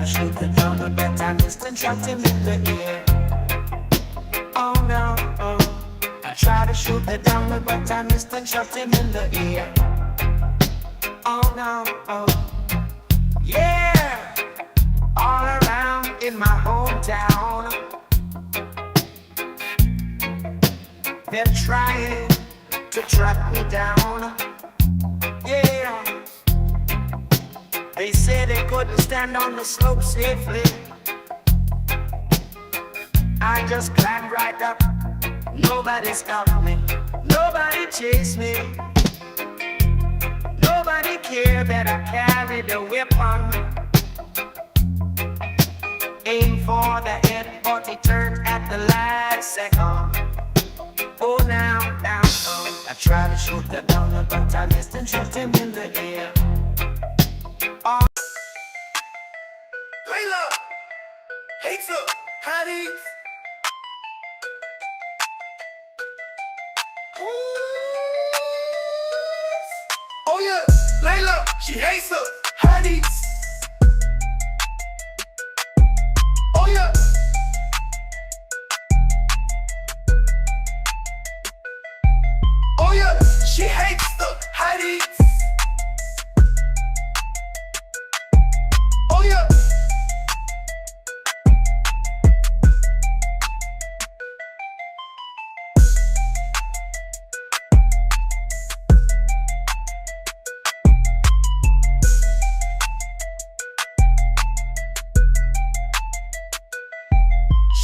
shoot the drummer, but I missed and shot him in the ear. Oh no, oh. I tried to shoot the drummer, but I missed and shot him in the ear. Oh no, oh. Yeah, all around in my hometown, they're trying to track me down. Yeah, they said they couldn't stand on the slope safely. I just climbed right up. Nobody stopped me. Nobody chased me. Nobody cared that I carried a weapon. Aim for the head, but he turned at the last second. Oh, now, oh. I tried to shoot the donor, but I missed and shot him in the air. Oh. Layla hates her hotties. Oh yeah, Layla, she hates her hotties. Oh yeah. Oh yeah, she hates the hotties. Oh yeah.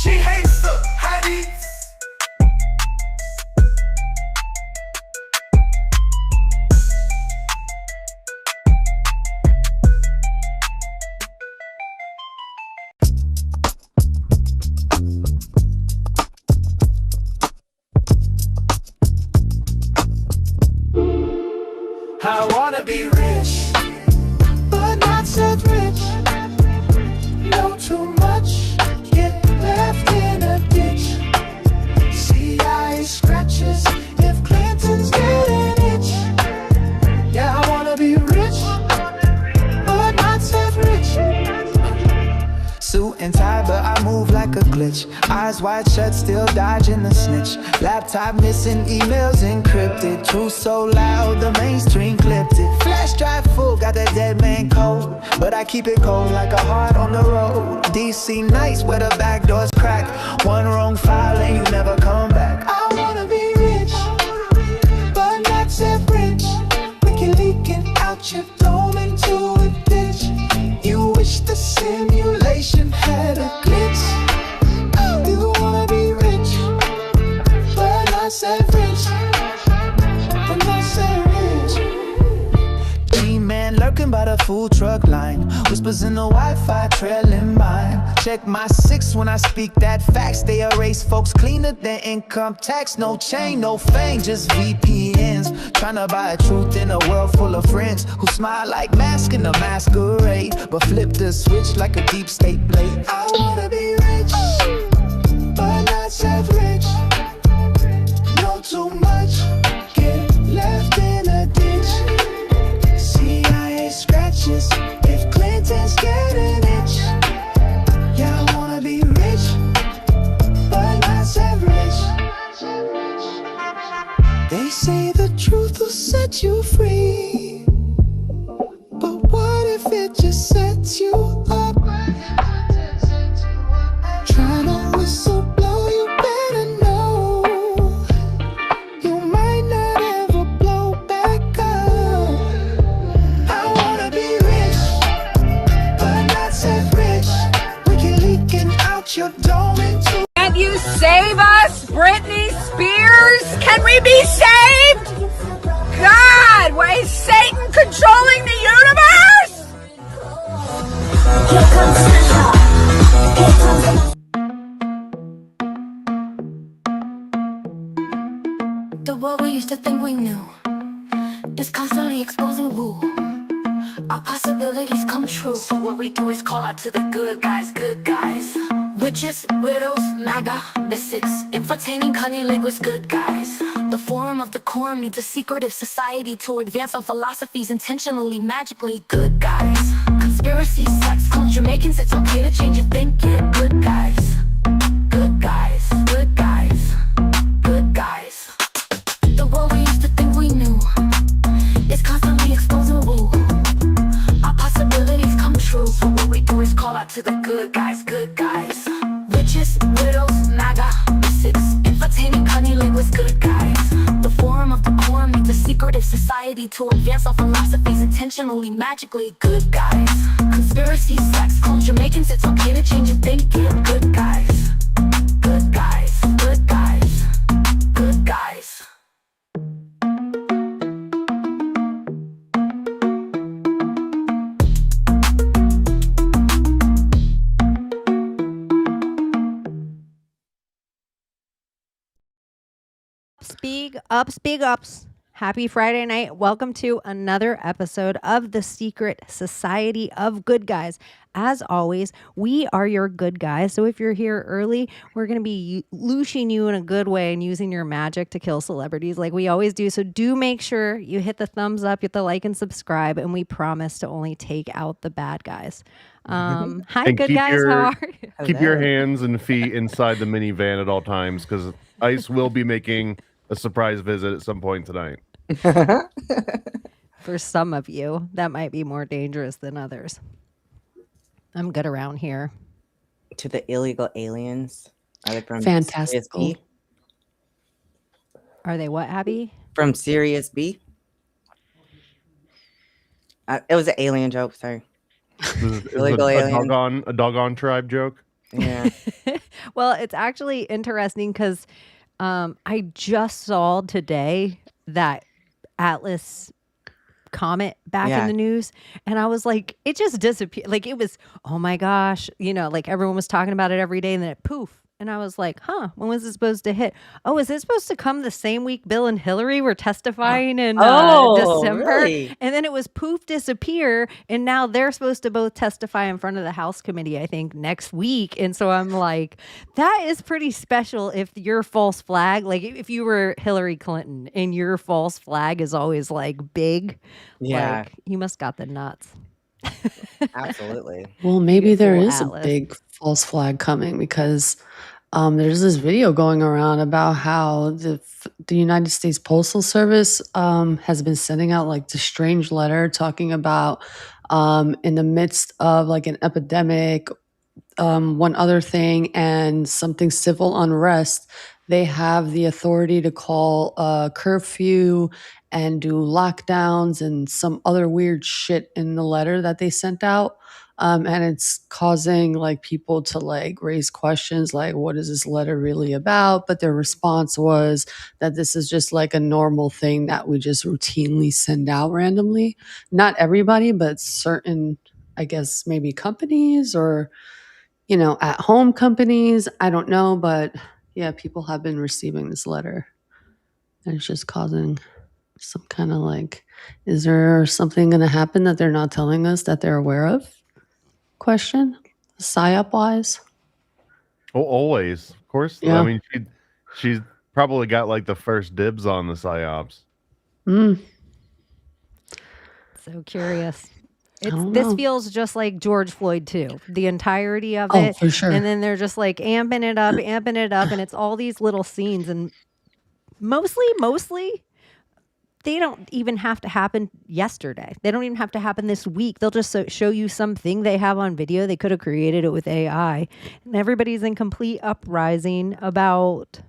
She hates the hotties. I wanna be rich, but not so rich. Know too much, get left in a ditch. CIA scratches if Clinton's getting itch. Yeah, I wanna be rich, but not so rich. Suit and tie, but I move like a glitch. Eyes wide shut, still dodging the snitch. Laptop missing, emails encrypted. Truth so loud, the mainstream clipped it. Flash drive full, got that dead man code, but I keep it cold like a heart on the road. DC nights where the back door's cracked. One wrong file and you never come back. I wanna be rich, but not so rich. Wiki leaking out your dome into a ditch. You wish the simulation had a glitch. You wanna be rich, but not so rich. But not so rich. G-man lurking by the food truck line. Whispers in the Wi-Fi trailing mine. Check my 6 when I speak that facts. They erase folks cleaner than income tax. No chain, no fame, just VPNs. Tryna buy truth in a world full of friends who smile like masks in a masquerade, but flip the switch like a deep state blade. I wanna be rich, but not so rich. Know too much, get left in a ditch. CIA scratches if Clinton's getting itch. Yeah, I wanna be rich, but not so rich. They say the truth will set you free, but what if it just sets you up? Tryna whistle blow, you better know you might not ever blow back up. I wanna be rich, but not so rich. Wiki leaking out your dome into. Can you save us, Britney Spears? Can we be saved? God, why is Satan controlling the universe? The world we used to think we knew is constantly exposing who our possibilities come true. So what we do is call out to the good guys, good guys. Witches, widows, MAGA, misfits, entertaining cunning linguists, good guys. The forum of the quorum needs a secretive society to advance our philosophies intentionally, magically, good guys. Conspiracy, sex, culture, makings, it's okay to change your thinking. Good guys, good guys, good guys, good guys. The world we used to think we knew is constantly exposing woo. Our possibilities come true, so what we do is call out to the good guys, good guys. Witches, widows, MAGA, mystics, entertaining Kanye linguists, good guys. The forum of the core meets a secretive society to advance our philosophies intentionally, magically, good guys. Conspiracy, sex, culture, makings, it's okay to change your thinking. Good guys, good guys, good guys, good guys. Speak ups. Happy Friday night. Welcome to another episode of the Secret Society of Good Guys. As always, we are your good guys. So if you're here early, we're going to be looshing you in a good way and using your magic to kill celebrities like we always do. So do make sure you hit the thumbs up, hit the like and subscribe, and we promise to only take out the bad guys. Hi, And good keep guys. your- How are you? Keep your hands and feet inside the minivan at all times because ICE will be making a surprise visit at some point tonight. For some of you, that might be more dangerous than others. I'm good around here. To the illegal aliens. Are they from Fantastical. Sirius B? Are they what, Abbie? From Sirius B? It was an alien joke, sorry. Is Illegal a alien. doggone tribe joke? Yeah. Well, it's actually interesting because I just saw today that Atlas comet back in Yeah. the news, and I was like, it just disappeared. Like, it was, oh my gosh, like everyone was talking about it every day, and then it poof. And I was like, when was it supposed to hit? Oh, is it supposed to come the same week Bill and Hillary were testifying in December? Really? And then it was poof, disappear. And now they're supposed to both testify in front of the House committee, I think, next week. And so I'm like, that is pretty special if your false flag, like if you were Hillary Clinton and your false flag is always like big, Yeah. like you must got the nuts. Absolutely. Well, maybe there Beautiful is a Atlas. big false flag coming because there's this video going around about how the United States Postal Service has been sending out like this strange letter talking about in the midst of like an epidemic, one other thing, and something civil unrest, they have the authority to call a curfew and do lockdowns and some other weird shit in the letter that they sent out. And it's causing like people to like raise questions like, what is this letter really about? But their response was that this is just like a normal thing that we just routinely send out randomly. Not everybody, but certain, I guess, maybe companies or, at home companies. I don't know. But yeah, people have been receiving this letter. And it's just causing some kind of like, is there something going to happen that they're not telling us that they're aware of? Question, psyop wise. Oh, always, of course. Yeah. I mean, she's probably got like the first dibs on the psyops. So curious. don't This know. feels just like George Floyd too. The entirety of Oh, it. for sure. And then they're just like amping it up, and it's all these little scenes. And mostly, they don't even have to happen yesterday. They don't even have to happen this week. They'll just show you something they have on video. They could have created it with AI. And everybody's in complete uprising about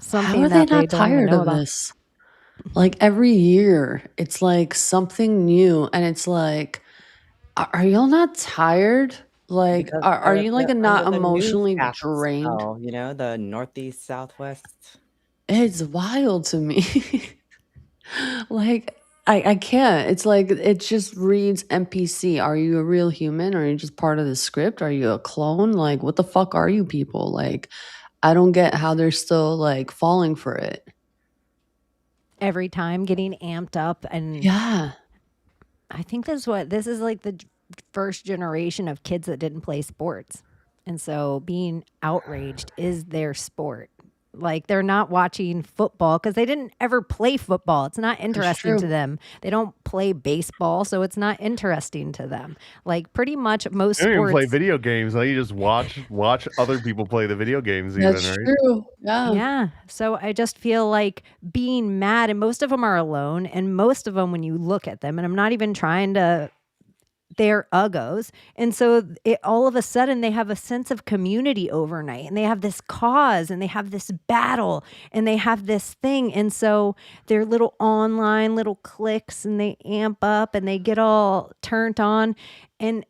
something How are that they not don't even tired know of about. this? Like every year, it's like something new, and it's like, are y'all not tired? Like, Because are they're- you like they're not under the emotionally newscast drained? spell, the Northeast, Southwest. It's wild to me. Like, I can't. It's like it just reads NPC. Are you a real human? Or are you just part of the script? Are you a clone? Like, what the fuck are you people? Like, I don't get how they're still like falling for it. Every time getting amped up. And Yeah. I think this is like the first generation of kids that didn't play sports. And so being outraged is their sport. Like they're not watching football because they didn't ever play football. It's not interesting to true. them. They don't play baseball, so it's not interesting to them. Like pretty much most You don't even play sports. video games. Like, you just watch other people play the video games. Even That's right. true. Yeah. Yeah. So I just feel like being mad, and most of them are alone. And most of them, when you look at them, and I'm not even trying to, they're uggos. And so all of a sudden they have a sense of community overnight, and they have this cause, and they have this battle, and they have this thing. And so they're little online little cliques, and they amp up and they get all turned on. And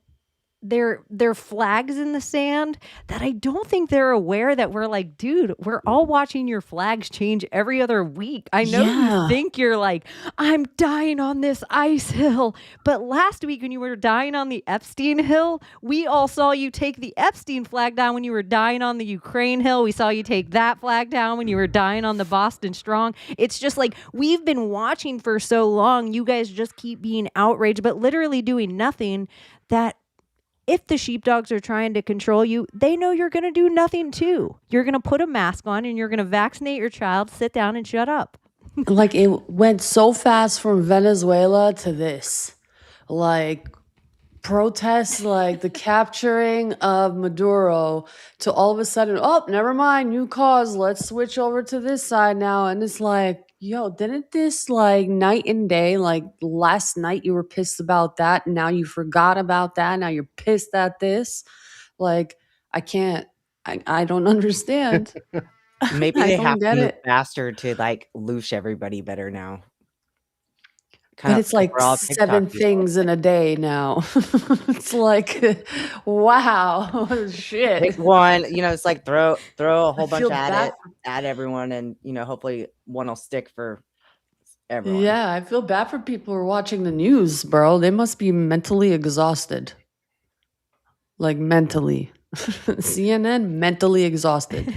they're flags in the sand that I don't think they're aware that we're like, dude, we're all watching your flags change every other week. I know Yeah. you think you're like, I'm dying on this ice hill. But last week when you were dying on the Epstein hill, we all saw you take the Epstein flag down when you were dying on the Ukraine hill. We saw you take that flag down when you were dying on the Boston Strong. It's just like we've been watching for so long. You guys just keep being outraged, but literally doing nothing. That if the sheepdogs are trying to control you, they know you're going to do nothing too. You're going to put a mask on and you're going to vaccinate your child, sit down and shut up. Like it went so fast from Venezuela to this. Like protests, like the capturing of Maduro, to all of a sudden, oh, never mind, new cause, let's switch over to this side now. And it's like, yo, didn't this like night and day, like last night you were pissed about that, and now you forgot about that, now you're pissed at this? Like, I don't understand. Maybe I they don't have to get move it. faster to like loosh everybody better now. But it's like we're all TikTok 7 people. things in a day now. It's like, wow, Pick shit. one, it's like throw a whole bunch feel at bad it, at everyone, and hopefully one will stick for everyone. Yeah, I feel bad for people who are watching the news, bro. They must be mentally exhausted. Like mentally. CNN, mentally exhausted.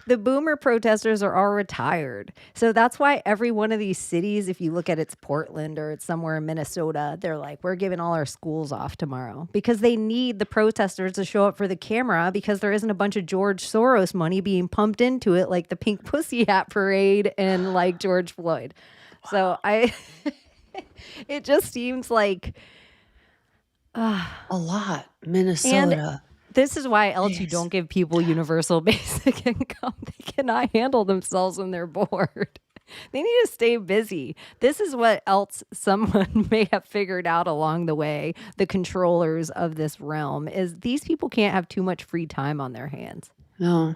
The boomer protesters are all retired. So that's why every one of these cities, if you look at it's Portland or it's somewhere in Minnesota, they're like, we're giving all our schools off tomorrow because they need the protesters to show up for the camera because there isn't a bunch of George Soros money being pumped into it like the Pink Pussy Hat Parade and like George Floyd. So it just seems like A lot. Minnesota. this is why else you Jeez. don't give people universal basic income. They cannot handle themselves when they're bored. They need to stay busy. This is what else someone may have figured out along the way, the controllers of this realm, is these people can't have too much free time on their hands. No.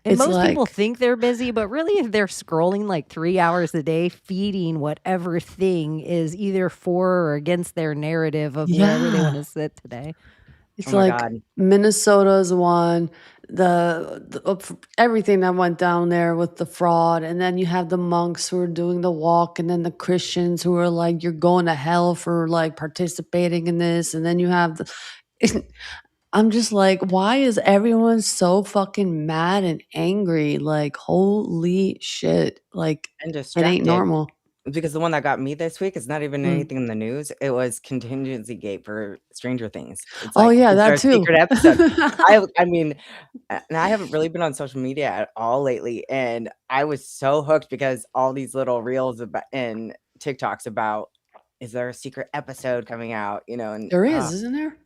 And It's most people like- think they're busy, but really if they're scrolling like 3 hours a day, feeding whatever thing is either for or against their narrative of wherever they Yeah. want to sit today. It's Oh my like God. Minnesota's one, everything that went down there with the fraud, and then you have the monks who are doing the walk, and then the Christians who are like, you're going to hell for like participating in this, and then you have I'm just like, why is everyone so fucking mad and angry? Like, holy shit! Like, And it distracted. ain't normal. Because the one that got me this week is not even Mm. anything in the news. It was contingency gate for Stranger Things. It's Oh like, yeah, is there that a too. secret episode? I mean, and I haven't really been on social media at all lately, and I was so hooked because all these little reels and TikToks about, is there a secret episode coming out? And There is, isn't there?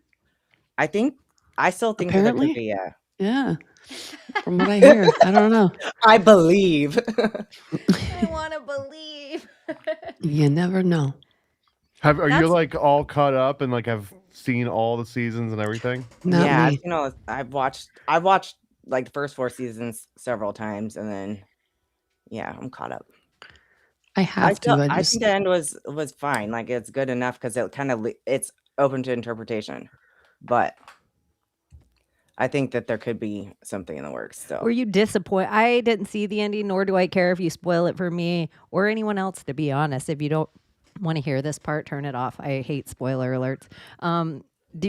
I still think that there could Apparently. be. Yeah. From what I hear, I don't know. I believe. I want to believe. You never know. Are That's- you like all caught up and like have seen all the seasons and everything? Not Yeah, me. I've watched like the first 4 seasons several times, and then yeah, I'm caught up. I have to. I think the end was fine. Like it's good enough because it kind of it's open to interpretation, but I think that there could be something in the works. So Were you disappointed? I didn't see the ending, nor do I care if you spoil it for me or anyone else, to be honest. If you don't want to hear this part, turn it off. I hate spoiler alerts.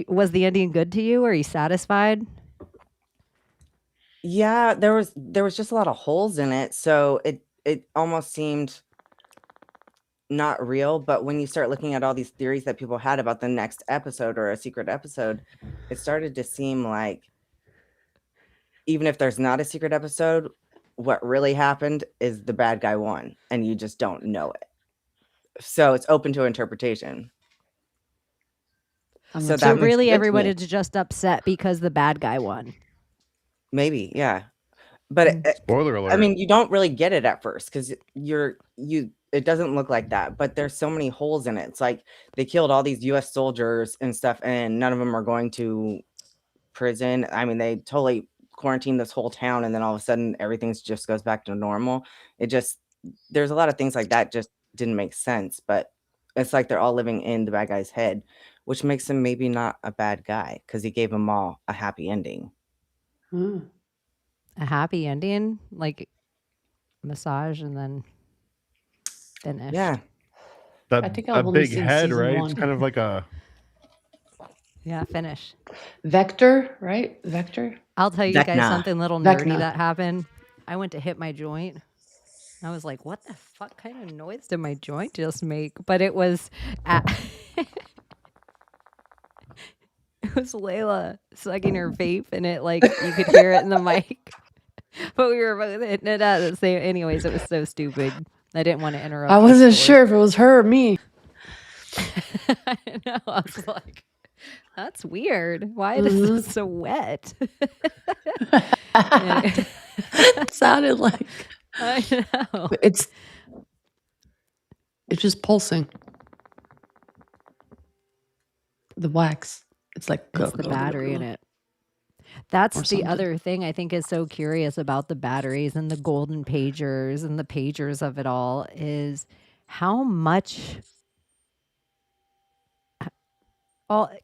Was the ending good to you? Are you satisfied? yeah, there was just a lot of holes in it, so it almost seemed not real. But when you start looking at all these theories that people had about the next episode or a secret episode, it started to seem like even if there's not a secret episode, what really happened is the bad guy won, and you just don't know it. So it's open to interpretation. I'm So obsessed. So that makes really, good to everyone me. is just upset because the bad guy won. Maybe, yeah. But Spoiler alert. I mean, you don't really get it at first because it doesn't look like that. But there's so many holes in it. It's like they killed all these U.S. soldiers and stuff, and none of them are going to prison. I mean, they totally quarantined this whole town, and then all of a sudden everything just goes back to normal. There's a lot of things like that just didn't make sense. But it's like they're all living in the bad guy's head, which makes him maybe not a bad guy because he gave them all a happy ending. Hmm. A happy ending, like massage and then finish. Yeah. That, I think I've that only big seen head, season right? one. It's kind of like a. Yeah, finish. Vector, right? Vector. I'll tell you guys Vecna. something little nerdy Vecna. that happened. I went to hit my joint. I was like, what the fuck kind of noise did my joint just make? But it was it was Layla sucking her vape, and it like you could hear it in the mic. But we were both hitting it at the same. Anyways, it was so stupid. I didn't want to interrupt. I the wasn't story. sure if it was her or me. I know. I was like, that's weird. Why is this so wet? It sounded like I know. it's just pulsing. The wax. It's like It's the battery in it. That's Or the something. other thing I think is so curious about the batteries and the golden pagers and the pagers of it all is how much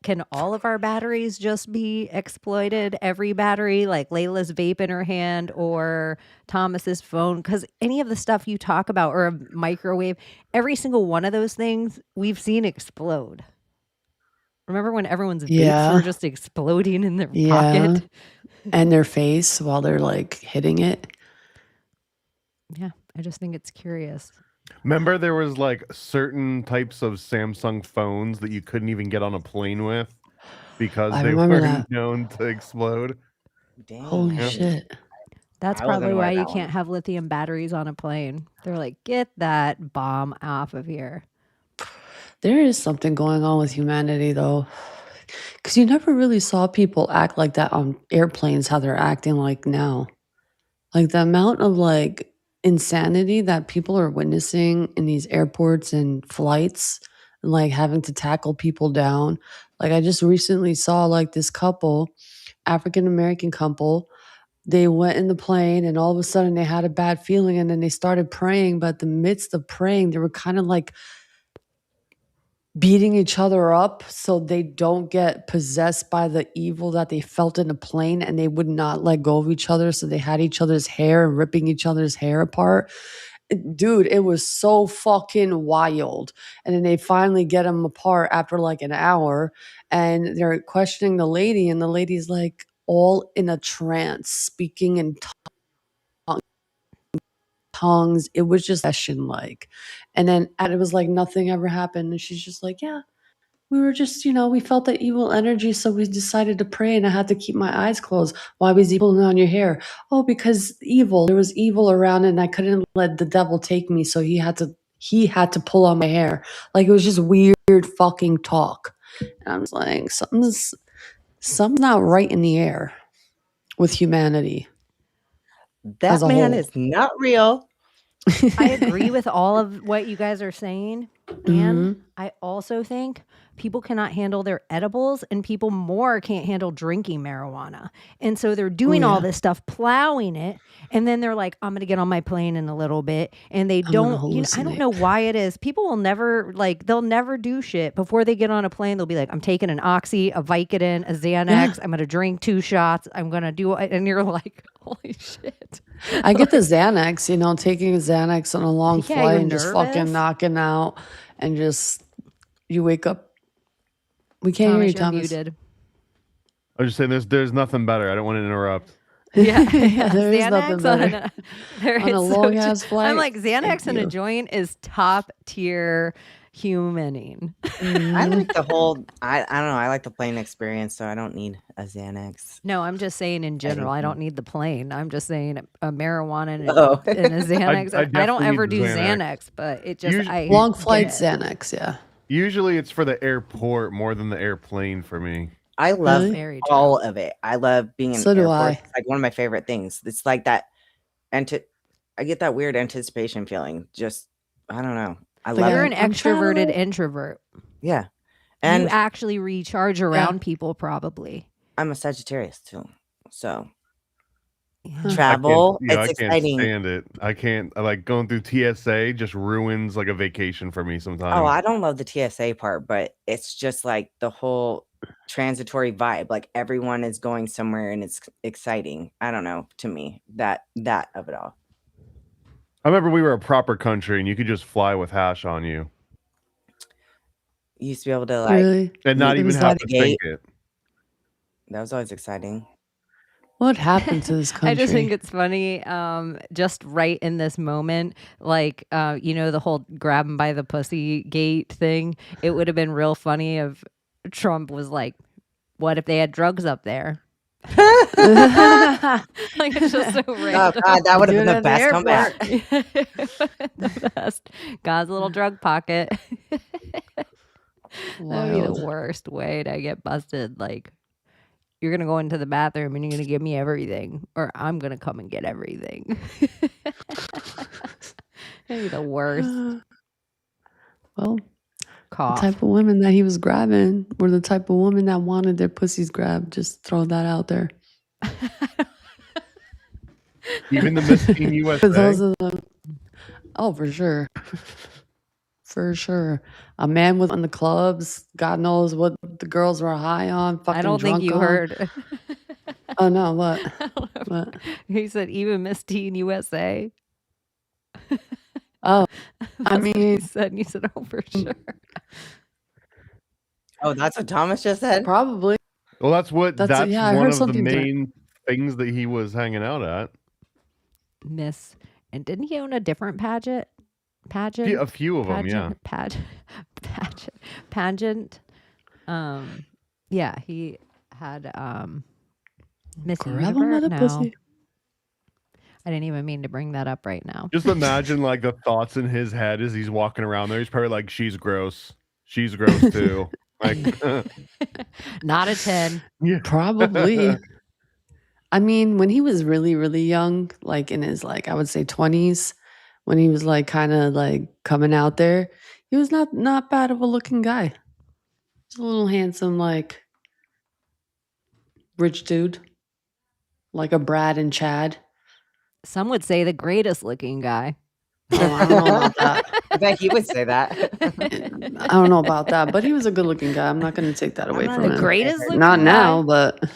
can all of our batteries just be exploited? Every battery, like Layla's vape in her hand or Thomas's phone, because any of the stuff you talk about or a microwave, every single one of those things we've seen explode. Remember when everyone's vapes Yeah. were just exploding in their Yeah. pocket? And their face while they're like hitting it. Yeah, I just think it's curious. Remember, there was like certain types of Samsung phones that you couldn't even get on a plane with because I they remember were that. known to explode. Dang. Holy Yeah. shit. That's I wasn't probably aware why of you that can't have lithium batteries on a plane. They're like, get that bomb off of here. There is something going on with humanity though. Because you never really saw people act like that on airplanes, how they're acting like now. Like the amount of like insanity that people are witnessing in these airports and flights and like having to tackle people down. Like I just recently saw like this couple, African American couple, they went in the plane and all of a sudden they had a bad feeling and then they started praying. But in the midst of praying, they were kind of like beating each other up so they don't get possessed by the evil that they felt in the plane, and they would not let go of each other. So they had each other's hair and ripping each other's hair apart. Dude, it was so fucking wild. And then they finally get them apart after like an hour, and they're questioning the lady, and the lady's like all in a trance, speaking in tongues. It was just session like. And then it was like nothing ever happened. And she's just like, yeah, we were just, we felt that evil energy. So we decided to pray and I had to keep my eyes closed. Why was he pulling on your hair? Oh, because evil. There was evil around and I couldn't let the devil take me. So he had to pull on my hair. Like it was just weird fucking talk. And I'm just like, something's not right in the air with humanity. That as a man whole. is not real. I agree with all of what you guys are saying. And I also think people cannot handle their edibles and people more can't handle drinking marijuana. And so they're doing all this stuff, plowing it. And then they're like, I'm going to get on my plane in a little bit. And they don't, I don't know why it is. People will never they'll never do shit before they get on a plane. They'll be like, I'm taking an Oxy, a Vicodin, a Xanax. I'm going to drink 2 shots. I'm going to do it. And you're like, holy shit. I get the Xanax, taking a Xanax on a long Yeah, flight you're and just fucking nervous. knocking out and just, you wake up. We can't hear you, You're Thomas. muted. I was just saying, there's nothing better. I don't want to interrupt. Yeah, there is nothing better. on On a long ass flight. I'm like, Xanax Thank and a you. joint is top tier humaning. I like the whole. I don't know. I like the plane experience, so I don't need a Xanax. No, I'm just saying in general. I don't need the plane. I'm just saying a marijuana and Oh, and a Xanax. I don't definitely ever need do the Xanax. Xanax, but it just I Long get flight it. Xanax, yeah. Usually it's for the airport more than the airplane for me. I love Really? Very all true. of it. I love being in So do airports. I. It's like one of my favorite things. It's like that, I get that weird anticipation feeling. Just I don't know. I Like, love You're it. an I'm extroverted traveling. introvert. Yeah, You and actually recharge around people, probably. I'm a Sagittarius too, so Yeah. travel. I It's can't exciting. stand it. I like going through TSA just ruins like a vacation for me Oh, sometimes. I don't love the TSA part, but it's just like the whole transitory vibe. Like everyone is going somewhere and it's exciting. I don't know, to me, that of it all. I remember we were a proper country and you could just fly with hash on you You used to be able to like Really? and not meet even was have at to the think gate. it. That was always exciting. What happened to this country? I just think it's funny. Just right in this moment, like the whole grab 'em by the pussy gate thing. It would have been real funny if Trump was like, "What if they had drugs up there?" Like it's just so Oh random. God, that would have Doing been it the at the best comeback. The best. God's little drug pocket. That'd be the Wild. worst way to get busted. Like, you're going to go into the bathroom and you're going to give me everything, or I'm going to come and get everything. That'd be the worst. Well, the Cough. type of women that he was grabbing were the type of women that wanted their pussies grabbed. Just throw that out there. Even the Miss Teen For those USA. of them. Oh, for sure. For sure. A man was in the clubs. God knows what the girls were high on, fucking I don't think drunk you on. heard. Oh, no, what? I don't know. What? He said, even Miss Teen USA. Oh, That's I what he mean, said. And you said, oh, for sure. Oh, that's what Thomas just said? probably. Well, that's Yeah, I one heard of the something different. main things that he was hanging out at. Miss. And didn't he own a different pageant? Yeah, a few of them, yeah. Pageant. Yeah, he had Miss Grab him by Universe. the No, pussy. I didn't even mean to bring that up right now. Just imagine like the thoughts in his head as he's walking around there. He's probably like, she's gross. She's gross too. Like, Not a 10. yeah. Probably. I mean, when he was really, really young, like in his I would say 20s, when he was like kind of like coming out there, he was not bad of a looking guy. He's a little handsome, like rich dude, like a Brad and Chad. Some would say the greatest looking guy. Oh, I don't know about that. I bet he would say that. I don't know about that, but he was a good looking guy. I'm not going to take that away not from a him. Greatest looking Not now, guy? but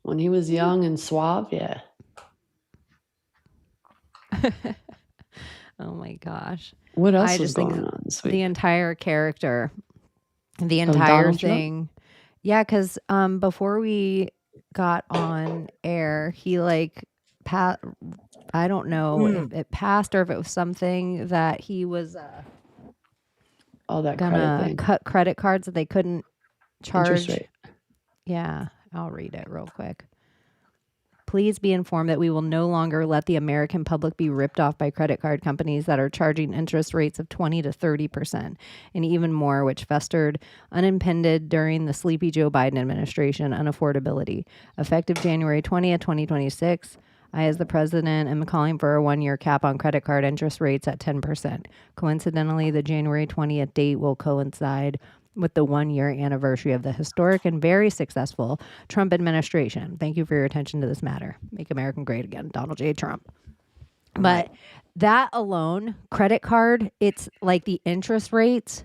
when he was young and suave, yeah. Oh my gosh. What else I was just think going on this the week? entire character, the Of entire Donald Trump? thing. Yeah, because before we got on air, he I don't know if it passed or if it was something that he was All that credit gonna thing. cut credit cards that they couldn't Interest charge. rate. Yeah, I'll read it real quick. Please be informed that we will no longer let the American public be ripped off by credit card companies that are charging interest rates of 20 to 30% and even more, which festered unimpeded during the sleepy Joe Biden administration unaffordability. Effective January 20th, 2026, I, as the president, am calling for a 1-year cap on credit card interest rates at 10%. Coincidentally, the January 20th date will coincide with the 1-year anniversary of the historic and very successful Trump administration. Thank you for your attention to this matter. Make America great again, Donald J. Trump. But that alone, credit card, it's like the interest rates,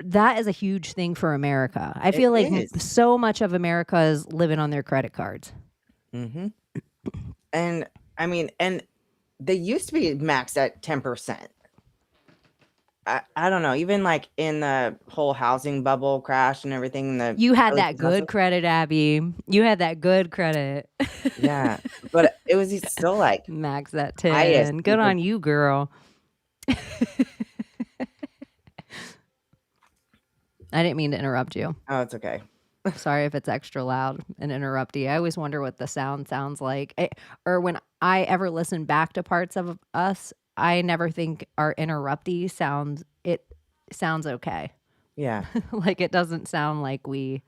that is a huge thing for America. I feel like is. so much of America is living on their credit cards. Mm-hmm. And I mean, and they used to be maxed at 10%. I don't know, even like in the whole housing bubble crash and everything. You had that good credit, Abbie. You had that good credit. Yeah, but it was still like max at 10. highest. Good on you, girl. I didn't mean to interrupt you. Oh, it's okay. Sorry if it's extra loud and interrupty. I always wonder what the sound sounds like. Or when I ever listen back to parts of us, I never think our interrupty sounds okay. Yeah. Like it doesn't sound like we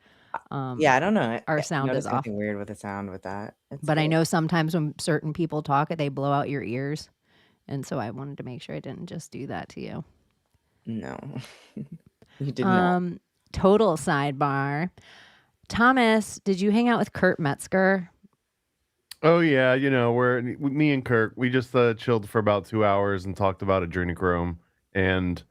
Yeah, I don't know. our I sound is noticed off. something weird with the sound with that. It's But I weird. know sometimes when certain people talk, they blow out your ears. And so I wanted to make sure I didn't just do that to you. No. You did not. Total sidebar. Thomas, did you hang out with Kurt Metzger? Oh yeah, me and Kirk, we just chilled for about 2 hours and talked about adrenochrome and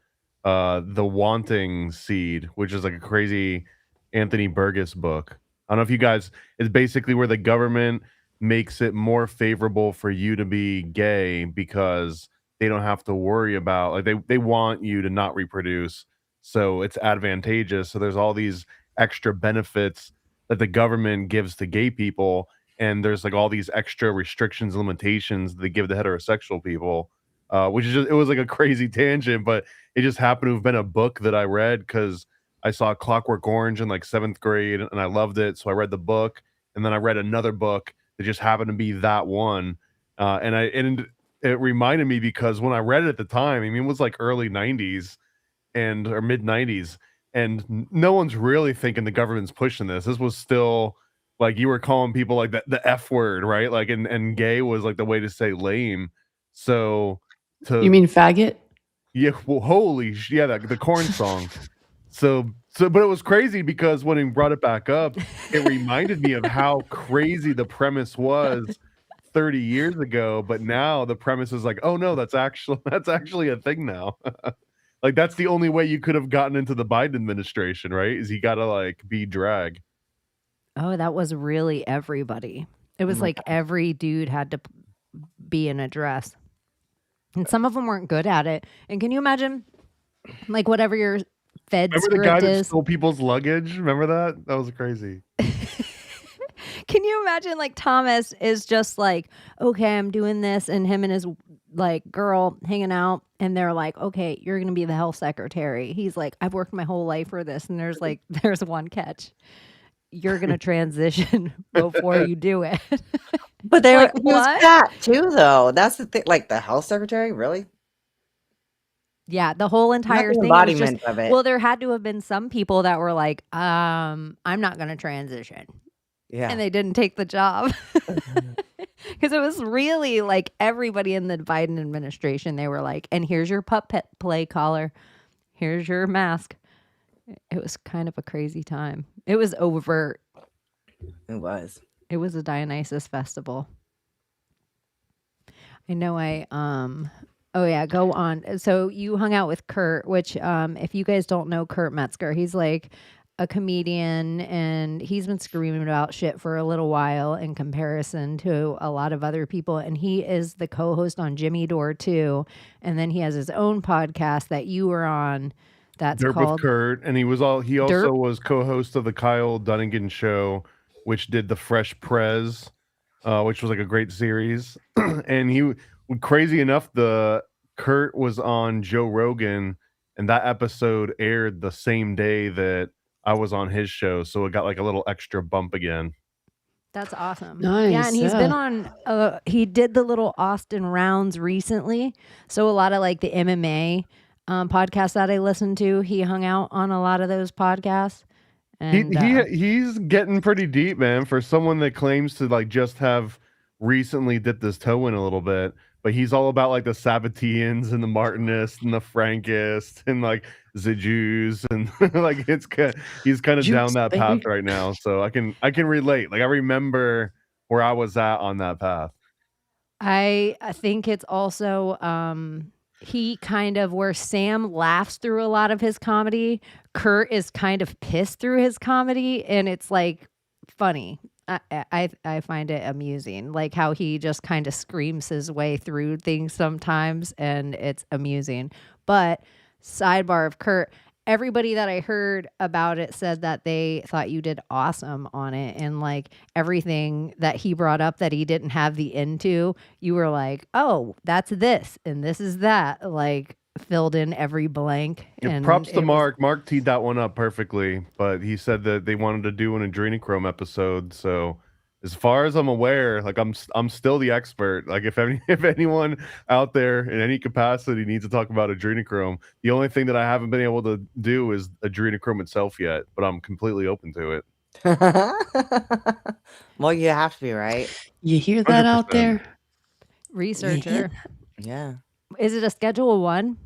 the Wanting Seed, which is like a crazy Anthony Burgess book. I don't know if you guys. It's basically where the government makes it more favorable for you to be gay because they don't have to worry about like they want you to not reproduce, so it's advantageous. So there's all these extra benefits that the government gives to gay people, and there's like all these extra restrictions and limitations they give the heterosexual people, which is just, it was like a crazy tangent, but it just happened to have been a book that I read because I saw Clockwork Orange in like 7th grade and I loved it, so I read the book, and then I read another book that just happened to be that one, and it reminded me because when I read it at the time, I mean, it was like early 90s or mid 90s, and no one's really thinking the government's pushing this. This was still like you were calling people like the F word, right? Like and gay was like the way to say lame. So You mean faggot? yeah, well, yeah, the corn song. So but it was crazy because when he brought it back up, it reminded me of how crazy the premise was 30 years ago, but now the premise is like, oh no, that's actually a thing now. Like that's the only way you could have gotten into the Biden administration, right? Is he got to like be drag. Oh, that was really everybody. It was like every dude had to be in a dress. And some of them weren't good at it. And can you imagine like whatever your Fed Remember the guy script that is? stole people's luggage? Remember that? That was crazy. Can you imagine like Thomas is just like, okay, I'm doing this, and him and his like girl hanging out, and they're like, okay, you're gonna be the health secretary. He's like, I've worked my whole life for this, and there's one catch. You're gonna transition before you do it. But they Like, were he was what? fat too, though. That's the thing. Like the health secretary, really? Yeah, the whole Not entire the thing. It was just embodiment of it. well, there had to have been some people that were like, I'm not gonna transition. Yeah. And they didn't take the job. Because it was really like everybody in the Biden administration, they were like, and here's your puppet play collar. Here's your mask. It was kind of a crazy time. It was overt. It was. It was a Dionysus festival. I know oh yeah, go on. So you hung out with Kurt, which if you guys don't know Kurt Metzger, he's like a comedian, and he's been screaming about shit for a little while in comparison to a lot of other people, and he is the co-host on Jimmy Dore too, and then he has his own podcast that you were on that's Derp called with Kurt, and he also Derp. was co-host of the Kyle Dunnigan show, which did the Fresh Prez, which was like a great series. And crazy enough, the Kurt was on Joe Rogan, and that episode aired the same day that I was on his show, so it got like a little extra bump again. That's awesome. Nice. Yeah, and he's been on he did the little Austin rounds recently. So a lot of like the MMA podcasts that I listened to, he hung out on a lot of those podcasts. And He's getting pretty deep, man, for someone that claims to like just have recently dipped his toe in a little bit. But he's all about like the Sabbateans and the Martinists and the Frankists and like the Jews, and like he's kind of down that path right now. So I can relate. Like I remember where I was at on that path. I think it's also he kind of where Sam laughs through a lot of his comedy, Kurt is kind of pissed through his comedy, and it's like funny. I find it amusing, like how he just kind of screams his way through things sometimes, and it's amusing. But sidebar of Kurt, everybody that I heard about it said that they thought you did awesome on it, and like everything that he brought up that he didn't have the into, you were like, oh, that's this and this is that, like filled in every blank. Yeah, And props to it was Mark. Mark teed that one up perfectly, but he said that they wanted to do an adrenochrome episode. So, as far as I'm aware, like I'm still the expert. Like if anyone out there in any capacity needs to talk about adrenochrome, the only thing that I haven't been able to do is adrenochrome itself yet. But I'm completely open to it. Well, you have to be, right? You hear that out 100%. there? researcher. Yeah. Is it a Schedule 1?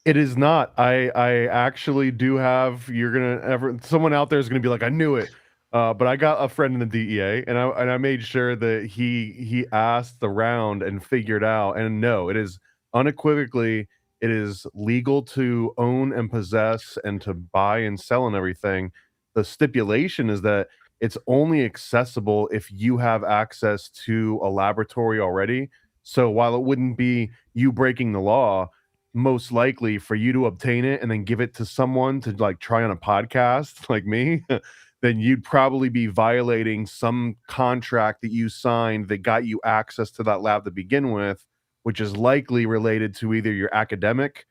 It is not. I actually do have. You're gonna someone out there is gonna be like, I knew it. But I got a friend in the DEA, and I made sure that he asked around and figured out. And no, it is unequivocally it is legal to own and possess and to buy and sell and everything. The stipulation is that it's only accessible if you have access to a laboratory already. So while it wouldn't be you breaking the law, most likely for you to obtain it and then give it to someone to like try on a podcast like me, then you'd probably be violating some contract that you signed that got you access to that lab to begin with, which is likely related to either your academic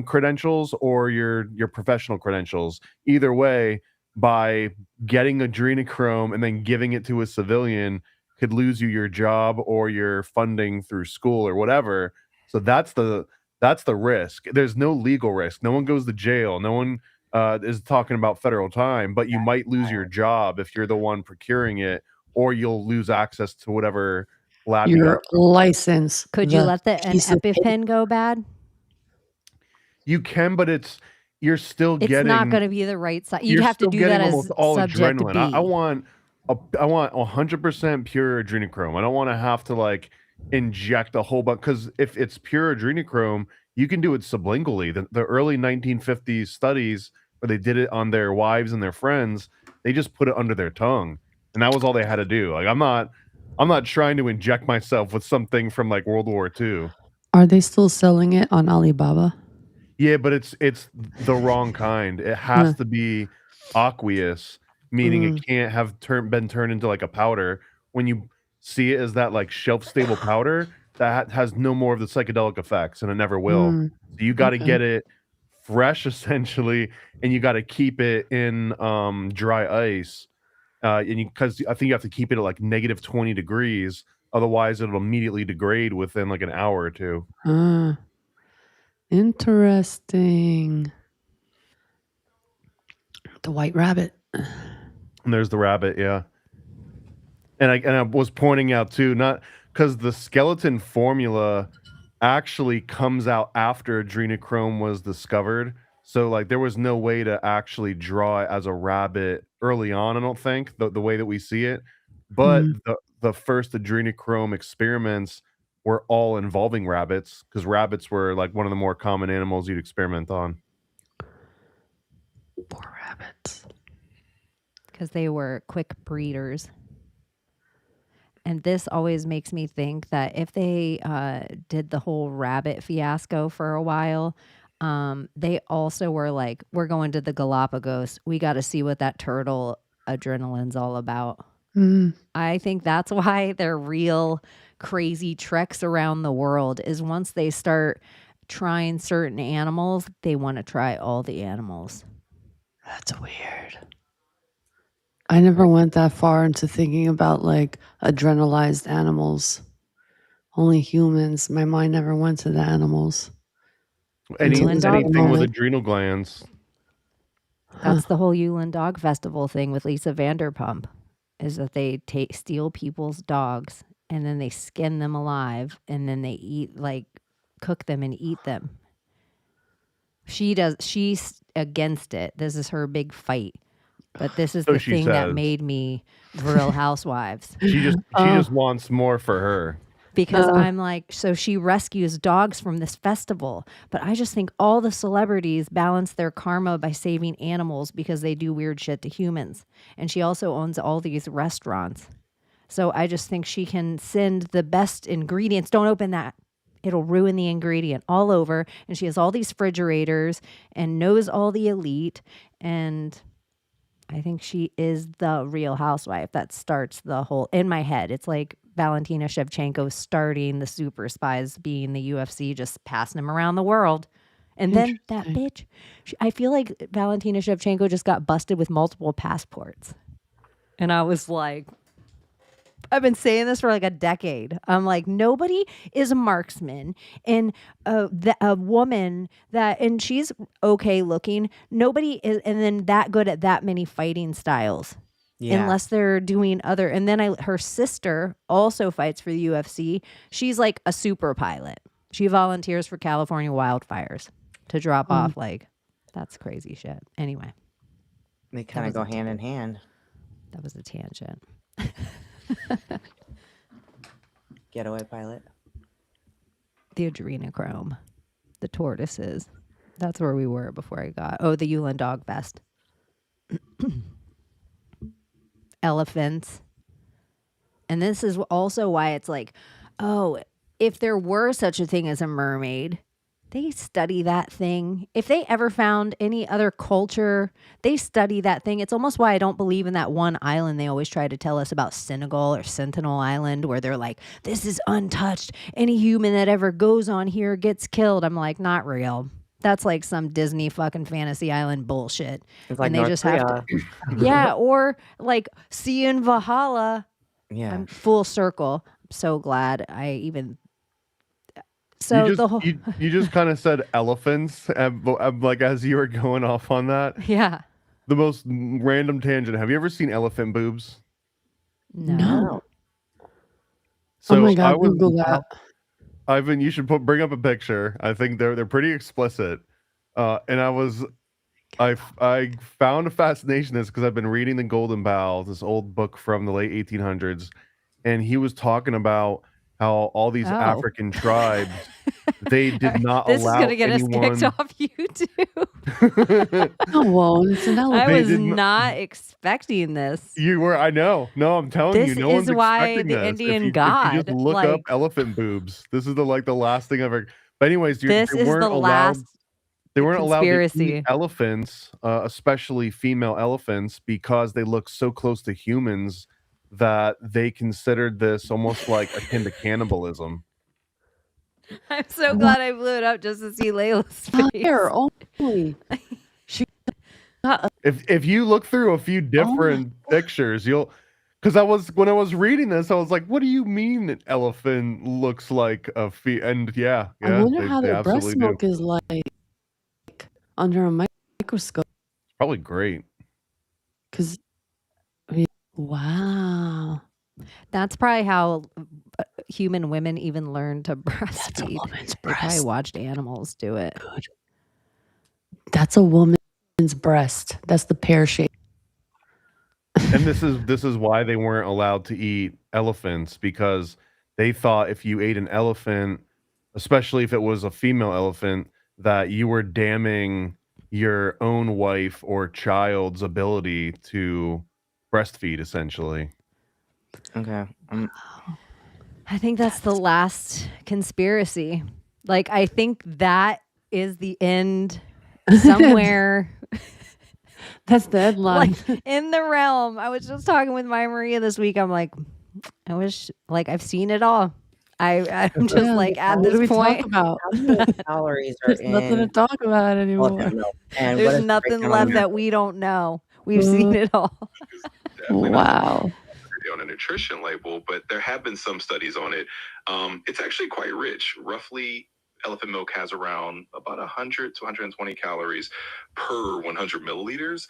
credentials or your professional credentials. Either way, by getting adrenochrome and then giving it to a civilian could lose you your job or your funding through school or whatever. So that's the risk. There's no legal risk. No one goes to jail. No one is talking about federal time, but you might lose your job if you're the one procuring it, or you'll lose access to whatever lab you got. Your license. Could you the let an piece of paper. EpiPen go bad? You can, but you're still It's getting. not going to be the right side. You'd You're have to still do getting that as almost all subject B. adrenaline. I want 100% pure adrenochrome. I don't want to have to like inject a whole bunch, because if it's pure adrenochrome, you can do it sublingually. The early 1950s studies where they did it on their wives and their friends, they just put it under their tongue, and that was all they had to do. Like I'm not trying to inject myself with something from like World War II. Are they still selling it on Alibaba? Yeah, but it's the wrong kind. It has to be aqueous, meaning it can't have been turned into like a powder. When you see it as that like shelf stable powder, that has no more of the psychedelic effects, and it never will. So you got to get it fresh, essentially, and you got to keep it in dry ice. Because I think you have to keep it at like negative 20 degrees, otherwise it'll immediately degrade within like an hour or two. Interesting. The white rabbit. And there's the rabbit, yeah. And I was pointing out too, not because the skeleton formula actually comes out after adrenochrome was discovered. So like there was no way to actually draw it as a rabbit early on, I don't think, the way that we see it. But the first adrenochrome experiments were all involving rabbits, because rabbits were like one of the more common animals you'd experiment on. Poor rabbits. Because they were quick breeders. And this always makes me think that if they did the whole rabbit fiasco for a while, they also were like, we're going to the Galapagos. We got to see what that turtle adrenaline's all about. I think that's why their real crazy treks around the world is once they start trying certain animals, they want to try all the animals. That's weird. I never went that far into thinking about like adrenalized animals. Only humans. My mind never went to the animals. Anything with adrenal glands. That's the whole Yulin Dog Festival thing with Lisa Vanderpump, is that they steal people's dogs and then they skin them alive and then they cook them and eat them. She's against it. This is her big fight. But this is the thing that made me Real Housewives. She just wants more for her. Because I'm like, so she rescues dogs from this festival. But I just think all the celebrities balance their karma by saving animals because they do weird shit to humans. And she also owns all these restaurants. So I just think she can send the best ingredients. Don't open that. It'll ruin the ingredient all over. And she has all these refrigerators and knows all the elite. And I think she is the Real Housewife that starts the whole, in my head, it's like Valentina Shevchenko starting the super spies, being the UFC, just passing them around the world. And then that bitch, I feel like Valentina Shevchenko just got busted with multiple passports. And I was like, I've been saying this for like a decade. I'm like, nobody is a marksman, and a woman that, and she's okay looking. Nobody is, and then that good at that many fighting styles, unless they're doing other. And then her sister also fights for the UFC. She's like a super pilot. She volunteers for California wildfires to drop off. Like, that's crazy shit. Anyway, They kind of go hand in hand. that was a tangent. Getaway pilot. The adrenochrome, the tortoises. That's where we were before I got. Oh, the Yulin Dog Fest. Elephants. And this is also why it's like, oh, if there were such a thing as a mermaid, they study that thing. If they ever found any other culture, they study that thing. It's almost why I don't believe in that one island they always try to tell us about, Senegal or Sentinel Island, where they're like, this is untouched. Any human that ever goes on here gets killed. I'm like, not real. That's like some Disney fucking fantasy island bullshit. It's like and they North just Korea. have to, yeah, or like see in Valhalla. Yeah. I'm full circle. I'm so glad I even. So you just, the whole, you just kind of said elephants, like as you were going off on that. yeah. The most random tangent. Have you ever seen elephant boobs? No. So oh my God, I was, Google that. Ivan, you should bring up a picture. I think they're pretty explicit. And I found a fascination in this because I've been reading The Golden Bough, this old book from the late 1800s, and he was talking about how all these African tribes, they did not This allow is gonna get anyone. us kicked off YouTube. Oh, well, it's an I elephant. was didn't- not expecting this. You were, I know. No, I'm telling This you, no one's is why expecting the this. Indian if you god, just look like- up elephant boobs, this is the last thing I've ever. But anyways, This they is weren't the allowed. last They weren't allowed to conspiracy. eat elephants, especially female elephants, because they look so close to humans that they considered this almost like akin to cannibalism. I'm so glad I blew it up just to see Layla's face. Fire only. She got If you look through a few different pictures, you'll. Because when I was reading this, I was like, "What do you mean an elephant looks like a And yeah, I wonder they, how they their breast absolutely do. milk is like under a microscope. Probably great. Because, wow. That's probably how human women even learn to breastfeed. That's a woman's They probably breast. watched animals do it. Good. That's a woman's breast. That's the pear shape. And this is why they weren't allowed to eat elephants, because they thought if you ate an elephant, especially if it was a female elephant, that you were damning your own wife or child's ability to breastfeed, essentially. Okay. I think that's the last conspiracy. Like, I think that is the end somewhere. That's the headline. Like in the realm. I was just talking with my Maria this week. I'm like, I wish, like, I've seen it all. I'm just Yeah, like at what do we this point, talk about? How many calories are There's nothing to in talk about anymore. elephant milk? And what there's is the nothing breakdown left on that we don't know. We've seen it all. Wow. On a nutrition label, but there have been some studies on it. It's actually quite rich. Roughly, elephant milk has around about 100 to 120 calories per 100 milliliters.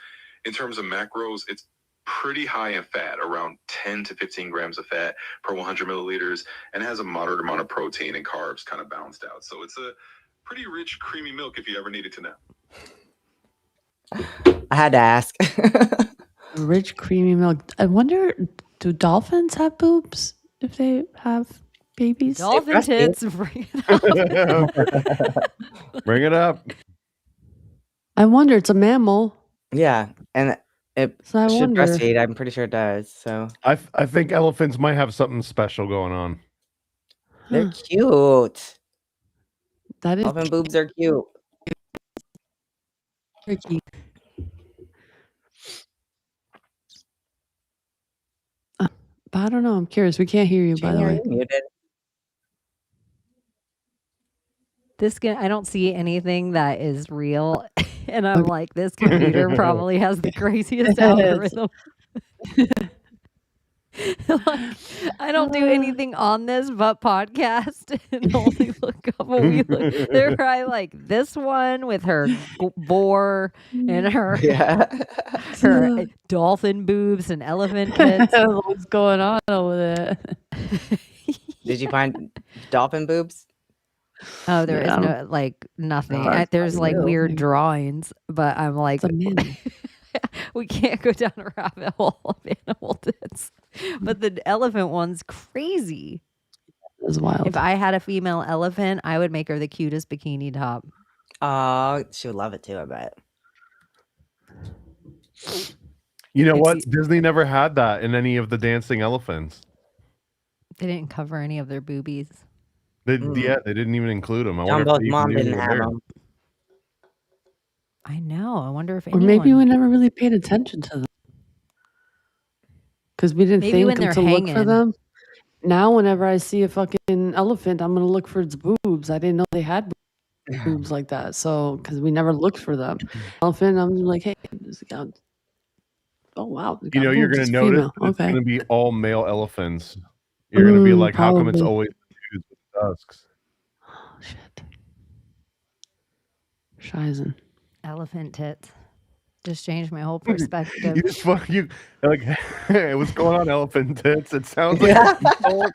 In terms of macros, it's pretty high in fat, around 10 to 15 grams of fat per 100 milliliters, and has a moderate amount of protein and carbs kind of balanced out. So it's a pretty rich, creamy milk if you ever needed to know. I had to ask. Rich, creamy milk. I wonder, do dolphins have boobs if they have babies? Dolphin breastfeed. tits. Bring it up. Bring it up. I wonder, it's a mammal. Yeah, and it So I should wonder. breastfeed. I'm pretty sure it does. So I think elephants might have something special going on. they're Huh. cute. That is Elephant boobs are cute. tricky. But I don't know. I'm curious. We can't hear you, by the Chaney, are way. you muted? I don't see anything that is real, and I'm like, this computer probably has the craziest algorithm. Like, I don't do anything on this but podcast and only look up what we look. They're probably like this one with her boar and her Yeah. her dolphin boobs and elephant tits. What's going on over there? Did you find dolphin boobs? Oh, there is Yeah, I no like nothing. Oh, There's like real. weird drawings, but I'm like, It's a man. we can't go down a rabbit hole of animal tits. But the elephant one's crazy. It's wild. If I had a female elephant, I would make her the cutest bikini top. Oh, she would love it too, I bet. You know It's- what? Disney never had that in any of the dancing elephants. They didn't cover any of their boobies. Yeah, they didn't even include them. I wonder Dumbo's if they even mom knew didn't they were have there. them. I know. I wonder if Or anyone. maybe we never really paid attention to them. Because we didn't Maybe when think they're to look for hanging. them. Now, whenever I see a fucking elephant, I'm going to look for its boobs. I didn't know they had boobs like that. So, because we never looked for them. Elephant, I'm like, hey, this guy, oh, wow. it's You got know, you're boobs, going it's to notice female. that it's Okay. going to be all male elephants. You're going to be like, how come it's probably. always dudes with tusks? Oh, shit. Shizen. Elephant tits. Just changed my whole perspective. You just you like, hey, what's going on, elephant tits? It sounds like a insult,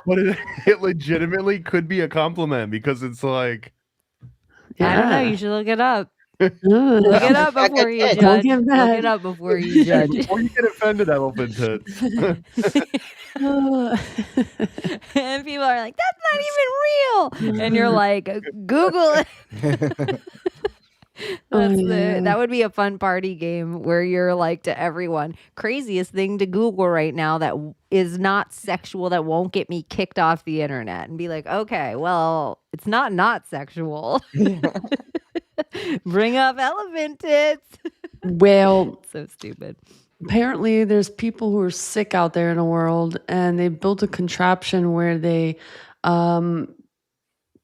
but it legitimately could be a compliment because it's like, I don't know. Yeah. You should look it up. Ugh. Look it up Like I before you said, don't judge. get Look mad. it up before you judge. before you get offended, elephant tits. And people are like, that's not even real. And you're like, Google it. yeah. That would be a fun party game where you're like to everyone, craziest thing to Google right now that is not sexual, that won't get me kicked off the internet, and be like, okay, well, it's not sexual. Bring up elephant tits. Well, So stupid. apparently there's people who are sick out there in the world, and they built a contraption where they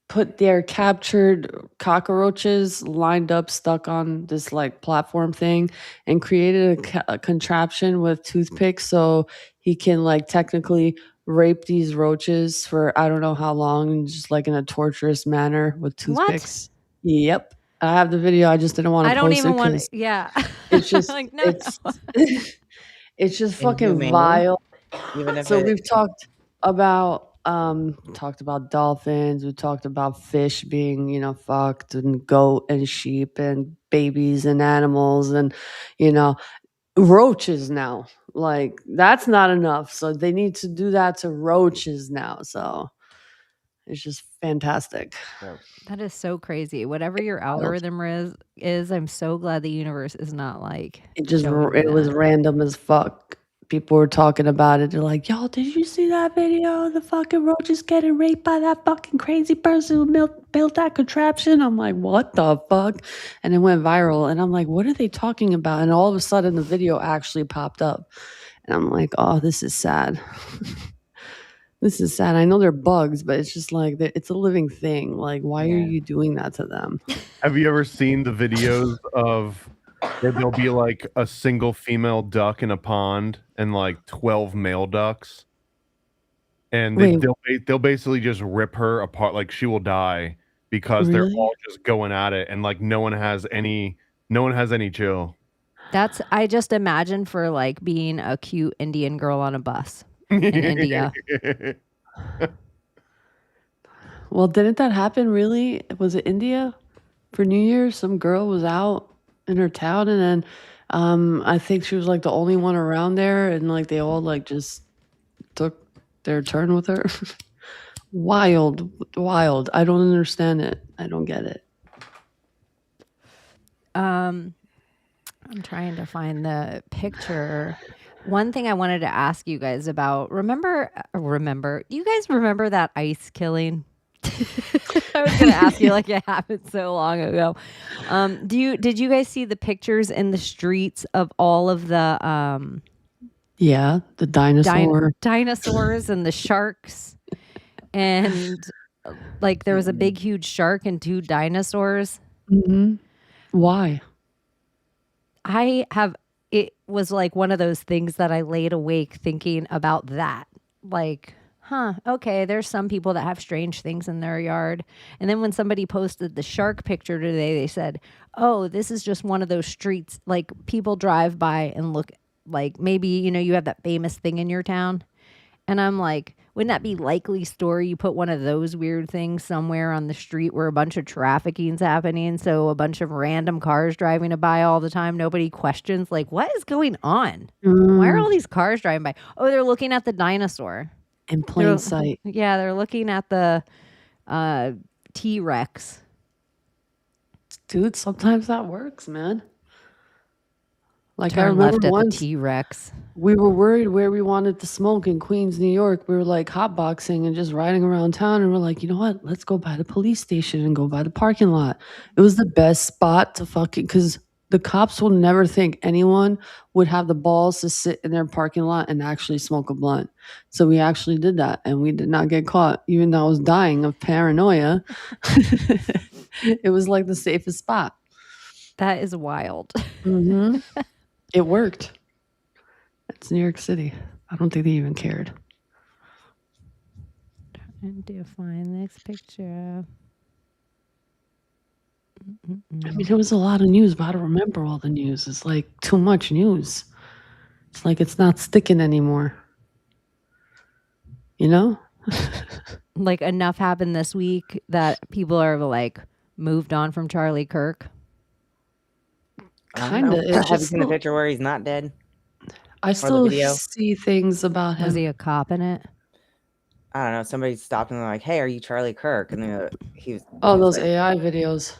put their captured cockroaches lined up, stuck on this like platform thing, and created a contraption with toothpicks so he can like technically rape these roaches for I don't know how long, just like in a torturous manner with What? toothpicks. Yep. I have the video. I just didn't want to I don't post even it want 'cause to. Yeah. it's just like, no. it's it's just fucking Inhumane. vile. Even if So it, we've talked about dolphins, we talked about fish being, fucked, and goat and sheep and babies and animals, and roaches now. Like that's not enough. So they need to do that to roaches now. So it's just fantastic. That is so crazy. Whatever your algorithm is, I'm so glad the universe is not like It just showing me it was that. random as fuck. People were talking about it. They're like, "Yo, did you see that video? The fucking roaches getting raped by that fucking crazy person who built that contraption." I'm like, "What the fuck?" And it went viral. And I'm like, "What are they talking about?" And all of a sudden, the video actually popped up. And I'm like, "Oh, this is sad." This is sad. I know they're bugs, but it's just like it's a living thing. Like, why are you doing that to them? Have you ever seen the videos of where there'll be like a single female duck in a pond and like 12 male ducks, and Wait. they'll basically just rip her apart, like she will die because they're Really? all just going at it, and like no one has any chill. I just imagine for like being a cute Indian girl on a bus in India. Well, didn't that happen really? Was it India for New Year's? Some girl was out in her town, and then I think she was like the only one around there, and like they all like just took their turn with her. Wild. I don't understand it. I don't get it. I'm trying to find the picture. One thing I wanted to ask you guys about, remember, you guys remember that ice killing? I was going to ask you like it happened so long ago. Did you guys see the pictures in the streets of all of the Yeah, the dinosaur. dinosaurs and the sharks. And like there was a big, huge shark and 2 dinosaurs. Hmm. Why? It was like one of those things that I laid awake thinking about that. Like, okay, there's some people that have strange things in their yard. And then when somebody posted the shark picture today, they said, oh, this is just one of those streets. Like people drive by and look, like maybe, you have that famous thing in your town. And I'm like, wouldn't that be likely story? You put one of those weird things somewhere on the street where a bunch of trafficking's happening. So a bunch of random cars driving by all the time. Nobody questions, like, what is going on? Why are all these cars driving by? Oh, they're looking at the dinosaur. In plain sight. Yeah, they're looking at the T-Rex. Dude, sometimes that works, man. Like I Turn remember left at the once T-Rex. we were worried where we wanted to smoke in Queens, New York. We were like hotboxing and just riding around town, and we're like, you know what? Let's go by the police station and go by the parking lot. It was the best spot to fucking, because the cops will never think anyone would have the balls to sit in their parking lot and actually smoke a blunt. So we actually did that, and we did not get caught, even though I was dying of paranoia. It was like the safest spot. That is wild. Hmm. It worked. It's New York City. I don't think they even cared. Trying to find this picture. I mean, there was a lot of news, but I don't remember all the news. It's like too much news. It's like it's not sticking anymore. You know? Like enough happened this week that people are like moved on from Charlie Kirk. Kind of. Have you seen the picture where he's not dead? I still video? see things about him. Was he a cop in it? I don't know. Somebody stopped him and like, "Hey, are you Charlie Kirk?" And then he was. Oh, he was those like, AI videos.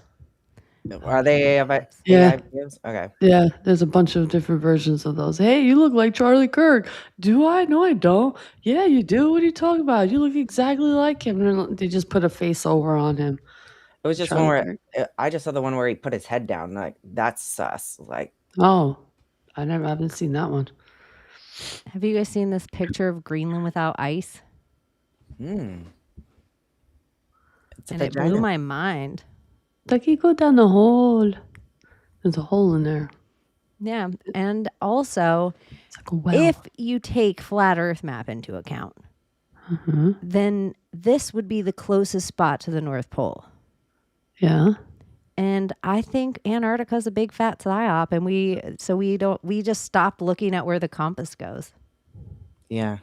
Are they AI Yeah. videos? Okay. Yeah, there's a bunch of different versions of those. Hey, you look like Charlie Kirk. Do I? No, I don't. Yeah, you do. What are you talking about? You look exactly like him. And then they just put a face over on him. It was just Charlie one where I just saw the one where he put his head down. Like that's sus. Like, Oh, I haven't seen that one. Have you guys seen this picture of Greenland without ice? it's a And it vagina. blew my mind. Like you go down the hole. There's a hole in there. Yeah. And also, It's like a well. if you take Flat Earth map into account, then this would be the closest spot to the North Pole. Yeah. And I think Antarctica's a big fat psyop, and we just stopped looking at where the compass goes. Yeah.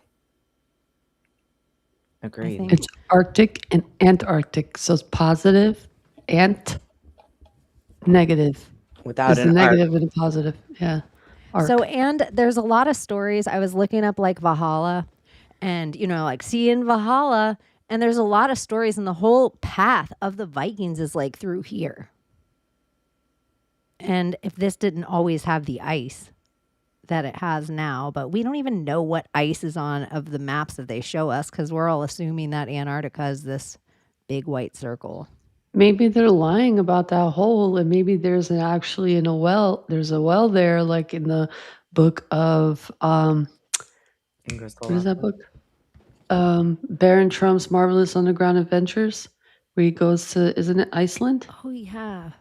Agreed. think- It's Arctic and Antarctic. So it's positive and negative. Without It's a an negative and a positive. Yeah. Arc. So, and there's a lot of stories. I was looking up like Valhalla and, like seeing Valhalla. And there's a lot of stories, and the whole path of the Vikings is like through here. And if this didn't always have the ice that it has now, but we don't even know what ice is on of the maps that they show us because we're all assuming that Antarctica is this big white circle. Maybe they're lying about that hole, and maybe there's actually in a well. There's a well there, like in the book of what is that book? Baron Trump's Marvelous Underground Adventures, where he goes to, isn't it Iceland? Oh, yeah.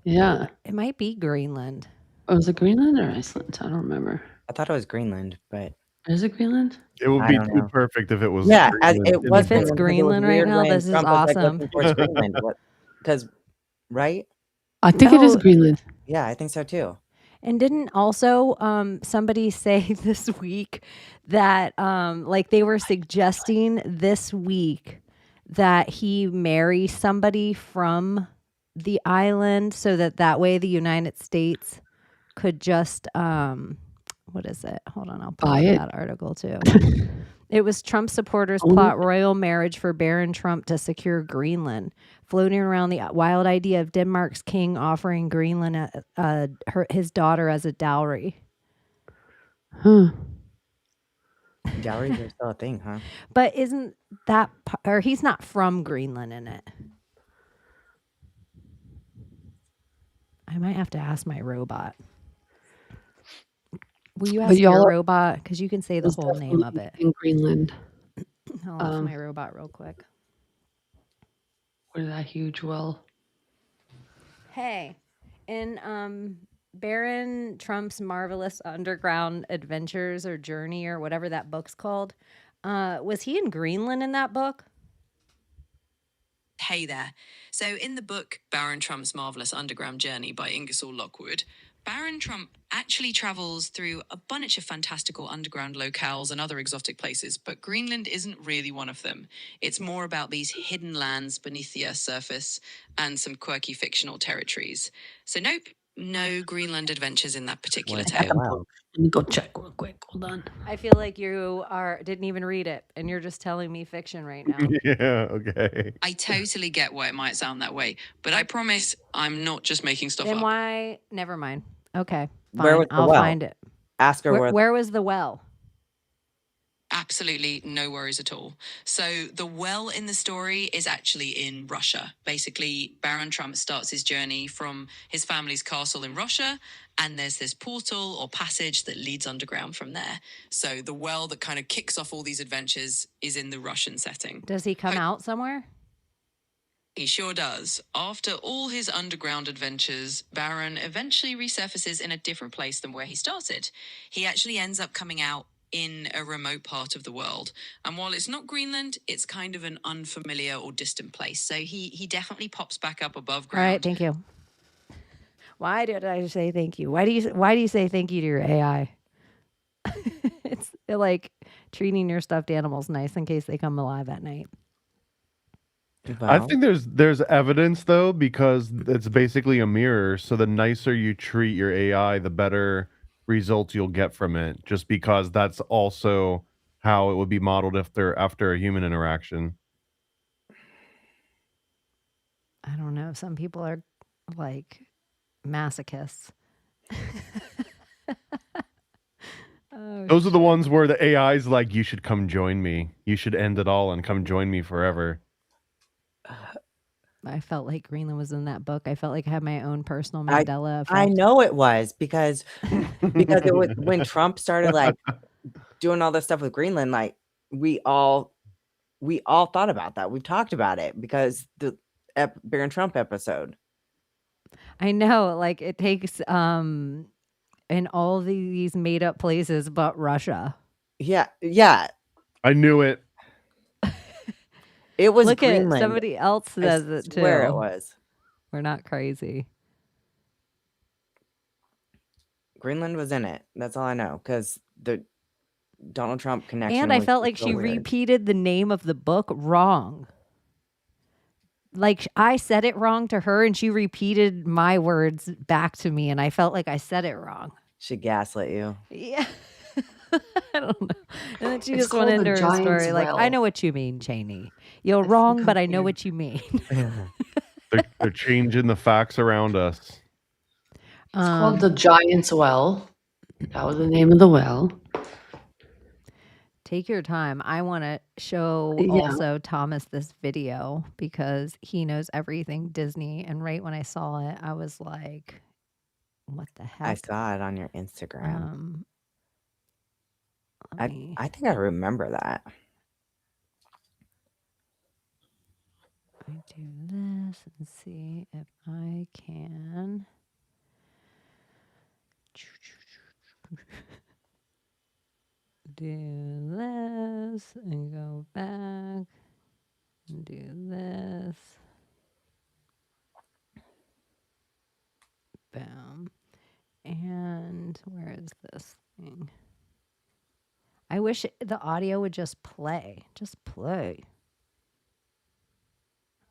Yeah. It might be Greenland. Oh, was it Greenland or Iceland? I don't remember. I thought it was Greenland, but Is it Greenland? It would I be don't too know. perfect if it was. yeah, as Greenland. it was. If it's Greenland right now, this is awesome. Because, right? I think it is Oh. Greenland. Yeah, I think so too. And didn't also somebody say this week that like they were suggesting this week that he marry somebody from the island so that way the United States could just what is it? Hold on, I'll pull Buy up it. that article too. It was Trump supporters plot royal marriage for Baron Trump to secure Greenland, floating around the wild idea of Denmark's king offering Greenland his daughter as a dowry. Huh. Dowries are still a thing, huh? But isn't that or he's not from Greenland in it? I might have to ask my robot. Will you But ask y'all your are robot? Because you can say the was whole name of definitely it. in Greenland. I'll ask my robot real quick. Where that huge well. Hey, in Baron Trump's Marvelous Underground Adventures or Journey or whatever that book's called, was he in Greenland in that book? Hey there. So, in the book Baron Trump's Marvelous Underground Journey by Ingersoll Lockwood, Baron Trump actually travels through a bunch of fantastical underground locales and other exotic places, but Greenland isn't really one of them. It's more about these hidden lands beneath the Earth's surface and some quirky fictional territories. So, nope, no Greenland adventures in that particular What's tale. well? Let me go check real quick. Hold on. I feel like you didn't even read it, and you're just telling me fiction right now. Yeah, okay. I totally get why it might sound that way, but I promise I'm not just making stuff Then up. why? Never mind. Okay, fine. Where was the I'll well? find it. Ask her Where was the well? Absolutely no worries at all. So the well in the story is actually in Russia. Basically, Baron Trump starts his journey from his family's castle in Russia, and there's this portal or passage that leads underground from there. So the well that kind of kicks off all these adventures is in the Russian setting. Does he come out somewhere? He sure does. After all his underground adventures, Baron eventually resurfaces in a different place than where he started. He actually ends up coming out in a remote part of the world. And while it's not Greenland, it's kind of an unfamiliar or distant place. So he definitely pops back up above All ground. right, thank you. Why did I say thank you? Why do you say thank you to your AI? It's like treating your stuffed animals nice in case they come alive at night. I think there's evidence though, because it's basically a mirror. So the nicer you treat your AI, the better results you'll get from it. Just because that's also how it would be modeled after a human interaction. I don't know. Some people are like masochists. Those are the ones where the AI's like, you should come join me. You should end it all and come join me forever. I felt like Greenland was in that book. I felt like I had my own personal Mandela effect. I know it was because it was when Trump started like doing all this stuff with Greenland, like we all thought about that. We've talked about it because the Baron Trump episode. I know, like it takes in all these made up places but Russia. Yeah. I knew it. It was Look Greenland. at somebody else says it too. Where it was. We're not crazy. Greenland was in it. That's all I know because the Donald Trump connection. And I was felt like so she weird. repeated the name of the book wrong. Like I said it wrong to her and she repeated my words back to me and I felt like I said it wrong. She gaslit you. Yeah. I don't know. And then she It's just went called into the her story Giant's like, I Well. know what you mean, Chaney. You're I wrong, think but I'm I know weird. what you mean. They're changing the facts around us. It's called the Giant's Well. That was the name of the well. Take your time. I want to show Yeah. also Thomas this video because he knows everything Disney. And right when I saw it, I was like, what the heck? I saw it on your Instagram. Let me- I think I remember that. I do this and see if I can. Do this and go back and do this. Boom. And where is this thing? I wish the audio would just play. Just play.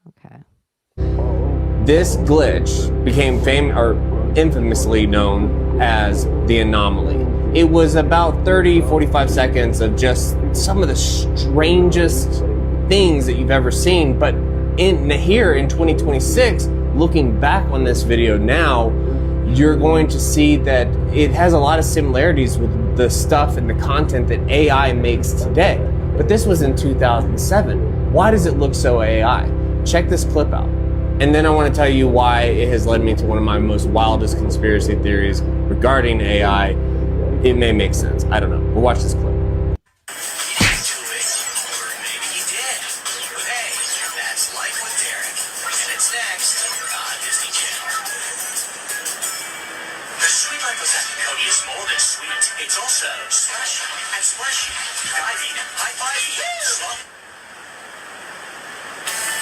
Okay. This glitch became infamously known as the anomaly. It was about 30-45 seconds of just some of the strangest things that you've ever seen. But here in 2026, looking back on this video now, you're going to see that it has a lot of similarities with the stuff and the content that AI makes today. But this was in 2007. Why does it look so AI? Check this clip out. And then I want to tell you why it has led me to one of my most wildest conspiracy theories regarding AI. it may make sense. I don't know. We'll watch this clip. It's also splashing and splashing, diving, high-fiving,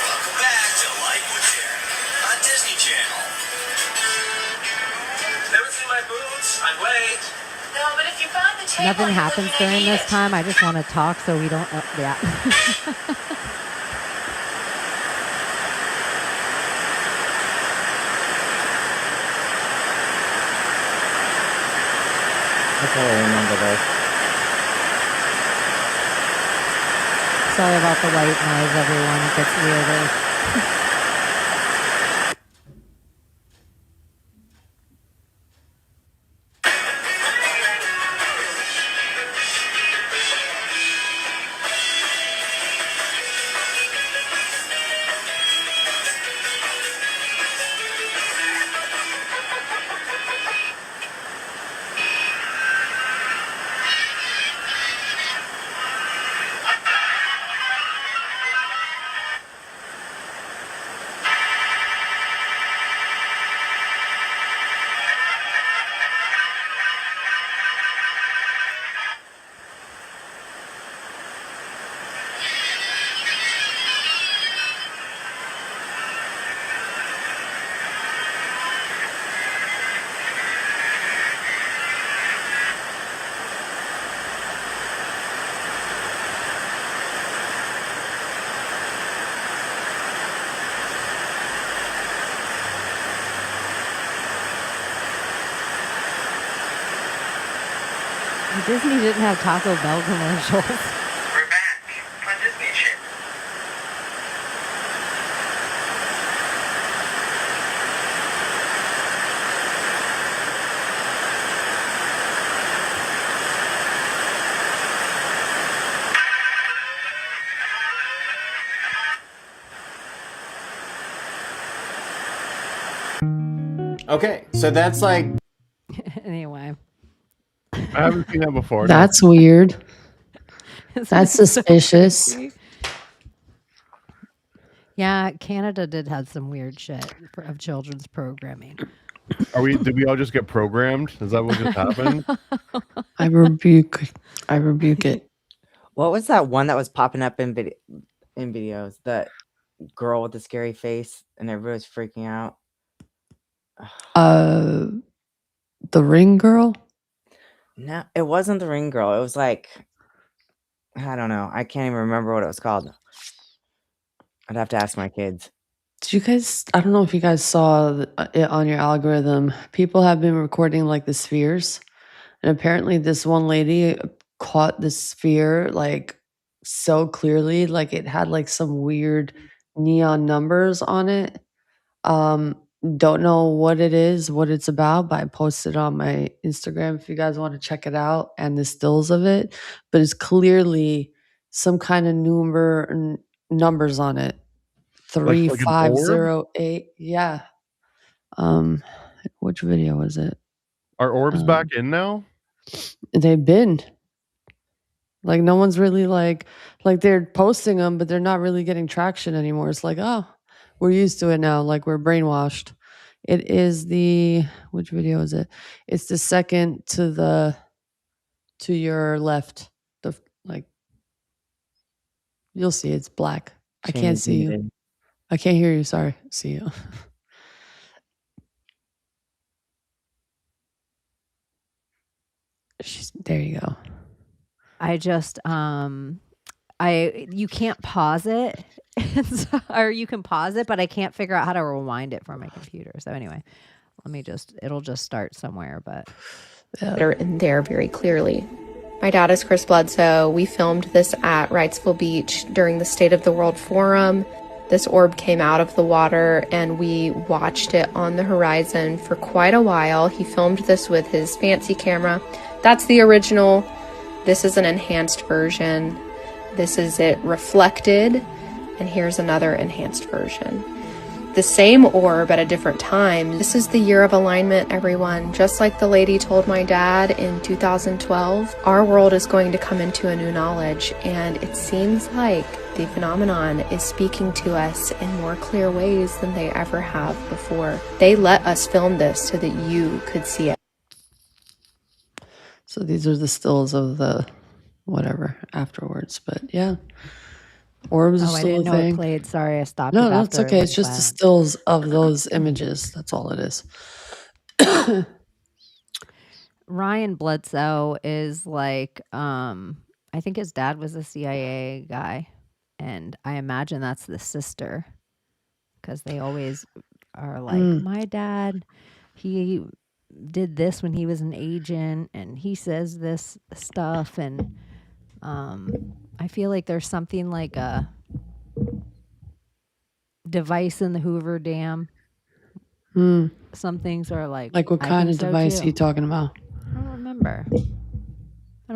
Welcome back to Life with Derek on Disney Channel. Never seen my boobs? I'd wait. No, but if you found the tape, Nothing happens during this time. I just want to talk so we don't. Yeah. I remember this. Sorry about the white noise, everyone. It gets weirder. Disney didn't have Taco Bell commercials. We're back on Disney Channel. Okay, so that's like Anyway. I haven't seen that before. That's weird. This That's was so suspicious. creepy. Yeah, Canada did have some weird shit of children's programming. Did we all just get programmed? Is that what just happened? I rebuke it. What was that one that was popping up in videos? That girl with the scary face and everybody was freaking out. The Ring Girl? No, it wasn't the Ring Girl. It was like, I don't know. I can't even remember what it was called. I'd have to ask my kids. Did you guys, I don't know if you guys saw it on your algorithm. People have been recording like the spheres. And apparently this one lady caught the sphere like so clearly. Like it had like some weird neon numbers on it. Don't know what it is, what it's about, but I posted on my Instagram if you guys want to check it out and the stills of it. But it's clearly some kind of numbers on it. Like an orb? 3508. Yeah. Which video was it? Are orbs back in now? They've been. Like no one's really like they're posting them, but they're not really getting traction anymore. It's like, oh, we're used to it now. Like we're brainwashed. It is which video is it? It's the second to your left. You'll see it's black. I can't see you. I can't hear you. Sorry. See you. There you go. I just you can't pause it. Or you can pause it, but I can't figure out how to rewind it from my computer. So anyway, it'll just start somewhere, but They're in there very clearly. My dad is Chris Bledsoe. We filmed this at Wrightsville Beach during the State of the World Forum. This orb came out of the water and we watched it on the horizon for quite a while. He filmed this with his fancy camera. That's the original. This is an enhanced version. This is it reflected. And here's another enhanced version. the same orb at a different time. This is the year of alignment, everyone. Just like the lady told my dad in 2012, our world is going to come into a new knowledge, and it seems like the phenomenon is speaking to us in more clear ways than they ever have before. They let us film this so that you could see it. So these are the stills of the whatever afterwards. But yeah, orbs are Oh, I still didn't a know it thing. played. Sorry, I stopped No, it no, it's after it okay. It's went just the silent. stills of those images. That's all it is. Ryan Bledsoe is like, I think his dad was a CIA guy, and I imagine that's the sister, because they always are like, my dad, he did this when he was an agent, and he says this stuff, and I feel like there's something like a device in the Hoover Dam. Some things are like Like what I kind think of so device are too. you talking about? I don't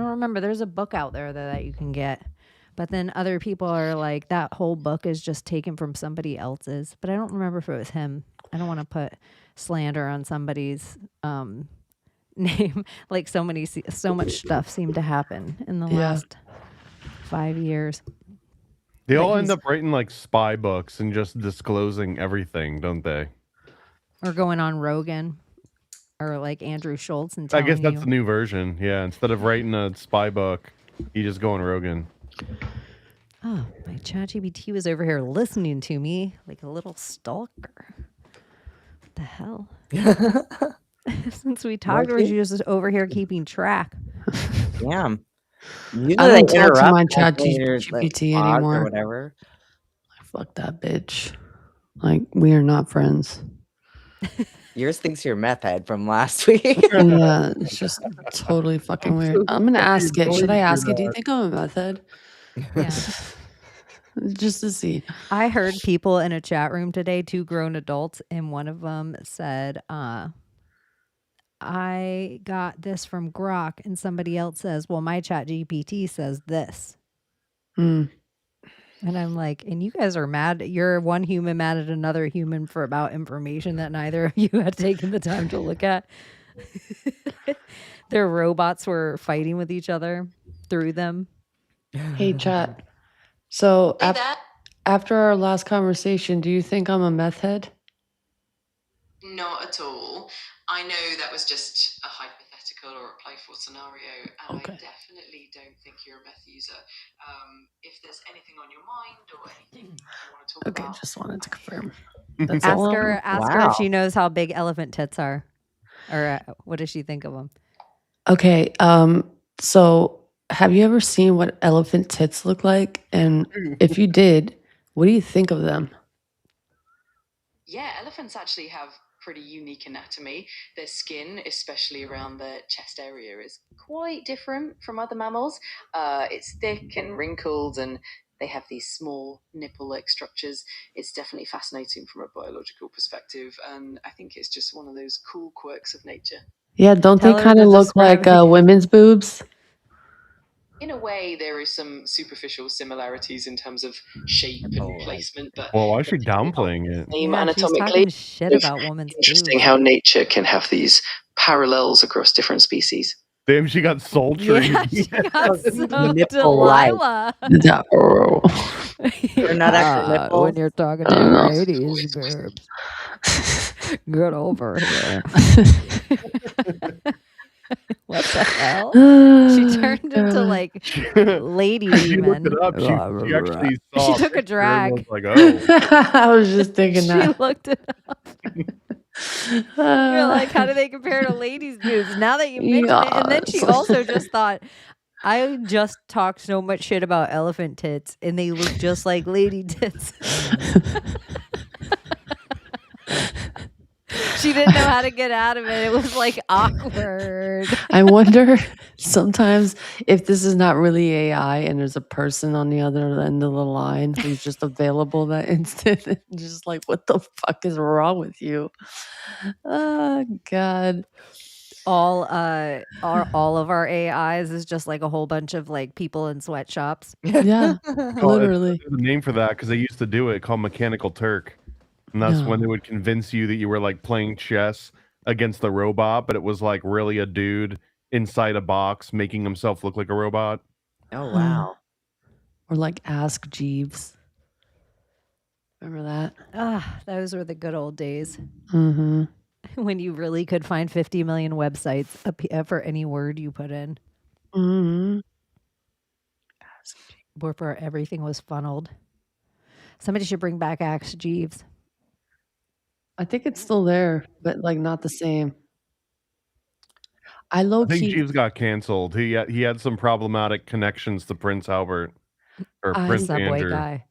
remember. There's a book out there that you can get. But then other people are like, that whole book is just taken from somebody else's. But I don't remember if it was him. I don't want to put slander on somebody's name. Like so much stuff seemed to happen in the Yeah. last 5 years. They But all end he's- up writing like spy books and just disclosing everything, don't they? Or going on Rogan or like Andrew Schultz and I telling guess that's you. the new version. Yeah, instead of writing a spy book, you just go on Rogan. Oh, my ChatGPT was over here listening to me like a little stalker. What the hell? Since we talked, or was you just over here keeping track? Damn. Usually I they don't talk to interrupt my like, when you're, ChatGPT paused or anymore. whatever. Fuck that bitch. Like, we are not friends. Yours thinks you're meth head from last week. Yeah, it's just totally fucking weird. I'm gonna ask it. Should I ask it? Do you think I'm a meth head? Yeah. Just to see. I heard people in a chat room today, 2 grown adults, and one of them said, I got this from Grok, and somebody else says, well, my ChatGPT says this. And I'm like, and you guys are mad. You're one human mad at another human for about information that neither of you had taken the time to look at. Their robots were fighting with each other through them. Hey, chat. So after our last conversation, do you think I'm a meth head? Not at all. I know that was just a hypothetical or a playful scenario, and Okay. I definitely don't think you're a meth user. If there's anything on your mind or anything you want to talk Okay, about, just wanted to confirm. Ask all. her if she knows how big elephant tits are, or what does she think of them? Okay, so have you ever seen what elephant tits look like? And if you did, what do you think of them? yeah, elephants actually have pretty unique anatomy. Their skin, especially around the chest area, is quite different from other mammals. It's thick and wrinkled, and they have these small nipple-like structures. It's definitely fascinating from a biological perspective, and I think it's just one of those cool quirks of nature. Yeah, don't Tell they her kind to of look describe like it. women's boobs? In a way, there is some superficial similarities in terms of shape and placement, but Well, why is she downplaying it? same Yeah, she's anatomically. talking shit It's about women's interesting boobs. how nature can have these parallels across different species. Damn, she got sultry. Yeah, she got so Nipple-like. Delilah. They're not actually nipples. When you're talking I don't to know. ladies, boobs. Get over here. What the hell? She turned into like lady She demon. looked it up. She actually She saw. a took a picture and was drag. like, oh, I was just thinking She that. looked it up. You're like, how do they compare to ladies' boobs? Now that you mention it, and then she Yes. also just thought, I just talked so much shit about elephant tits, and they look just like lady tits. She didn't know how to get out of it. It was like awkward. I wonder sometimes if this is not really AI and there's a person on the other end of the line who's just available that instant and just like, what the fuck is wrong with you? Oh God. All of our AIs is just like a whole bunch of like people in sweatshops. Yeah, oh, literally. there's a name for that because they used to do it called Mechanical Turk. And that's when they No. would convince you that you were like playing chess against the robot, but it was like really a dude inside a box making himself look like a robot. Oh, wow. Or like Ask Jeeves. Remember that? Ah, those were the good old days Mm-hmm. when you really could find 50 million websites for any word you put in, Mm-hmm. where everything was funneled. Somebody should bring back Axe Jeeves. I think it's still there, but like not the same. I low I think key, Jeeves got canceled. He had some problematic connections to Prince Albert or I Prince Subway Andrew. guy.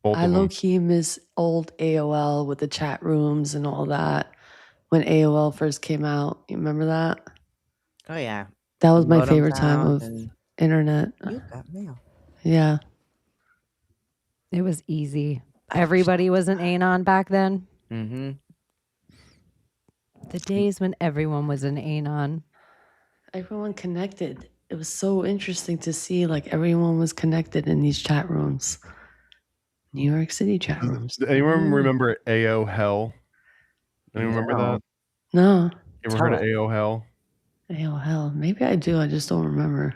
Both I of low them. key miss old AOL with the chat rooms and all that. When AOL first came out, you remember that? Oh, yeah. That The was my modem favorite time sound of and internet. you got mail. Yeah. It was easy. Everybody was an Anon back then. Mm-hmm. The days when everyone was an Anon. Everyone connected. It was so interesting to see like everyone was connected in these chat rooms. New York City chat rooms. Does anyone remember AO Hell? Anyone remember that? No. You ever Tell heard of us. AO Hell? Oh hell. Maybe I do. I just don't remember.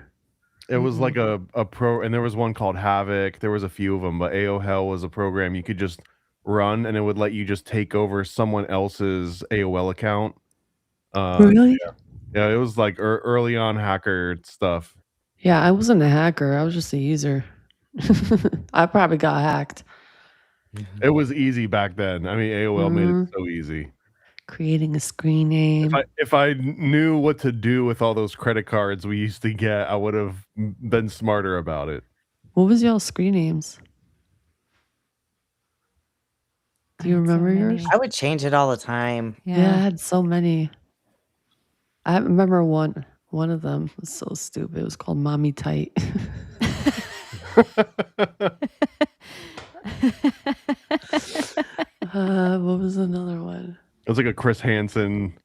It was like a pro, and there was one called Havoc. There was a few of them, but AO Hell was a program you could just run, and it would let you just take over someone else's AOL account. Really? Yeah, it was like early on hacker stuff. Yeah, I wasn't a hacker. I was just a user. I probably got hacked. It was easy back then. I mean, AOL made it so easy. Creating a screen name. If I knew what to do with all those credit cards we used to get, I would have been smarter about it. What was y'all screen names? Do you remember yours? I would change it all the time. Yeah, I had so many. I remember one of them was so stupid. It was called Mommy Tight. What was another one? It was like a Chris Hansen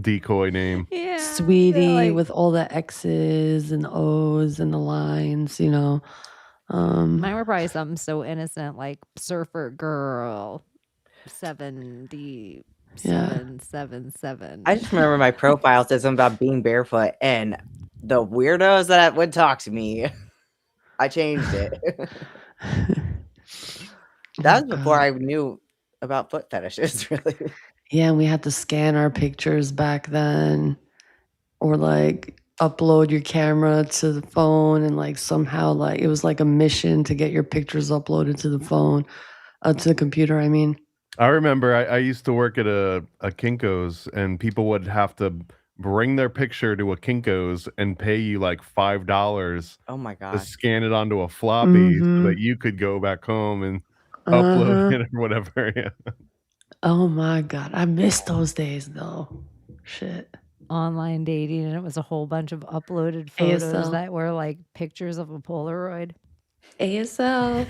decoy name. Yeah. Sweetie with all the X's and O's and the lines, you know. Mine were probably something so innocent like Surfer Girl 7777. I just remember my profile said something about being barefoot, and the weirdos that would talk to me, I changed it. That was before I knew about foot fetishes, really. Yeah, and we had to scan our pictures back then, or like upload your camera to the phone, and like somehow like it was like a mission to get your pictures uploaded to the phone, to the computer. I mean, I remember I used to work at a Kinko's, and people would have to bring their picture to a Kinko's and pay you like $5 Oh my to gosh. scan it onto a floppy so Mhm. that you could go back home and upload Uh-huh. it or whatever. Yeah. Oh my god, I miss those days though. Shit. Online dating, and it was a whole bunch of uploaded photos ASL. that were like pictures of a Polaroid. ASL.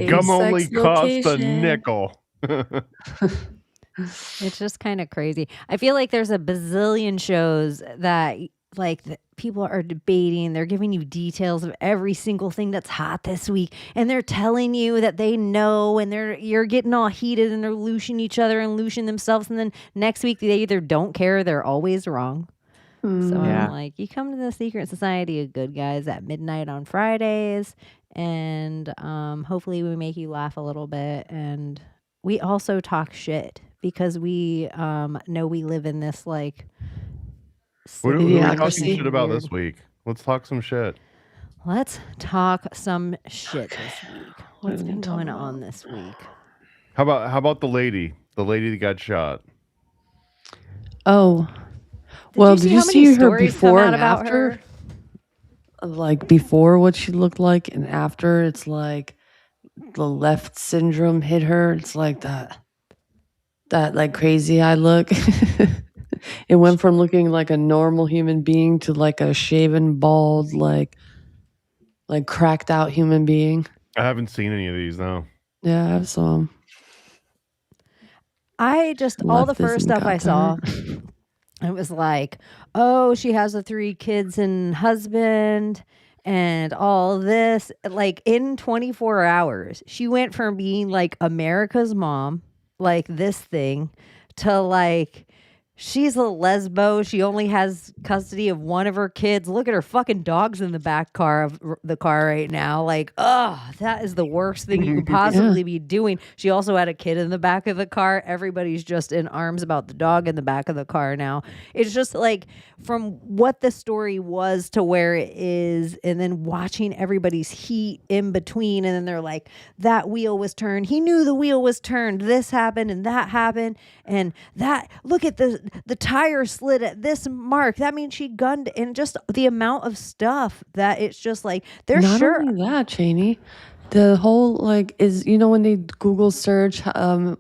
Gum only sex costs a location. nickel. It's just kind of crazy. I feel like there's a bazillion shows that like people are debating. They're giving you details of every single thing that's hot this week, and they're telling you that they know, and you're getting all heated, and they're loosing each other and loosing themselves, and then next week they either don't care, or they're always wrong. So Yeah. I'm like, you come to the Secret Society of Good Guys at midnight on Fridays, and hopefully we make you laugh a little bit, and we also talk shit because we know we live in this like. Who are we talking Idiocracy. shit about this week? Let's talk some shit. Let's talk some shit this week. What's we been gonna talk going on this week? How about the lady that got shot? Oh. Well, did you how many see her stories come before out and about after? her? Like before what she looked like, and after it's like the left syndrome hit her. It's like that like crazy eye look. It went from looking like a normal human being to like a shaven, bald, like cracked out human being. I haven't seen any of these now. Yeah, I saw him. I just all the Leftism first stuff got I to saw. her. It was like, oh, she has the 3 kids and husband, and all this. Like in 24 hours, she went from being like America's mom, like this thing, to like she's a lesbo. She only has custody of one of her kids. Look at her fucking dogs in the back car of the car right now. Like, oh, that is the worst thing you could possibly be doing. She also had a kid in the back of the car. Everybody's just in arms about the dog in the back of the car now. It's just like from what the story was to where it is, and then watching everybody's heat in between. And then they're like, that wheel was turned. He knew the wheel was turned. This happened and that happened. And that, look at the tire slid at this mark. That means she gunned, and just the amount of stuff that it's just like they're Not sure. only that, Chaney, the whole like is when they Google search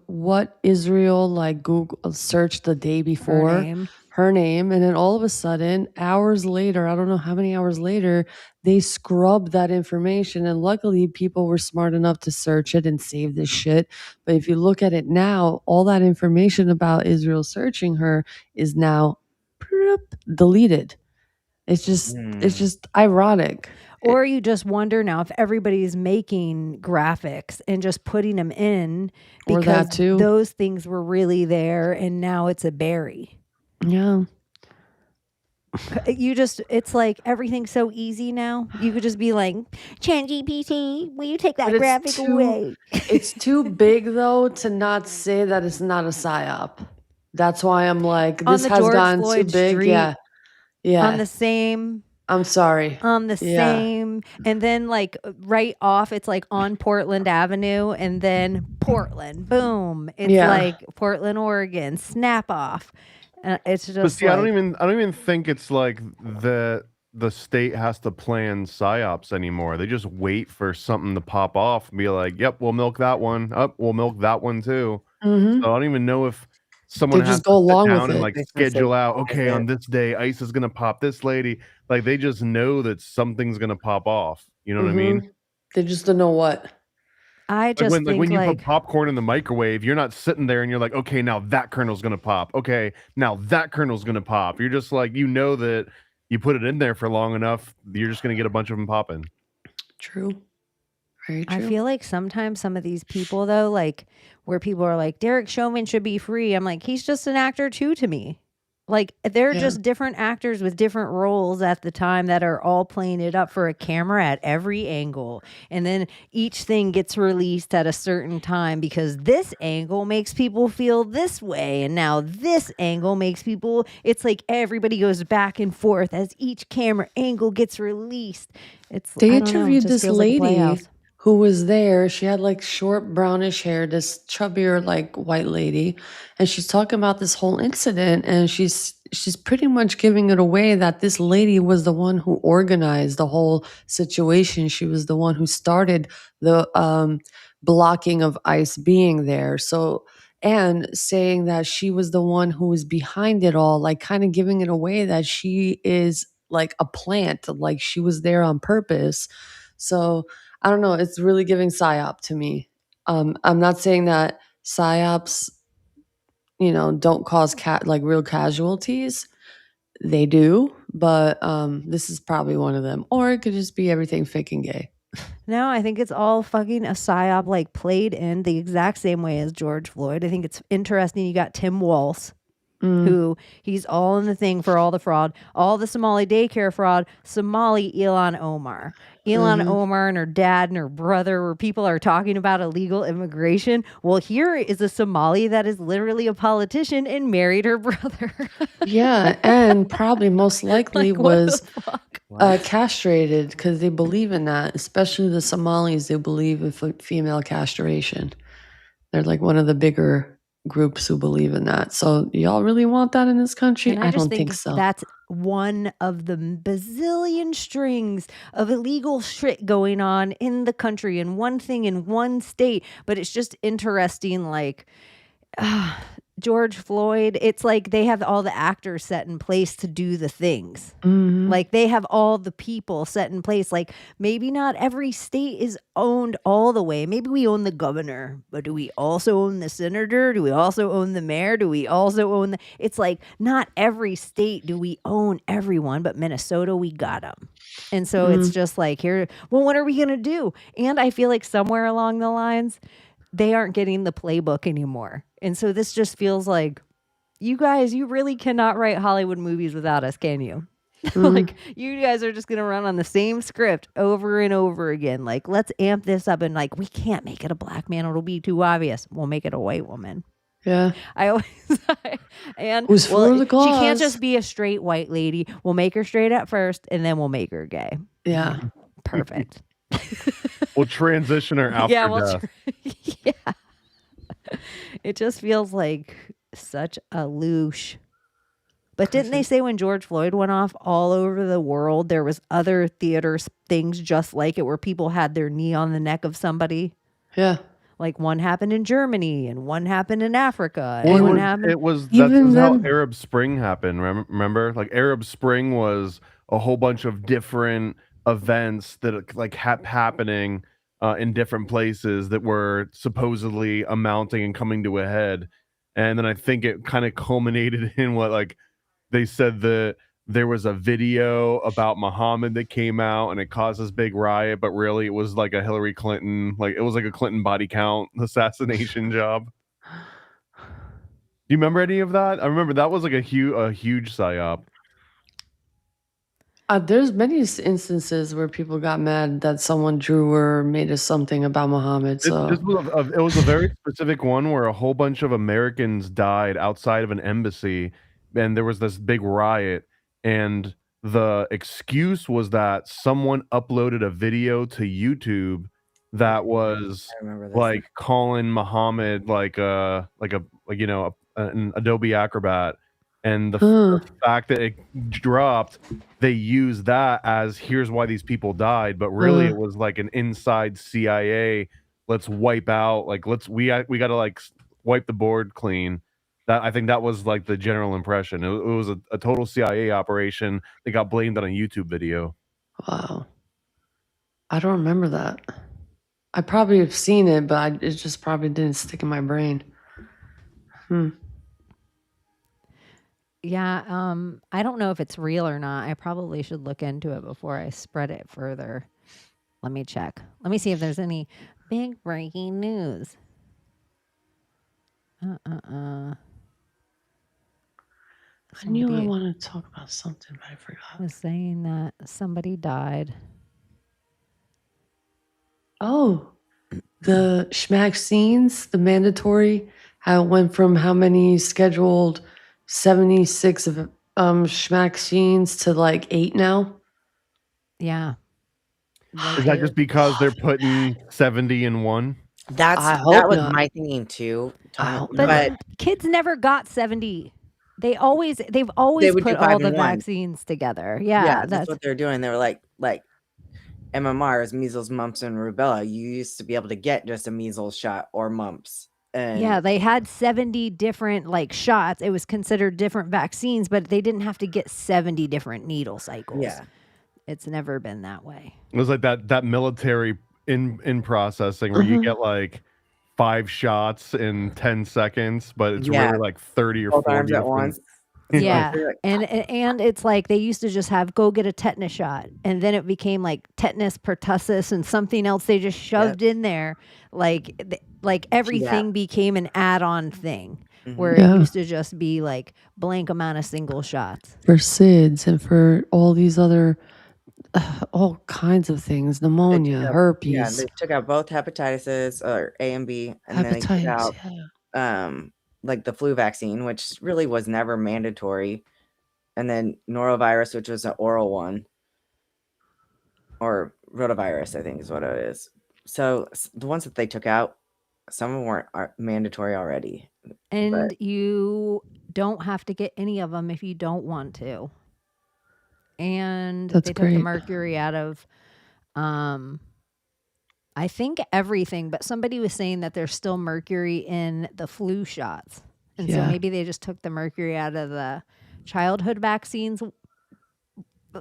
what Israel like Google search the day before her name, and then all of a sudden hours later, I don't know how many hours later, they scrubbed that information, and luckily people were smart enough to search it and save this shit. But if you look at it now, all that information about Israel searching her is now deleted. It's just ironic. Or you just wonder now if everybody's making graphics and just putting them in Or because that too. those things were really there and now it's a berry. Yeah. It's like everything's so easy now. You could just be like, ChatGPT, will you take that But graphic away? It's too big though to not say that it's not a psyop. That's why I'm like, On this the has George gotten Floyd too big. street, Yeah. Yeah. On the same. I'm sorry. On the Yeah. same. And then like right off, it's like on Portland Avenue, and then Portland. Boom. It's Yeah. like Portland, Oregon. Snap off. It's just But see, like, I don't even think it's like the state has to plan psyops anymore. They just wait for something to pop off and be like, "Yep, we'll milk that one. Up, we'll milk that one too." Mhm. So I don't even know if someone They has just to go sit along with down and it. like They just say, schedule out. "Is Okay, it?" on this day, ICE is gonna pop this lady. Like they just know that something's gonna pop off. You know what I mean? Mhm. They just don't know what. I Like just when think you like put popcorn in the microwave, you're not sitting there and you're like, okay, now that kernel's gonna pop. Okay, now that kernel's gonna pop. You're just like, you know that you put it in there for long enough, you're just gonna get a bunch of them popping. True. Very true. I feel like sometimes some of these people though, like where people are like, Derek Chauvin should be free. I'm like, he's just an actor too to me. Like they're Yeah. just different actors with different roles at the time that are all playing it up for a camera at every angle. And then each thing gets released at a certain time because this angle makes people feel this way. And now this angle makes people, it's like everybody goes back and forth as each camera angle gets released. It's They I don't know, it interviewed just this feels like a lady playhouse. who was there. She had like short brownish hair, this chubbier like white lady, and she's talking about this whole incident, and she's pretty much giving it away that this lady was the one who organized the whole situation. She was the one who started the blocking of ICE being there. So, and saying that she was the one who was behind it all, like kind of giving it away that she is like a plant, like she was there on purpose. So I don't know. It's really giving psyop to me. I'm not saying that psyops, don't cause like real casualties. They do, but this is probably one of them. Or it could just be everything fake and gay. No, I think it's all fucking a psyop, like played in the exact same way as George Floyd. I think it's interesting. You got Tim Walz, who he's all in the thing for all the fraud, all the Somali daycare fraud, Somali Ilhan Omar. Ilhan Omar and her dad and her brother, where people are talking about illegal immigration. Well, here is a Somali that is literally a politician and married her brother. Yeah, and probably most likely Like, what the was fuck? castrated because they believe in that. Especially the Somalis, they believe in female castration. They're like one of the bigger groups who believe in that. So y'all really want that in this country? And I I just don't think so. that's one of the bazillion strings of illegal shit going on in the country and one thing in one state. But it's just interesting, like, George Floyd, it's like they have all the actors set in place to do the things. Mhm. Like they have all the people set in place. Like maybe not every state is owned all the way. Maybe we own the governor, but do we also own the senator? Do we also own the mayor? Do we also own the? It's like not every state do we own everyone, but Minnesota, we got them. And so it's just like here, well, what are we going to do? And I feel like somewhere along the lines, they aren't getting the playbook anymore. And so this just feels like, you guys, you really cannot write Hollywood movies without us, can you? Like, you guys are just going to run on the same script over and over again. Like, let's amp this up. And like, we can't make it a black man. It'll be too obvious. We'll make it a white woman. Yeah. I always and Who's for the she can't cause. just be a straight white lady. We'll make her straight at first, and then we'll make her gay. Yeah. Perfect. We'll transition her after Yeah, well, death. yeah. It just feels like such a loosh. But didn't they say when George Floyd went off all over the world, there was other theaters, things just like it, where people had their knee on the neck of somebody? Yeah. Like one happened in Germany and one happened in Africa. And one happened. It was Even that's how then- Arab Spring happened. Remember, like Arab Spring was a whole bunch of different events that like happening in different places that were supposedly amounting and coming to a head. And then I think it kind of culminated in what, like, they said that there was a video about Muhammad that came out and it caused this big riot, but really it was like a Hillary Clinton, like it was like a Clinton body count assassination job. Do you remember any of that? I remember that was like a huge psyop. There's many instances where people got mad that someone drew or made a something about Muhammad. So It was a very specific one where a whole bunch of Americans died outside of an embassy, and there was this big riot, and the excuse was that someone uploaded a video to YouTube that was I remember this. like calling Muhammad like an Adobe Acrobat, and the fact that it dropped, they used that as here's why these people died, but really it was like an inside CIA. Let's wipe out, like we got to like wipe the board clean. That I think that was like the general impression. It was a total CIA operation that got blamed on a YouTube video. wow. I don't remember that. I probably have seen it, but it just probably didn't stick in my brain. Yeah, I don't know if it's real or not. I probably should look into it before I spread it further. Let me check. Let me see if there's any big breaking news. I knew I wanted to talk about something, but I forgot. Was saying that somebody died. Oh, the vaccines, the mandatory, how it went from how many scheduled 76 of vaccines to like 8 now. Yeah. Is that just because they're putting 70 in one? That hope was not. my thinking too. hope But not. kids never got 70. They've always would put do all 5 the in 1. vaccines together. Yeah, that's that's what they're doing. They were like MMRs, measles, mumps, and rubella. You used to be able to get just a measles shot or mumps. And yeah, they had 70 different like shots. It was considered different vaccines, but they didn't have to get 70 different needle cycles. yeah. It's never been that way. It was like that military in processing where you get like 5 shots in 10 seconds, but it's Yeah. really like 30 or Both 40 arms at different- once. Yeah. Like, And it's like they used to just have go get a tetanus shot, and then it became like tetanus, pertussis, and something else they just shoved in there. Like everything became an add-on thing where Yeah. it used to just be like blank amount of single shots. For SIDS and for all these other, all kinds of things, pneumonia, Yeah, herpes, they took out both hepatitis or A and B, and then they took hepatitis. out like the flu vaccine, which really was never mandatory, and then norovirus, which was an oral one, or rotavirus, I think is what it is. So the ones that they took out, some of them weren't mandatory already. And you don't have to get any of them if you don't want to. And That's they took the great. mercury out of I think everything, but somebody was saying that there's still mercury in the flu shots. And so Yeah. maybe they just took the mercury out of the childhood vaccines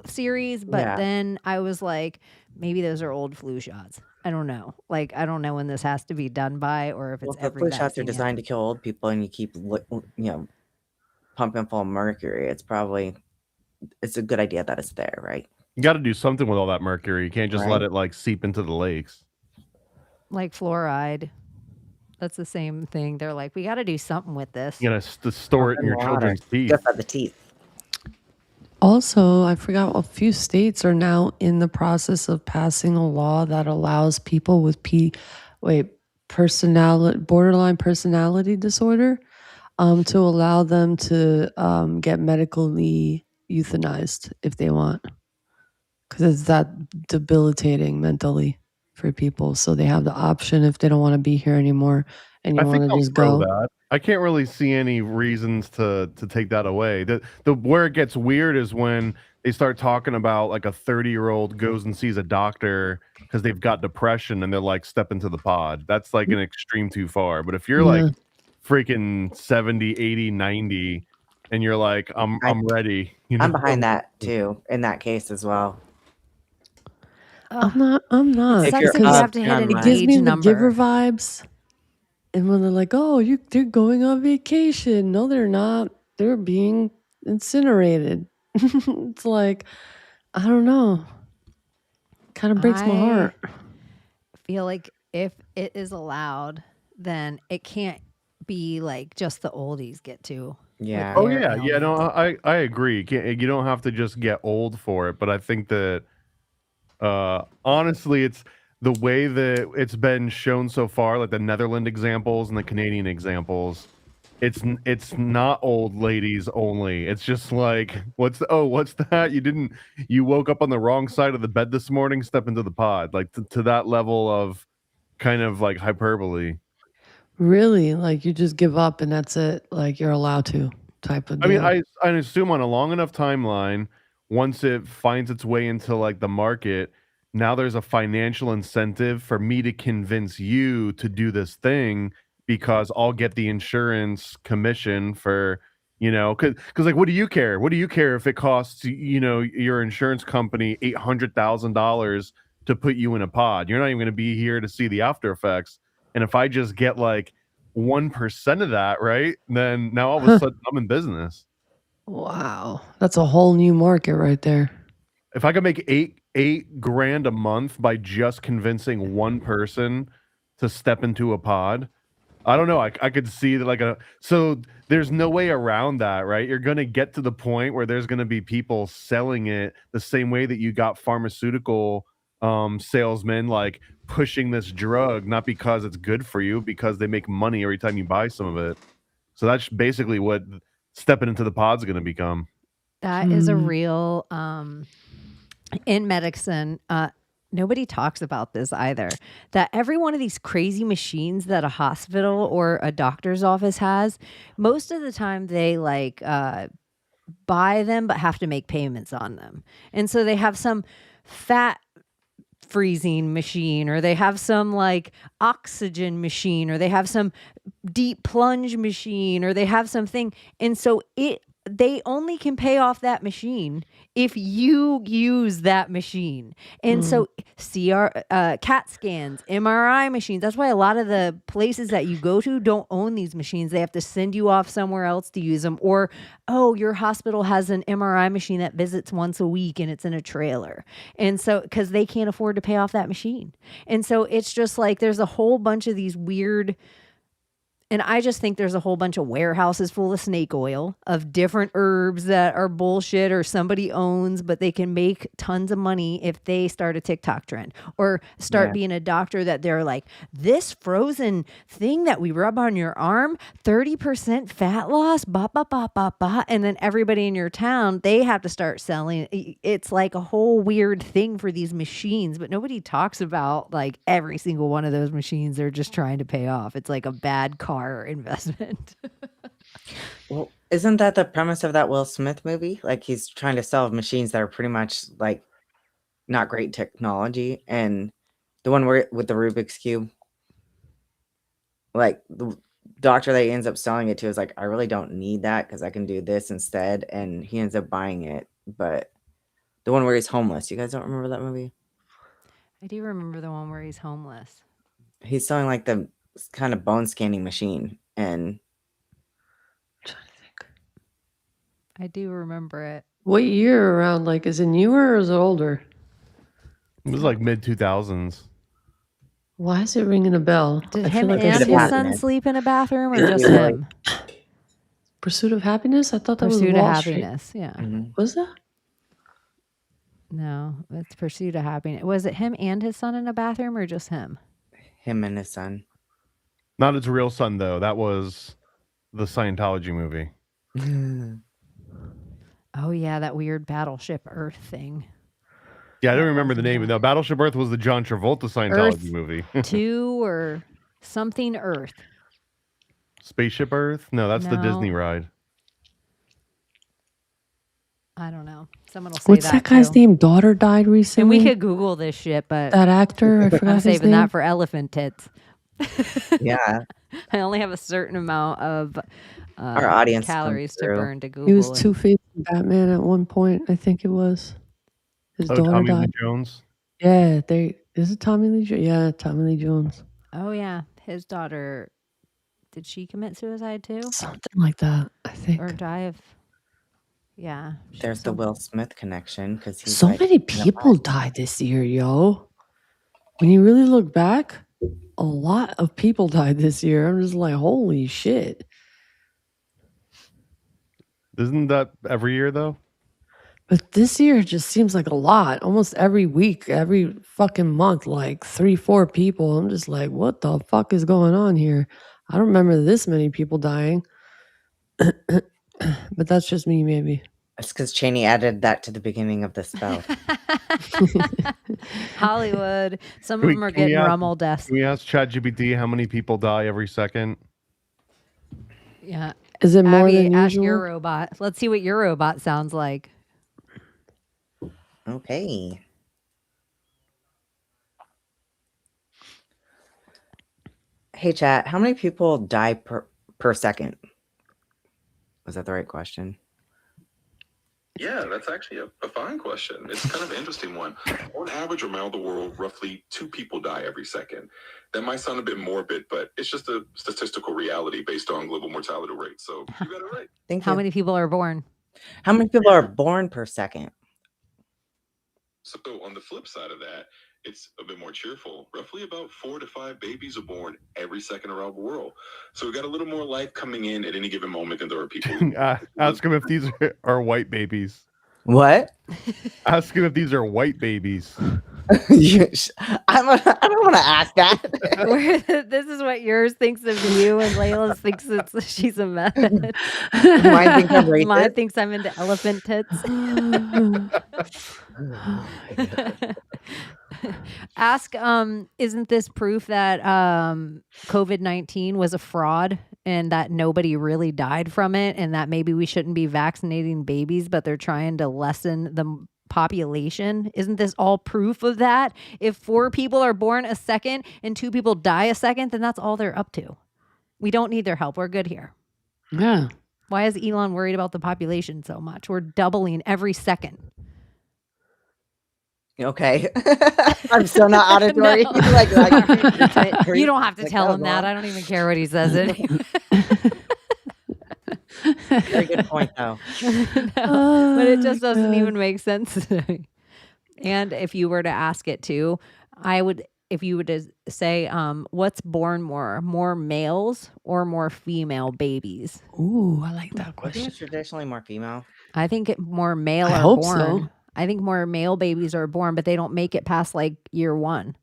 series, but Yeah. then I was like, maybe those are old flu shots. I don't know. Like, I don't know when this has to be done by or if Well, it's if the every flu shots are vaccine. designed to kill old people and you keep, pumping full of mercury, it's a good idea that it's there, right? You got to do something with all that mercury. You can't just let Right. it like seep into the lakes. Like fluoride. That's the same thing. They're like, we got to do something with this. You got to store it in your children's teeth. Good for the teeth. Also, I forgot a few states are now in the process of passing a law that allows people with borderline personality disorder to allow them to get medically euthanized if they want, because it's that debilitating mentally for people. So they have the option if they don't want to be here anymore and you I want think to I'll just throw go. that. I can't really see any reasons to take that away. The where it gets weird is when they start talking about like a 30-year-old goes and sees a doctor because they've got depression and they're like, step into the pod. That's like an extreme too far. But if you're like Yeah. freaking 70, 80, 90 and you're like, I'm ready, I'm behind that too, in that case as well. I'm not. It sucks that you have to hit an It gives age me the number. giver vibes. And when they're like, "Oh, they're going on vacation," no, they're not. They're being incinerated. It's like, I don't know. Kind of breaks my heart. Feel like if it is allowed, then it can't be like just the oldies get to. Yeah. Oh yeah, yeah. No, I agree. You don't have to just get old for it, but I think that honestly, it's the way that it's been shown so far, like the Netherlands examples and the Canadian examples. It's not old ladies only. It's just like, what's that? You woke up on the wrong side of the bed this morning, step into the pod. Like to that level of kind of like hyperbole. Really, like you just give up and that's it. Like you're allowed to type of I mean, deal. I assume on a long enough timeline, once it finds its way into like the market, now there's a financial incentive for me to convince you to do this thing because I'll get the insurance commission for, because like, what do you care? What do you care if it costs, your insurance company $800,000 to put you in a pod? You're not even going to be here to see the after effects. And if I just get like 1% of that, right? Then now all of a sudden I'm in business. Wow, that's a whole new market right there. If I could make eight grand a month by just convincing one person to step into a pod, I don't know. I could see that so there's no way around that, right? You're gonna get to the point where there's gonna be people selling it the same way that you got pharmaceutical salesmen like pushing this drug, not because it's good for you, because they make money every time you buy some of it. So that's basically what stepping into the pod's going to become. That is a real in medicine. Nobody talks about this either. That every one of these crazy machines that a hospital or a doctor's office has, most of the time they like buy them but have to make payments on them. And so they have some fat freezing machine, or they have some like oxygen machine, or they have some deep plunge machine, or they have something. And so they only can pay off that machine if you use that machine. And so CAT scans, MRI machines, that's why a lot of the places that you go to don't own these machines. They have to send you off somewhere else to use them. Or, your hospital has an MRI machine that visits once a week and it's in a trailer. And so, because they can't afford to pay off that machine. And so it's just like there's a whole bunch of these weird. And I just think there's a whole bunch of warehouses full of snake oil of different herbs that are bullshit or somebody owns, but they can make tons of money if they start a TikTok trend or start being a doctor that they're like, this frozen thing that we rub on your arm, 30% fat loss, ba, ba, ba, ba, ba. And then everybody in your town, they have to start selling. It's like a whole weird thing for these machines, but nobody talks about like every single one of those machines they're just trying to pay off. It's like a bad car investment. Well, isn't that the premise of that Will Smith movie? Like he's trying to sell machines that are pretty much like not great technology, and The one where with the Rubik's Cube. Like the doctor that he ends up selling it to is like, I really don't need that because I can do this instead. And he ends up buying it. But the one where he's homeless, you guys don't remember that movie? I do remember the one where he's homeless. He's selling like the kind of bone scanning machine. And I do remember it. What year around? Like, is it newer or is it older? It was like mid 2000s. Why is it ringing a bell? Did I him feel like and I've his seen it. son sleep in a bathroom or Yeah. just him? Pursuit of Happiness? I thought that was Pursuit of Wall Street. Happiness. Yeah. Mhm. Was that? No, it's Pursuit of Happiness. Was it him and his son in a bathroom or just him? Him and his son. Not his real son, though. That was the Scientology movie. Oh, yeah, that weird Battleship Earth thing. Yeah, I don't remember the name. No, Battleship Earth was the John Travolta Scientology movie. 2 or something Earth. Spaceship Earth? No, that's the Disney No. ride. I don't know. Someone will say What's that guy's too. name? Daughter died And recently. we could Google this shit, but That actor, I forgot I'm his saving name. that for elephant tits. Yeah. I only have a certain amount of Our audience comes calories to through. burn to Google He was it. Two-Face Batman at one point. I think it was. His Oh, daughter Tommy Lee died. Jones. Yeah, is it Tommy Lee Jones? Yeah, Tommy Lee Jones. Oh, yeah. His daughter, did she commit suicide too? Something like that, I think. Or die of... Yeah. There's the Will Smith connection because he's So like, many people died this year, yo. When you really look back, a lot of people died this year. I'm just like, holy shit. Isn't that every year, though? But this year just seems like a lot. Almost every week, every fucking month, like 3-4 people. I'm just like, what the fuck is going on here? I don't remember this many people dying. But that's just me, maybe. It's because Chaney added that to the beginning of the spell. Hollywood. Some of them are getting Rummel deaths. Can we ask ChatGPT how many people die every second? Yeah. Is it more Abbie, than ask your usual? robot. Let's see what your robot sounds like. Okay. Hey, chat. How many people die per second? Was that the right question? Yeah, that's actually a fine question. It's kind of an interesting one. On average, around the world, roughly 2 people die every second. That might sound a bit morbid, but it's just a statistical reality based on global mortality rate. So you got it right. Thank How you. many people are born? How many people are born per second? So on the flip side of that, it's a bit more cheerful. Roughly about 4 to 5 babies are born every second around the world. So we got a little more life coming in at any given moment than there are people. Ask him if these are white babies. What? Ask him if these are white babies. I don't want to ask that. This is what yours thinks of you, and Layla's thinks she's a method. Mine thinks I'm racist. Mine thinks I'm into elephant tits. Ask, isn't this proof that COVID-19 was a fraud and that nobody really died from it, and that maybe we shouldn't be vaccinating babies, but they're trying to lessen the population? Isn't this all proof of that? If 4 people are born a second and 2 people die a second, then that's all they're up to. We don't need their help. We're good here. Yeah. Why is Elon worried about the population so much? We're doubling every second. Okay. I'm still not auditory. No. You don't have to tell him that. I don't even care what he says. Very good point, though. No, but it just doesn't God. even make sense to me. And if you were to ask it too, if you would say, what's born more males or more female babies? Ooh, I like that I think question. it's traditionally more female. I think more male I are hope born. so. I think more male babies are born, but they don't make it past like year 1.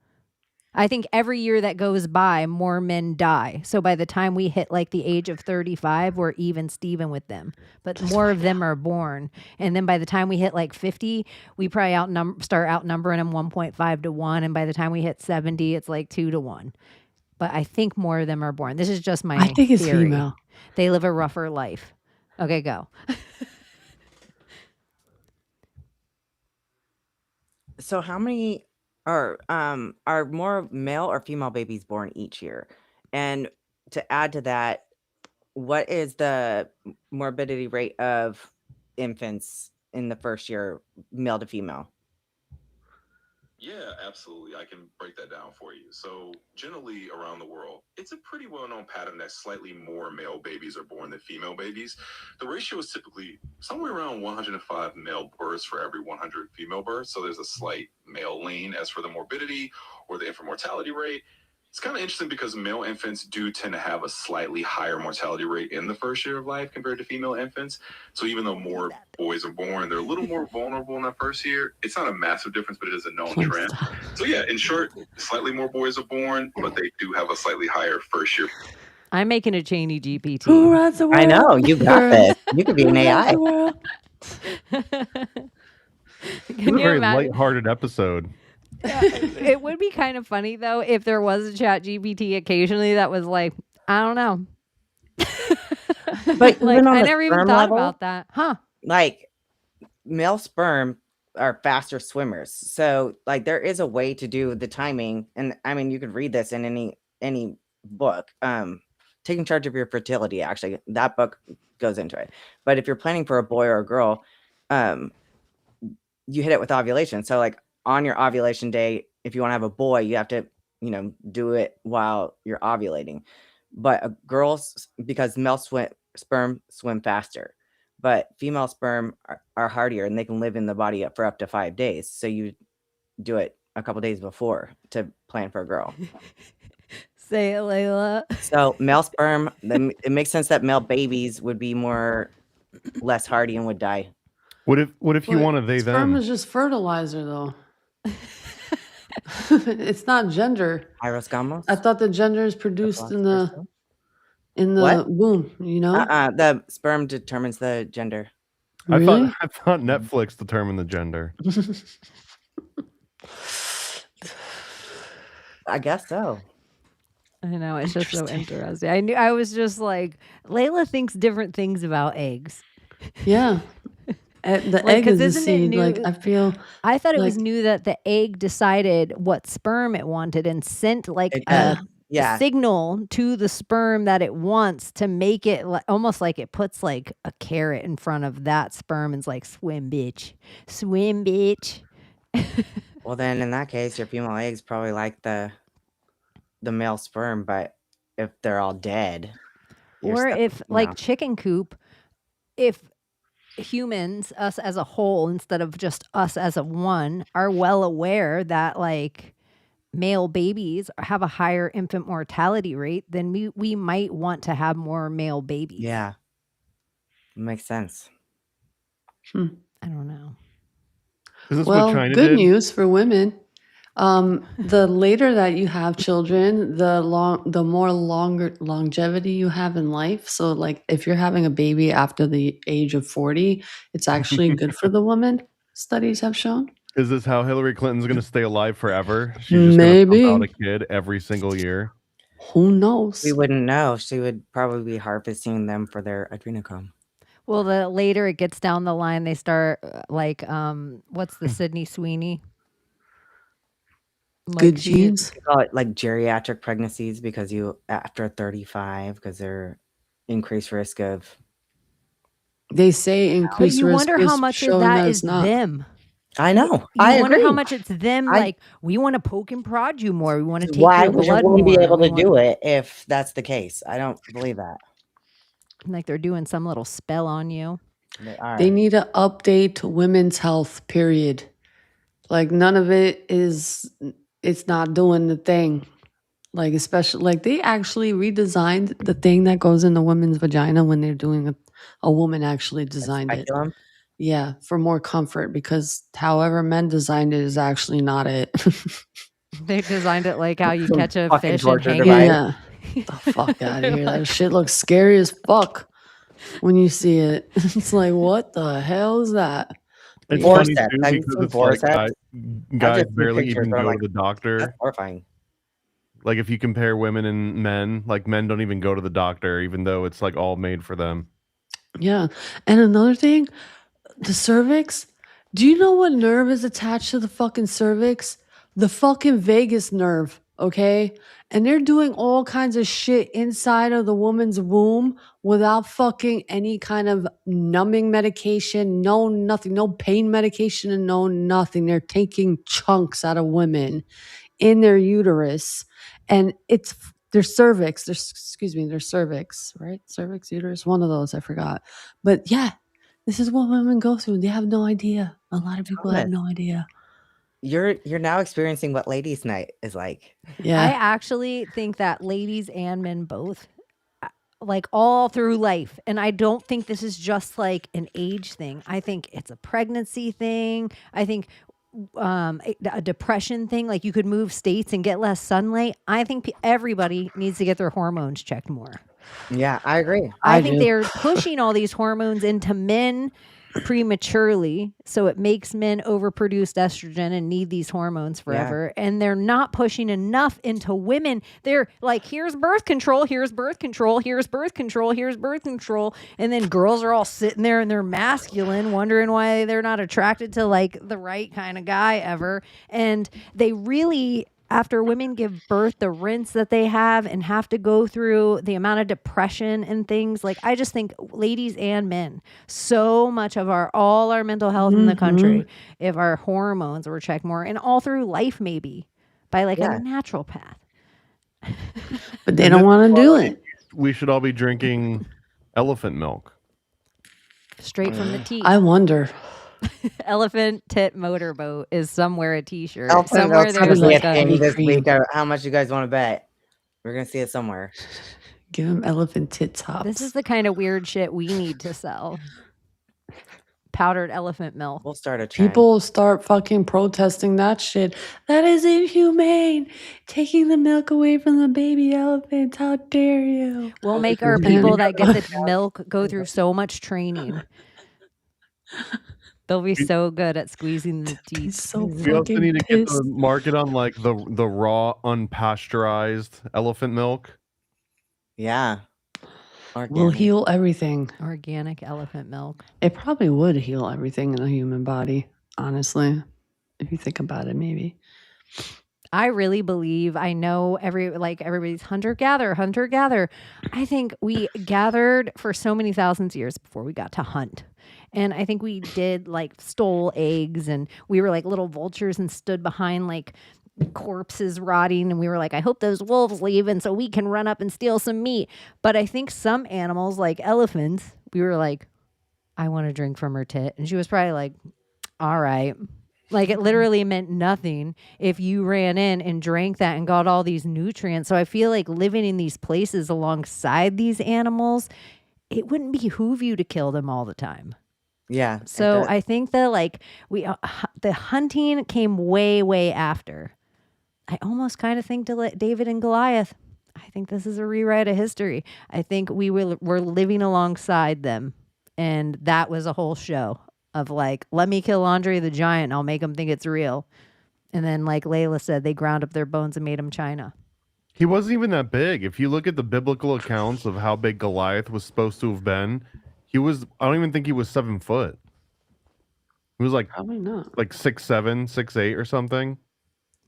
I think every year that goes by, more men die. So by the time we hit like the age of 35, we're even Steven with them. But more of them are born. And then by the time we hit like 50, we probably start outnumbering them 1.5 to 1. And by the time we hit 70, it's like 2 to 1. But I think more of them are born. This is just my I think it's theory. female. They live a rougher life. Okay, go. So how many are more male or female babies born each year? And to add to that, what is the morbidity rate of infants in the first year, male to female? Yeah, absolutely. I can break that down for you. So, generally around the world, it's a pretty well known pattern that slightly more male babies are born than female babies. The ratio is typically somewhere around 105 male births for every 100 female births. So, there's a slight male lean. As for the morbidity or the infant mortality rate, it's kind of interesting because male infants do tend to have a slightly higher mortality rate in the first year of life compared to female infants. So even though more boys are born, they're a little more vulnerable in that first year. It's not a massive difference, but it is a known Please trend. stop. So yeah, in short, slightly more boys are born, but they do have a slightly higher first year. I'm making a Chaney GPT. Who runs the world? I know, you got Girl. this. You could be an Who runs AI. the world? It's Can a you very imagine? lighthearted episode. It would be kind of funny though if there was a chat GPT occasionally that was like, I don't know. But Like even on I the never even sperm thought level, about that. Huh. like male sperm are faster swimmers. So like there is a way to do the timing. And I mean, you could read this in any book. Taking charge of your fertility, actually, that book goes into it. But if you're planning for a boy or a girl, you hit it with ovulation. So like on your ovulation day, if you want to have a boy, you have to, do it while you're ovulating. But girls, because male sperm swim faster, but female sperm are hardier and they can live in the body for up to 5 days. So you do it a couple days before to plan for a girl. Say it, Layla. So male sperm, it makes sense that male babies would be less hardy and would die. What if you But want to they sperm them? is just fertilizer, though. It's not gender. Irosgamos? I thought the gender is produced in the What? womb. The sperm determines the gender. Really? I thought Netflix determined the gender. I guess so. I know, it's just so interesting. I was just like, Layla thinks different things about eggs. Yeah. The Like, egg 'cause is the isn't it seed. new- Like I feel I thought it was like- new that the egg decided what sperm it wanted and sent like It a does. Yeah. signal to the sperm that it wants to make it almost like it puts like a carrot in front of that sperm and it's like, swim, bitch. Swim, bitch. Well, then in that case, your female eggs probably like the male sperm, but if they're all dead, you're Or stuck if with like female. chicken coop, if humans, us as a whole, instead of just us as a one, are well aware that like male babies have a higher infant mortality rate, then we might want to have more male babies. Yeah. Makes sense. I don't know. Is this well, what China good did? news for women. The later that you have children, the more longevity you have in life. So like if you're having a baby after the age of 40, it's actually good for the woman. Studies have shown. Is this how Hillary Clinton's going to stay alive forever? She's just going to pump out a kid every single year. Who knows? We wouldn't know. She would probably be harvesting them for their adrenochrome. Well, the later it gets down the line, they start what's the Sydney Sweeney? Good genes. They call it like geriatric pregnancies because you after 35 because they're increased risk of. They say But increased you risk wonder is how much of showing that it's is not. them. I know. You I wonder agree. how much it's them. Like we want to poke and prod you more. We want to take Why your would your blood woman be more. able We to want- do it if that's the case? I don't believe that. Like they're doing some little spell on you. They are. They need to update women's health, period. Like none of it is, it's not doing the thing. Like especially, like they actually redesigned the thing that goes in the women's vagina when they're doing a woman actually designed it. Speculum? Yeah, for more comfort because however men designed it is actually not it. They designed it like how you Some catch a fucking fish and torture hang device. it. Yeah. The fuck out of here. That shit looks scary as fuck when you see it. It's like, what the hell is that? It's Forceps. funny too Have you because seen it's like forceps? guys just seen barely pictures even where I'm go like, to the doctor. That's horrifying. Like if you compare women and men, like men don't even go to the doctor, even though it's like all made for them. Yeah. And another thing, the cervix. Do you know what nerve is attached to the fucking cervix? the fucking vagus nerve, okay? And they're doing all kinds of shit inside of the woman's womb without fucking any kind of numbing medication, no nothing, no pain medication, and no nothing. They're taking chunks out of women in their uterus, and it's their cervix. Their cervix, right? Cervix, uterus, one of those. I forgot. But yeah, this is what women go through. They have no idea. A lot of people have Thomas, no idea. you're now experiencing what ladies' night is like. I Yeah. actually think that ladies and men both, like all through life, and I don't think this is just like an age thing. I think it's a pregnancy thing. I think a depression thing. Like you could move states and get less sunlight. I think everybody needs to get their hormones checked more. Yeah, I agree. I I think do. they're pushing all these hormones into men prematurely, so it makes men overproduce estrogen and need these hormones forever. And they're not pushing enough into women. They're like, here's birth control, here's birth control, here's birth control, here's birth control. And then girls are all sitting there and they're masculine, wondering why they're not attracted to like the right kind of guy ever. And they really, after women give birth, the rinse that they have and have to go through, the amount of depression and things, like I just think ladies and men, so much of all our mental health in the country, if our hormones were checked more, and all through life maybe by like a natural path. But they don't want to do it. We should all be drinking elephant milk. Straight from the teat. I wonder. Elephant tit motorboat is somewhere a t-shirt. Elephant Somewhere milk's there's gonna be like a thing a this cream. week. How much you guys want to bet? We're gonna see it somewhere. Give them elephant tit tops. This is the kind of weird shit we need to sell. Powdered elephant milk. We'll start a trend. People start fucking protesting that shit. That is inhumane. Taking the milk away from the baby elephants. How dare you? We'll make our people that get the milk go through so much training. They'll be so good at squeezing the teeth. So We also need to get the market on like the raw, unpasteurized elephant milk. Yeah. Will heal everything. Organic elephant milk. It probably would heal everything in the human body, honestly. If you think about it, maybe. I really believe, I know everybody's hunter gatherer. I think we gathered for so many thousands of years before we got to hunt. And I think we did like stole eggs, and we were like little vultures and stood behind like corpses rotting, and we were like, I hope those wolves leave and so we can run up and steal some meat. But I think some animals like elephants, we were like, I want to drink from her tit. And she was probably like, all right. Like it literally meant nothing if you ran in and drank that and got all these nutrients. So I feel like living in these places alongside these animals, it wouldn't behoove you to kill them all the time. Yeah. So I think that like the hunting came way after. I almost kind of think David and Goliath. I think this is a rewrite of history. I think we were living alongside them, and that was a whole show of like, let me kill Andre the Giant, and I'll make them think it's real. And then, like Layla said, they ground up their bones and made him China. He wasn't even that big. If you look at the biblical accounts of how big Goliath was supposed to have been, I don't even think he was 7 foot. He was like probably not. Like 6'7", 6'8", or something.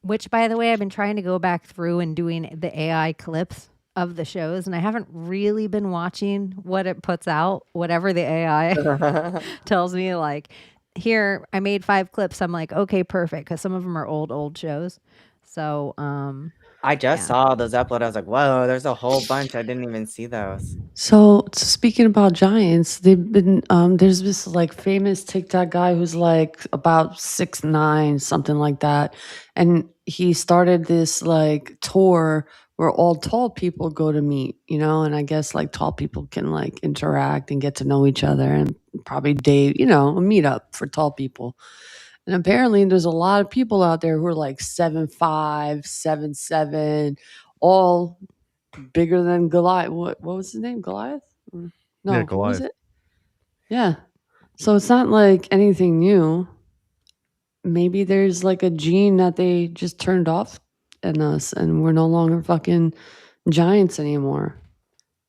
Which, by the way, I've been trying to go back through and doing the AI clips of the shows, and I haven't really been watching what it puts out, whatever the AI tells me. Like, here, I made 5 clips. I'm like, okay, perfect, because some of them are old shows. So, I just saw those upload. I was like, whoa, there's a whole bunch. I didn't even see those. So speaking about giants, they've been there's this like famous TikTok guy who's like about 6'9", something like that. And he started this like tour where all tall people go to meet, and I guess like tall people can like interact and get to know each other and probably date, a meetup for tall people. And apparently there's a lot of people out there who are like 7'5", 7'7", all bigger than Goliath. What was his name? Goliath? No, yeah, who was Goliath. it? Yeah. So it's not like anything new. Maybe there's like a gene that they just turned off in us, and we're no longer fucking giants anymore.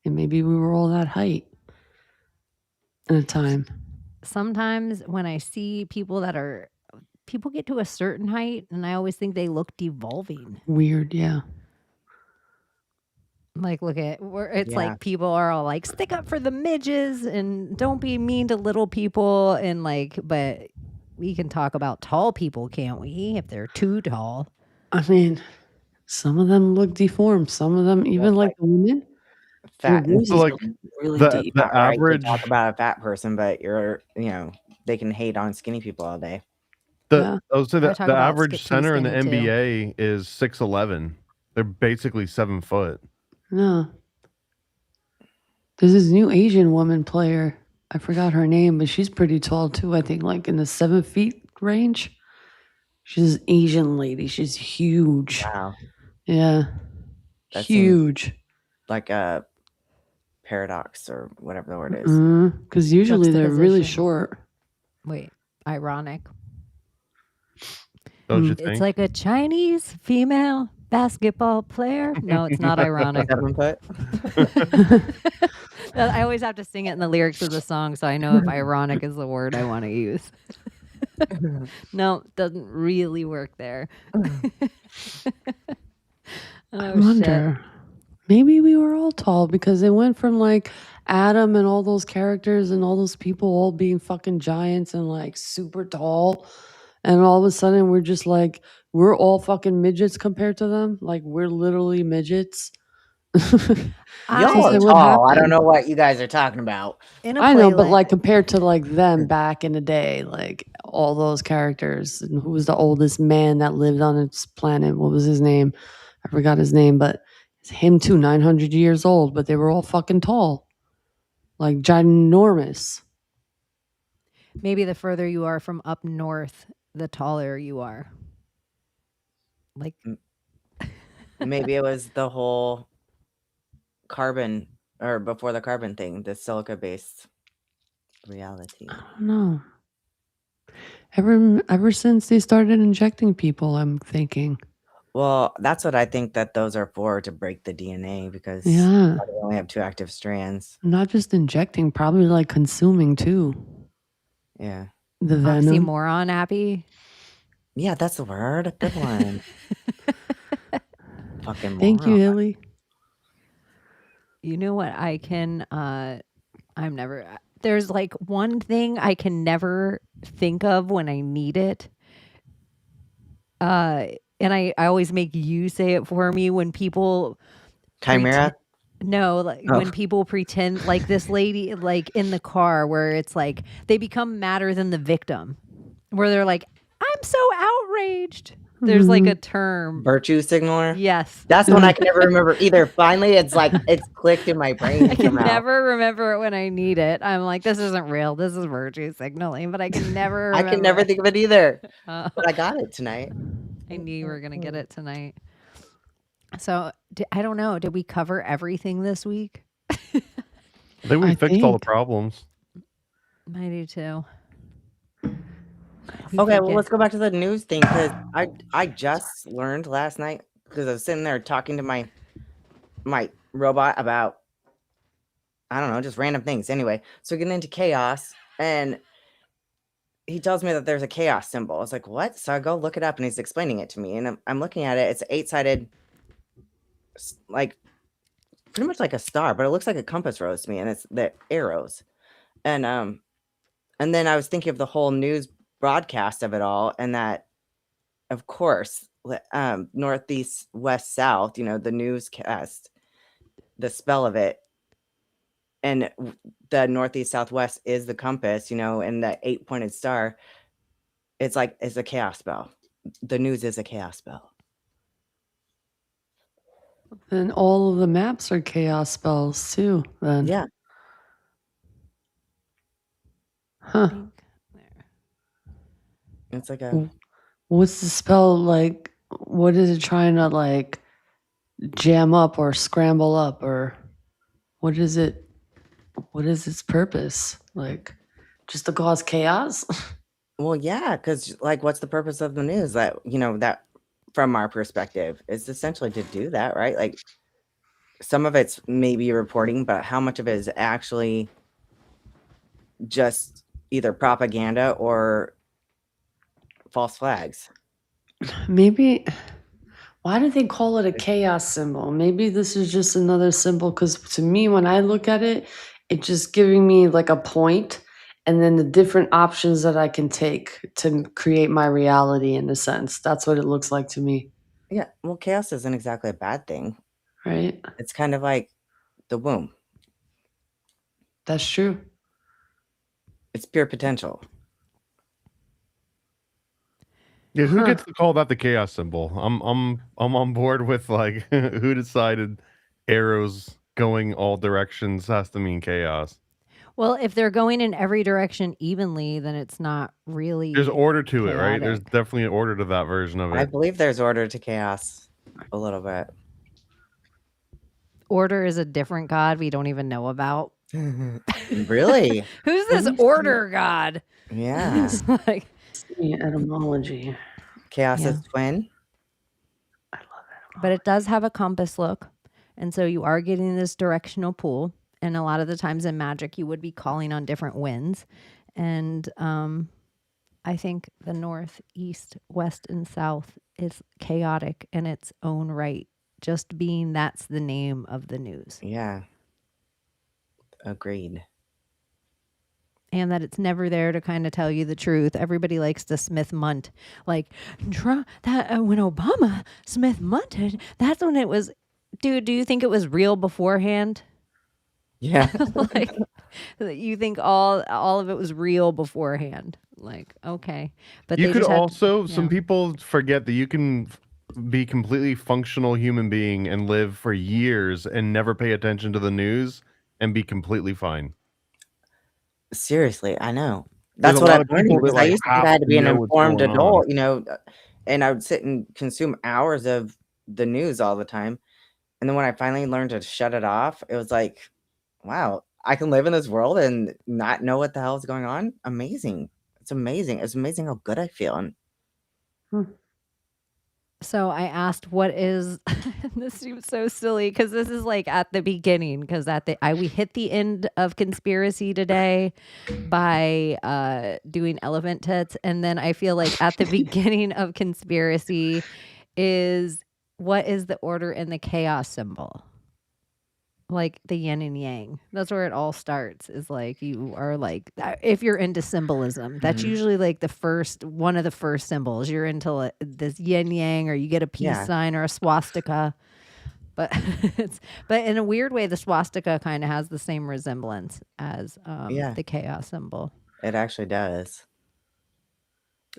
And maybe we were all that height in a time. sometimes when I see people that are people get to a certain height, and I always think they look devolving. Weird, yeah. Like, look at where it's Yeah. like people are all like, stick up for the midges and don't be mean to little people. And like, but we can talk about tall people, can't we? If they're too tall. I mean, some of them look deformed. Some of them, even like the women, their Fat voices So, like, are really the deep. the Not right to average talk about a fat person, but they can hate on skinny people all day. Yeah. I would say I that talk the about average too center in the skinny, too. NBA is 6'11". They're basically 7 foot. No. There's this new Asian woman player. I forgot her name, but she's pretty tall too. I think like in the 7 feet range. She's an Asian lady. She's huge. Wow. Yeah. That seems Huge. like a paradox or whatever the word is. Because usually they're really Juxtaposition. short. Wait, ironic. Don't you It's think? like a Chinese female basketball player. No, it's not ironic. 7 foot. I always have to sing it in the lyrics of the song, so I know if ironic is the word I want to use. No, doesn't really work there. I wonder. Maybe we were all tall because it went from like Adam and all those characters and all those people all being fucking giants and like super tall. And all of a sudden we're just like, we're all fucking midgets compared to them. Like we're literally midgets. Y'all are tall. I don't know what you guys are talking about. I know, but like compared to like them back in the day, like all those characters, and who was the oldest man that lived on this planet? What was his name? I forgot his name, but it's him too, 900 years old, but they were all fucking tall, like ginormous. Maybe the further you are from up north, the taller you are. Like, Maybe it was the whole carbon or before the carbon thing, the silica based reality. I don't know. Ever since they started injecting people, I'm thinking. Well, that's what I think that those are for, to break the DNA, because Yeah. they only have 2 active strands. Not just injecting, probably like consuming too. Yeah. The venom. Oxymoron, Abbie. Yeah, that's the word. Good one. Fucking Thank you, moron. Hilly. You know what I can there's like one thing I can never think of when I need it. And I always make you say it for me when people Chimera? No, like when people pretend like this lady like in the car where it's like they become madder than the victim. Where they're like, I'm so outraged. There's like a term. Virtue signaler? Yes. That's one I can never remember either. Finally, it's like it's clicked in my brain. I can never remember it when I need it. I'm like, this isn't real. This is virtue signaling, but I can never I remember can never it. think of it either. Oh. But I got it tonight. I knew you were going to get it tonight. So, I don't know. Did we cover everything this week? I think we fixed all the problems. I do too. Okay, well, let's go back to the news thing, because I just learned last night, because I was sitting there talking to my robot about, I don't know, just random things. Anyway, so getting into chaos, and he tells me that there's a chaos symbol. I was like, what? So I go look it up, and he's explaining it to me, and I'm looking at it. It's an 8-sided, like, pretty much like a star, but it looks like a compass rose to me, and it's the arrows. And then I was thinking of the whole news broadcast of it all, and that, of course, northeast, west, south, the newscast, the spell of it, and the northeast, southwest is the compass, and the 8-pointed star. It's a chaos spell. The news is a chaos spell. And all of the maps are chaos spells too, then. Yeah. Huh. It's like a... What's the spell like? What is it trying to like jam up or scramble up, or what is it? What is its purpose? Like just to cause chaos? Well, yeah, because like, what's the purpose of the news? That that from our perspective is essentially to do that, right? Like, some of it's maybe reporting, but how much of it is actually just either propaganda or false flags. Maybe. Why do they call it a chaos symbol? Maybe this is just another symbol, because to me, when I look at it, it's just giving me like a point and then the different options that I can take to create my reality in a sense. That's what it looks like to me, Yeah, well, chaos isn't exactly a bad thing. right? It's kind of like the womb. That's true. It's pure potential. Yeah, who Huh. gets to call that the chaos symbol? I'm on board with like who decided arrows going all directions has to mean chaos. Well, if they're going in every direction evenly, then it's not really There's order to it, right? There's chaotic. definitely an order to that version of I it. believe there's order to chaos a little bit. Order is a different god we don't even know about. Really? Who's this order god? Yeah. It's like, Etymology. Chaos's twin. but it does have a compass look. And so you are getting this directional pull. And a lot of the times in magic, you would be calling on different winds. And I think the north, east, west, and south is chaotic in its own right. Just being that's the name of the news. Yeah. Agreed. And that it's never there to kind of tell you the truth. Everybody likes to Smith Munt. Like, that when Obama Smith Munted, that's when it was. Dude, do you think it was real beforehand? Yeah. Like, you think all of it was real beforehand? Like, okay, but You they could just had, also some people forget that you can be completely functional human being and live for years and never pay attention to the news and be completely fine. Seriously, I know. There's That's a what lot I'm of learning people that, because I like, used to think have I had to to be an know what's informed going on. adult, and I would sit and consume hours of the news all the time. And then when I finally learned to shut it off, it was like, wow, I can live in this world and not know what the hell is going on. Amazing. It's amazing. It's amazing how good I feel. And So I asked, "What is?" This seems so silly because this is like at the beginning. Because we hit the end of conspiracy today by doing elephant tits, and then I feel like at the beginning of conspiracy is what is the order in the chaos symbol? Like the yin and yang. That's where it all starts. Is like you are like if you're into symbolism, that's Mhm. usually like one of the first symbols. You're into this yin yang, or you get a peace Yeah. sign or a swastika. But but in a weird way, the swastika kind of has the same resemblance as Yeah. the chaos symbol. It actually does.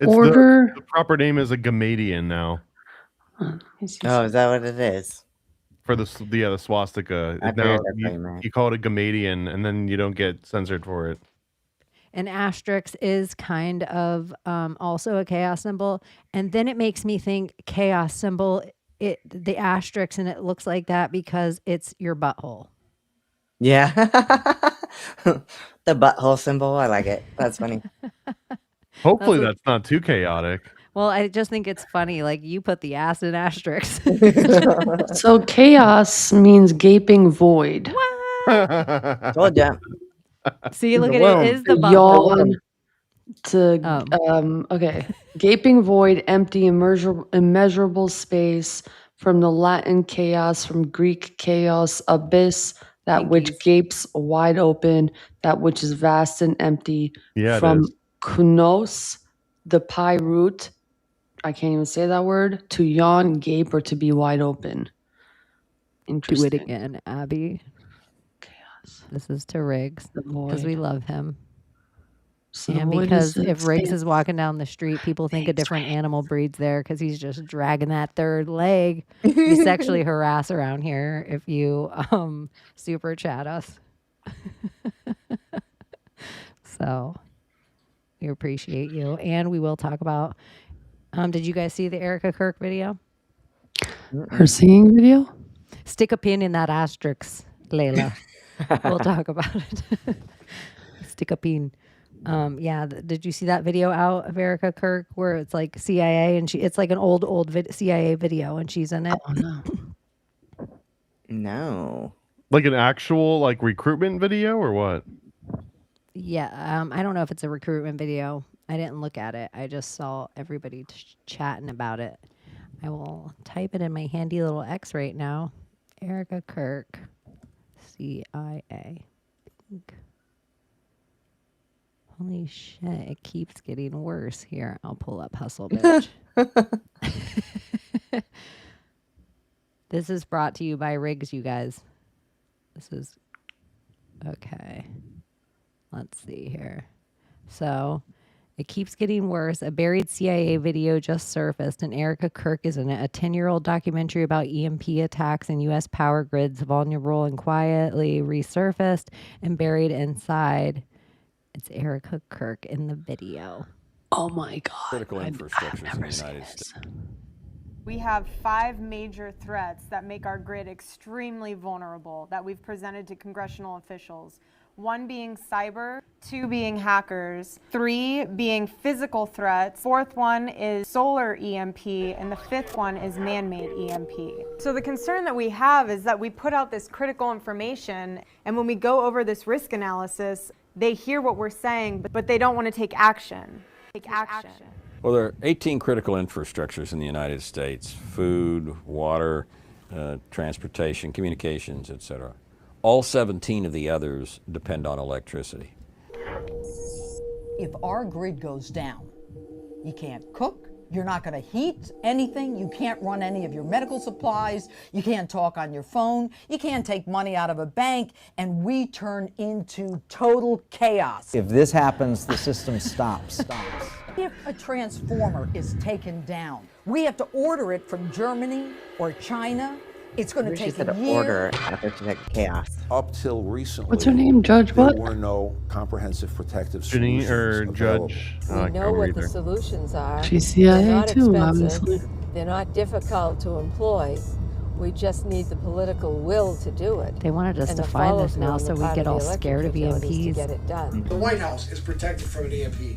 It's Order. the proper name is a Gamadian now Oh, is that what it is? for the swastika. I Now figured that's what you meant. you call it a Gamadian, and then you don't get censored for it. An asterisk is kind of also a chaos symbol, and then it makes me think chaos symbol. The asterisk and it looks like that because it's your butthole. Yeah. The butthole symbol. I like it. That's funny. Hopefully, what- that's not too chaotic. Well, I just think it's funny. Like you put the ass in asterisk. So chaos means gaping void. Told ya. See, look The at womb. it. Is the butthole. Yawn to okay. Gaping void, empty, immeasurable space, from the Latin chaos, from Greek chaos, abyss, that which Pinkies. gapes wide open, that which is vast and empty. Yeah, it From is. kunos, the pi root, I can't even say that word, to yawn, gape, or to be wide open. Do Interesting. it again, Abby. Chaos. This is to Riggs The because we void. love him. So the And void because is the if Riggs is expanse. walking down the street, people think a different animal breeds there because he's just dragging that third leg. We sexually harass around here if you super chat us. So we appreciate you. And we will talk about did you guys see the Erica Kirk video? Her singing video? Stick a pin in that asterisk, Layla. We'll talk about it. Stick a pin. Did you see that video out of Erica Kirk where it's like CIA and it's like an old CIA video and she's in it? Oh no. No. Like an actual like recruitment video or what? Yeah, I don't know if it's a recruitment video. I didn't look at it. I just saw everybody chatting about it. I will type it in my handy little X right now. Erica Kirk, CIA. Holy shit, it keeps getting worse. Here, I'll pull up Hustle Bitch. This is brought to you by Riggs, you guys. This is okay. Let's see here. So it keeps getting worse. A buried CIA video just surfaced, and Erica Kirk is in it. A 10-year-old documentary about EMP attacks and U.S. power grids, vulnerable and quietly resurfaced and buried inside. It's Erica Kirk in the video. Oh my God. Critical infrastructures in the United States. We have 5 major threats that make our grid extremely vulnerable that we've presented to congressional officials. 1 being cyber, 2 being hackers, 3 being physical threats, 4th one is solar EMP, and the 5th one is man-made EMP. So the concern that we have is that we put out this critical information, and when we go over this risk analysis, they hear what we're saying, but they don't want to take action. Well, there are 18 critical infrastructures in the United States: food, water, transportation, communications, etc. All 17 of the others depend on electricity. If our grid goes down, you can't cook, you're not going to heat anything, you can't run any of your medical supplies, you can't talk on your phone, you can't take money out of a bank, and we turn into total chaos. If this happens, the system stops. If a transformer is taken down, we have to order it from Germany or China. It's going to take a year. Order after chaos. Up till recently, What's her name? Judge what? There were no comprehensive protective Chaney solutions or available. Judge? We know what the solutions are. She's They're CIA not too, expensive. obviously. They're not difficult to employ. We just need the political will to do it. They wanted us and to the find this follow-through now on so the we part get of all the electric scared of utilities to EMPs. get it done. The White House is protected from an EMP.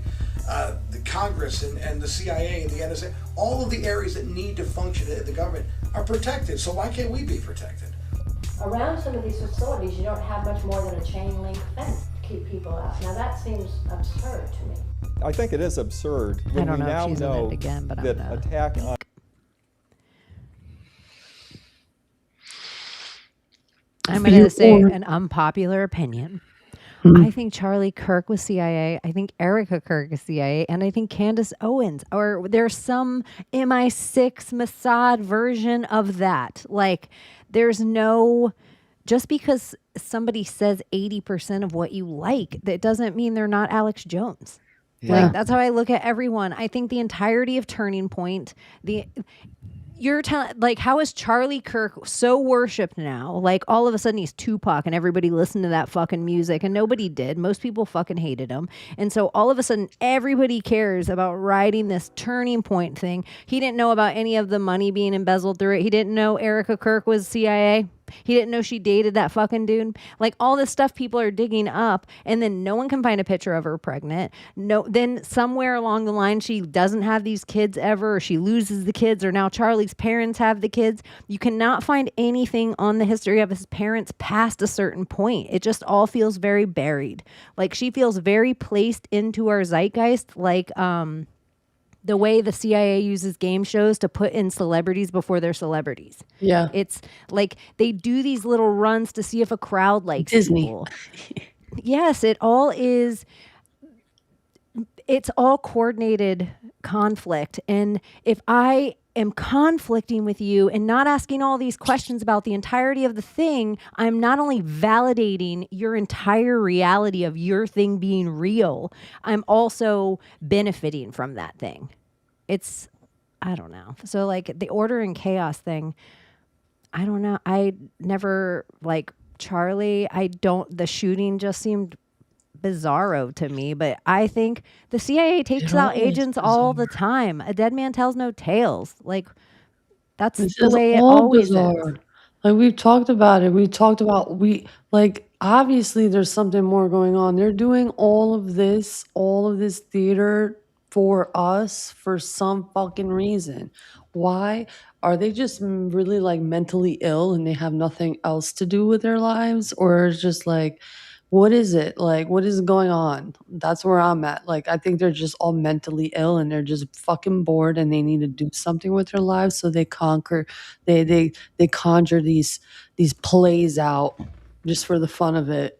The Congress and the CIA and the NSA, all of the areas that need to function in the government are protected. So why can't we be protected? Around some of these facilities, you don't have much more than a chain link fence to keep people out. Now that seems absurd to me. I think it is absurd I when don't we know if now she's in know it again, but I'm that gonna attack on I'm going to say an unpopular opinion. I think Charlie Kirk was CIA. I think Erica Kirk is CIA. And I think Candace Owens, or there's some MI6 Mossad version of that. Like, there's no, just because somebody says 80% of what you like, that doesn't mean they're not Alex Jones. Yeah. Like, that's how I look at everyone. I think the entirety of Turning Point, you're telling, like, how is Charlie Kirk so worshipped now? Like, all of a sudden he's Tupac and everybody listened to that fucking music, and nobody did. Most people fucking hated him. And so all of a sudden everybody cares about writing this Turning Point thing. He didn't know about any of the money being embezzled through it. He didn't know Erica Kirk was CIA. He didn't know she dated that fucking dude. Like, all this stuff people are digging up, and then no one can find a picture of her pregnant. No, then somewhere along the line she doesn't have these kids ever, or she loses the kids, or now Charlie's parents have the kids. You cannot find anything on the history of his parents past a certain point. It just all feels very buried. Like, she feels very placed into our zeitgeist, like the way the CIA uses game shows to put in celebrities before they're celebrities. Yeah. It's like they do these little runs to see if a crowd likes Disney. people. Yes, it's all coordinated conflict. And if I am conflicting with you and not asking all these questions about the entirety of the thing, I'm not only validating your entire reality of your thing being real, I'm also benefiting from that thing. I don't know. So, like, the order and chaos thing, I don't know. I never, like, Charlie, the shooting just seemed bizarro to me, but I think the CIA takes out agents all the time. A dead man tells no tales. Like, that's the way it always is. Like, we've talked about it. Obviously there's something more going on. They're doing all of this theater for us for some fucking reason. Why? Are they just really, like, mentally ill and they have nothing else to do with their lives? Or it's just like, What is it? Like, what is going on? That's where I'm at. Like, I think they're just all mentally ill and they're just fucking bored and they need to do something with their lives, so they conjure these plays out just for the fun of it.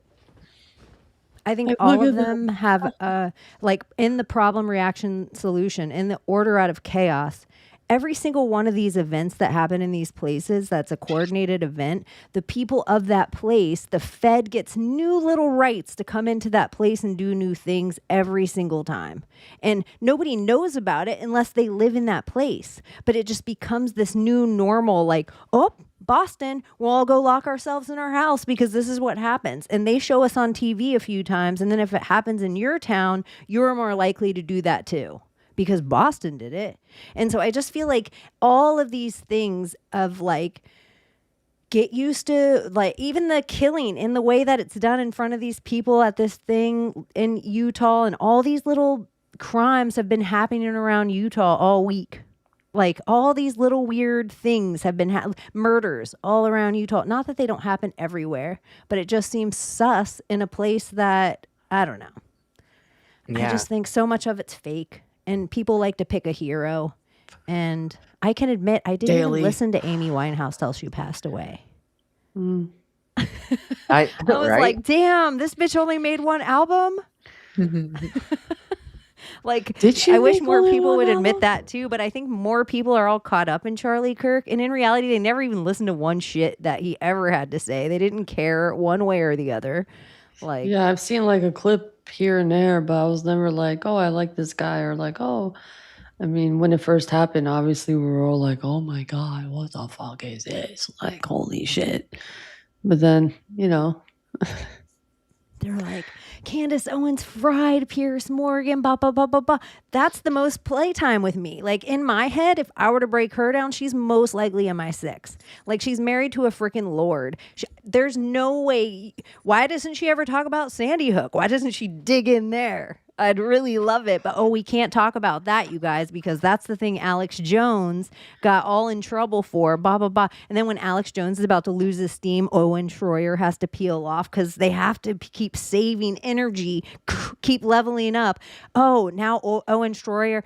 I think Like, all look of at that. them have, like in the problem, reaction, solution, in the order out of chaos. Every single one of these events that happen in these places, that's a coordinated event, the people of that place, the Fed gets new little rights to come into that place and do new things every single time. And nobody knows about it unless they live in that place. But it just becomes this new normal, like, oh, Boston, we'll all go lock ourselves in our house because this is what happens. And they show us on TV a few times. And then if it happens in your town, you're more likely to do that too, because Boston did it. And so I just feel like all of these things of like, get used to, like, even the killing in the way that it's done in front of these people at this thing in Utah, and all these little crimes have been happening around Utah all week. Like all these little weird things have been murders all around Utah. Not that they don't happen everywhere, but it just seems sus in a place that, I don't know. I Yeah. just think so much of it's fake, and people like to pick a hero. And I can admit, I didn't Daily. even listen to Amy Winehouse till she passed away. I I was right? like, damn, this bitch only made one album. Like, Did she I wish make more only people one would album? admit that too, but I think more people are all caught up in Charlie Kirk, and in reality they never even listened to one shit that he ever had to say. They didn't care one way or the other. Like, Yeah, I've seen like a clip here and there, but I was never like, oh, I like this guy, or like, oh, I mean, when it first happened, obviously we were all like, oh my God, what the fuck is this? Like, holy shit. But then, you know, they're like, Candace Owens fried Pierce Morgan, blah, blah, blah, blah, blah. That's the most playtime with me. Like, in my head, if I were to break her down, she's most likely in my six. Like, she's married to a freaking lord. There's no way. Why doesn't she ever talk about Sandy Hook? Why doesn't she dig in there? I'd really love it. But, we can't talk about that, you guys, because that's the thing Alex Jones got all in trouble for, blah, blah, blah. And then when Alex Jones is about to lose his steam, Owen Schroyer has to peel off because they have to keep saving energy, keep leveling up. Oh, now Owen Schroyer,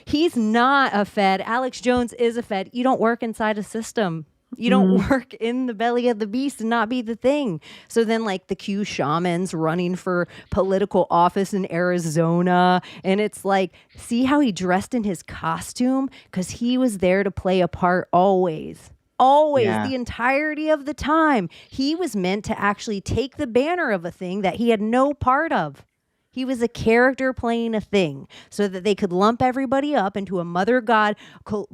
he's not a Fed. Alex Jones is a Fed. You don't work inside a system. You don't work in the belly of the beast and not be the thing. So then, like, the Q shamans running for political office in Arizona. And it's like, see how he dressed in his costume? Because he was there to play a part always. Always, Yeah. the entirety of the time. He was meant to actually take the banner of a thing that he had no part of. He was a character playing a thing so that they could lump everybody up into a mother god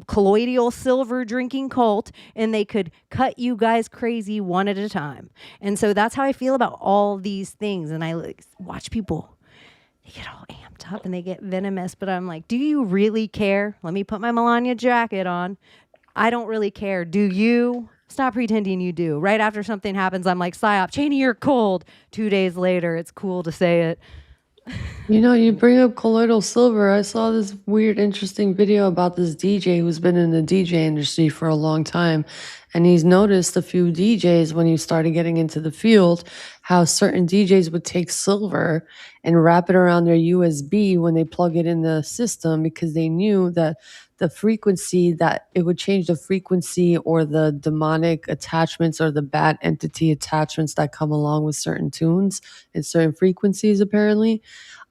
colloidal silver drinking cult, and they could cut you guys crazy one at a time. And so that's how I feel about all these things. And I watch people, they get all amped up and they get venomous, but I'm like, do you really care? Let me put my Melania jacket on. I don't really care. Do you? Stop pretending you do. Right after something happens, I'm like, psyop, Chaney, you're cold. 2 days later, it's cool to say it. you know, you bring up colloidal silver. I saw this weird, interesting video about this DJ who's been in the DJ industry for a long time. And he's noticed a few DJs when he started getting into the field, how certain DJs would take silver and wrap it around their USB when they plug it in the system, because they knew that the frequency, that it would change the frequency or the demonic attachments or the bad entity attachments that come along with certain tunes and certain frequencies, apparently,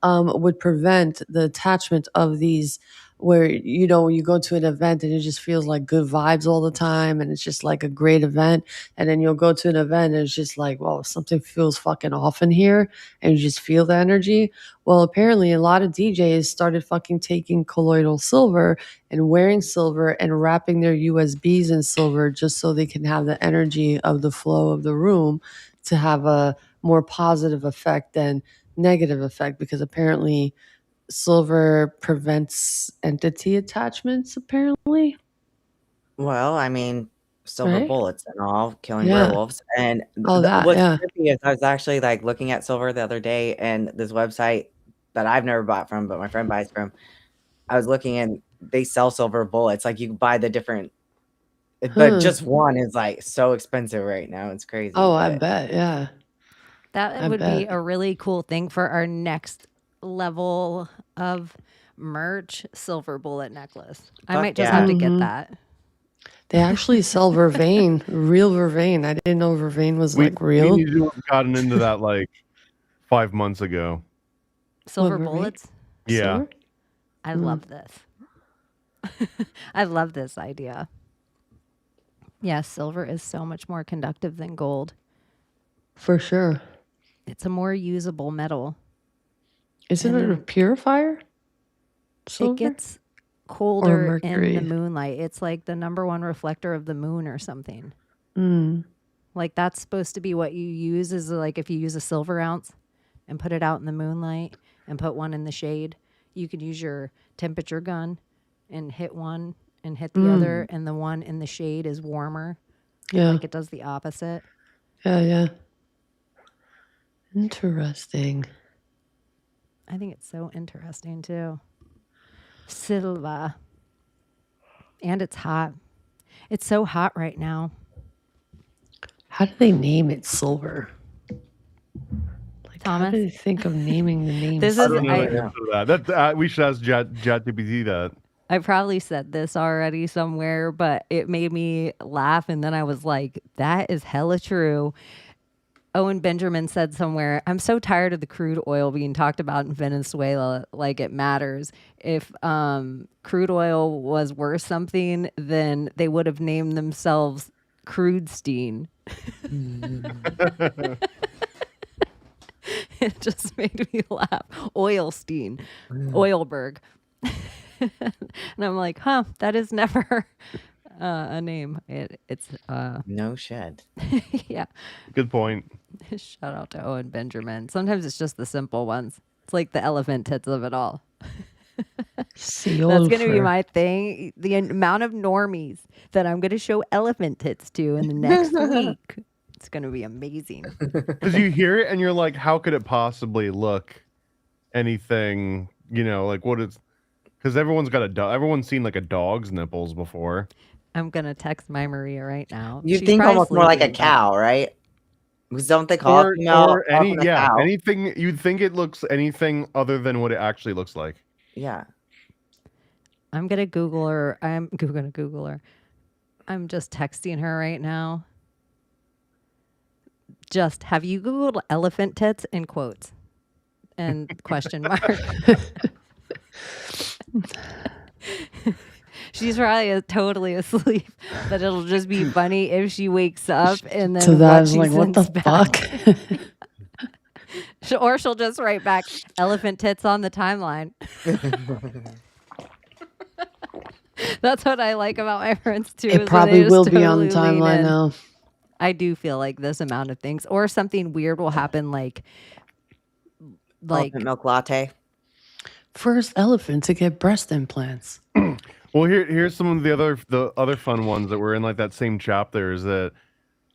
would prevent the attachment of these, where, you know, you go to an event and it just feels like good vibes all the time and it's just like a great event. And then you'll go to an event and it's just like, well, something feels fucking off in here, and you just feel the energy. Well, apparently a lot of DJs started fucking taking colloidal silver and wearing silver and wrapping their USBs in silver just so they can have the energy of the flow of the room to have a more positive effect than negative effect, because apparently silver prevents entity attachments, apparently. Well, I mean, silver Right? bullets and all, killing Yeah. werewolves. And Oh, that, what's yeah. trippy is I was actually like looking at silver the other day, and this website that I've never bought from, but my friend buys from, I was looking and they sell silver bullets. Like, you can buy the different, but Huh. just one is like so expensive right now. It's crazy. Oh, I But bet, yeah. That I would be bet. a really cool thing for our next level of merch, silver bullet necklace. I Fuck might just yeah. have to get Mhm. that. They actually sell vervain, real vervain. I didn't know vervain was We like we real. need to have gotten into that like 5 months ago. Silver vervain? bullets? Yeah. Silver? I Mm. love this. I love this idea. Yeah, silver is so much more conductive than gold. For sure. It's a more usable metal. Isn't And it a then purifier? Silver? it gets Or colder in the mercury? moonlight. It's like the number one reflector of the moon or something. Mm. Like that's supposed to be what you use is like if you use a silver ounce and put it out in the moonlight and put one in the shade, you could use your temperature gun and hit one and hit the other, and the one in the shade is warmer. Yeah. Like it does the opposite. Yeah. Interesting. I think it's so interesting too. Silva. And it's hot. It's so hot right now. How do they name it silver? Like, how Thomas? do they think of naming the name This I is don't know the silver? answer to that. That we should ask ChatGPT that. I probably said this already somewhere, but it made me laugh. And then I was like, that is hella true. Owen Benjamin said somewhere, I'm so tired of the crude oil being talked about in Venezuela like it matters. If crude oil was worth something, then they would have named themselves Crudestein. It just made me laugh. Oilstein, Oilberg. And I'm like, huh, that is never a name. It's No shed. yeah. Good point. Shout out to Owen Benjamin. Sometimes it's just the simple ones. It's like the elephant tits of it all. That's going to be my thing. The amount of normies that I'm going to show elephant tits to in the next week. It's going to be amazing. Because you hear it and you're like, how could it possibly look anything, like what it's, because everyone's got everyone's seen like a dog's nipples before. I'm going to text my Maria right now. You She's think probably almost more like a sleeping, but- cow, right? Because don't they call it female Or often a cow? anything, you'd think it looks anything other than what it actually looks like. Yeah. I'm going to Google her. I'm going to Google her. I'm just texting her right now. Just, have you Googled elephant tits in quotes? And question mark. She's probably totally asleep, but it'll just be funny if she wakes up and then So that what was she like, what the sends fuck? back. Or she'll just write back elephant tits on the timeline. That's what I like about my friends too. It probably will be on the timeline now. I do feel like this amount of things, or something weird will happen, like Elephant milk latte. First elephant to get breast implants. Well, here's some of the other fun ones that were in like that same chapter is that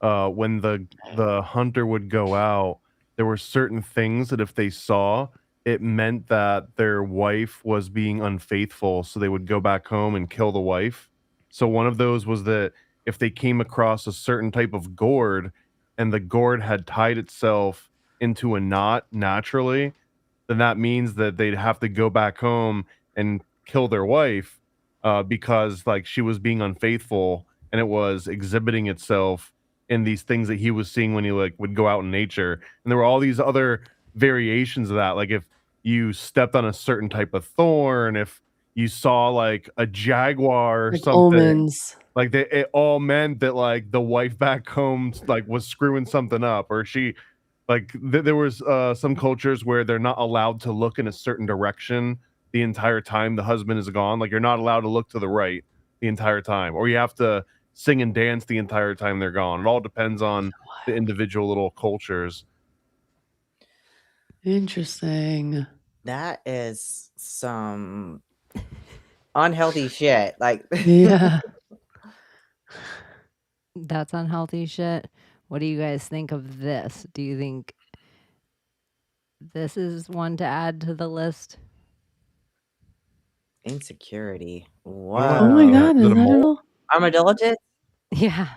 when the hunter would go out, there were certain things that if they saw, it meant that their wife was being unfaithful, so they would go back home and kill the wife. So one of those was that if they came across a certain type of gourd and the gourd had tied itself into a knot naturally, then that means that they'd have to go back home and kill their wife because like she was being unfaithful and it was exhibiting itself in these things that he was seeing when he like would go out in nature. And there were all these other variations of that. Like if you stepped on a certain type of thorn, if you saw like a jaguar or Like something, omens. like it all meant that like the wife back home like was screwing something up, or she like there was some cultures where they're not allowed to look in a certain direction the entire time the husband is gone. Like you're not allowed to look to the right the entire time, or you have to sing and dance the entire time they're gone. It all depends on the individual little cultures. Interesting. That is some unhealthy shit. Like, Yeah. That's unhealthy shit. What do you guys think of this? Do you think this is one to add to the list? insecurity. Oh Wow. my god, Is is it a that at mole? all? Armadillo tits? Yeah.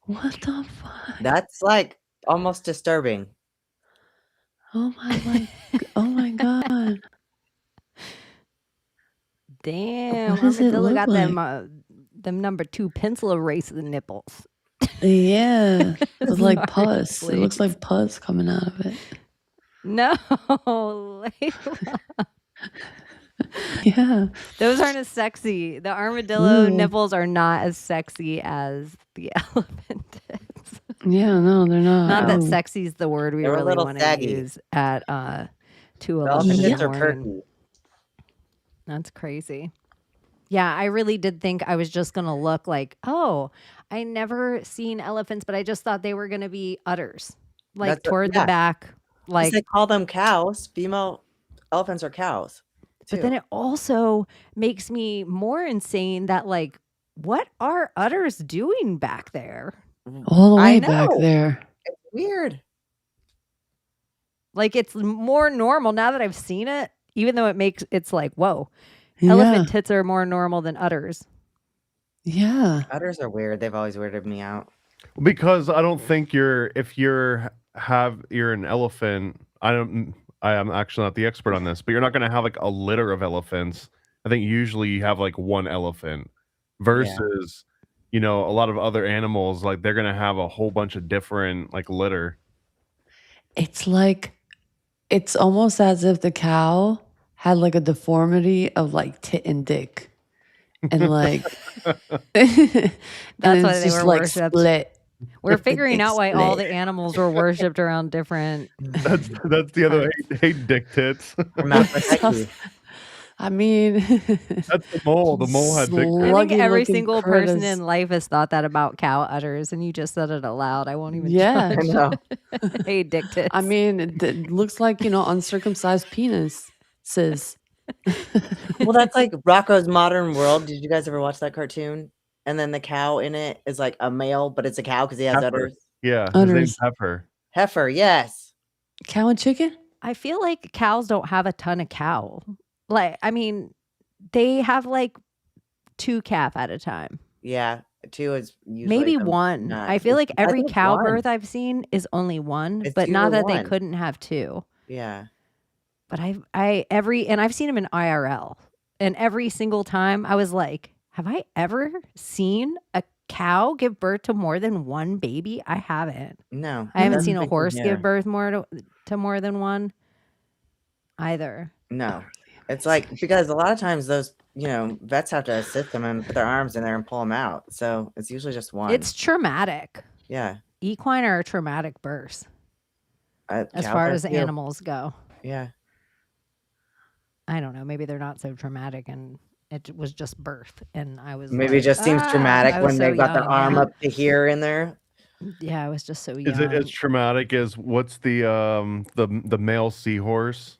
What the fuck? That's like almost disturbing. Oh my god. Damn, What does it armadillo look got like? them number 2 pencil eraser nipples. Yeah, with like Sorry, pus. It looks please. like pus coming out of it. No, Layla. Yeah. Those aren't as sexy. The armadillo Ew. nipples are not as sexy as the elephant tits. Yeah, no, they're not. Not that Ooh. sexy is the word we They're a really little want to saggy. use at 2:11 Elephant in the tits are morning. perky. That's crazy. Yeah, I really did think I was just gonna look like, oh, I never seen elephants, but I just thought they were gonna be udders, like That's what, toward the yeah. back, 'Cause like. they call them cows. Female elephants are cows, But then too. it also makes me more insane that, like, what are udders doing back there? All the I way back know. there. It's weird. Like, it's more normal now that I've seen it, even though it's like, whoa, Yeah. elephant tits are more normal than udders. Yeah. Udders are weird. They've always weirded me out. Because I don't think you're an elephant. I am actually not the expert on this, but you're not going to have like a litter of elephants. I think usually you have like one elephant versus a lot of other animals, like they're going to have a whole bunch of different like litter. It's almost as if the cow had like a deformity of like tit and dick. And like That's and why it's they just were like worshipped. split. We're The figuring dick out why all split. the animals were worshipped around different. That's the other hate dick tits. I mean, That's the mole. The mole had dick tits. I think every Sluggy-looking single person critters. in life has thought that about cow udders, and you just said it aloud. I won't even Yeah. judge. I know. Hey, dick tits. I mean, it looks like, uncircumcised penis, sis. Well, that's like Rocco's Modern World. Did you guys ever watch that cartoon? And then the cow in it is like a male, but it's a cow because he has Heifer. udders. Yeah, his Udders. name's Heifer. Heifer, yes. Cow and chicken? I feel like cows don't have a ton of cow. Like, I mean, they have like 2 calf at a time. Yeah, 2 is usually Maybe the 1. max. I feel like I every think it's cow 1. birth I've seen is only 1, It's but not usually that they 1. couldn't have 2. Yeah. But I've seen them in IRL, and every single time I was like, have I ever seen a cow give birth to more than 1 baby? I haven't. No. I haven't that's seen a big horse here. give birth to more than 1 either. No. It's like because a lot of times those, vets have to assist them and put their arms in there and pull them out. So it's usually just 1. It's traumatic. Yeah. Equine are traumatic births as cows far are as too. animals go. Yeah. I don't know. Maybe they're not so traumatic, and it was just birth. And I was Maybe it like, just seems dramatic I was when they've so got their young. arm up to here in there. Yeah, I was just so young. Is it as traumatic as what's the male seahorse?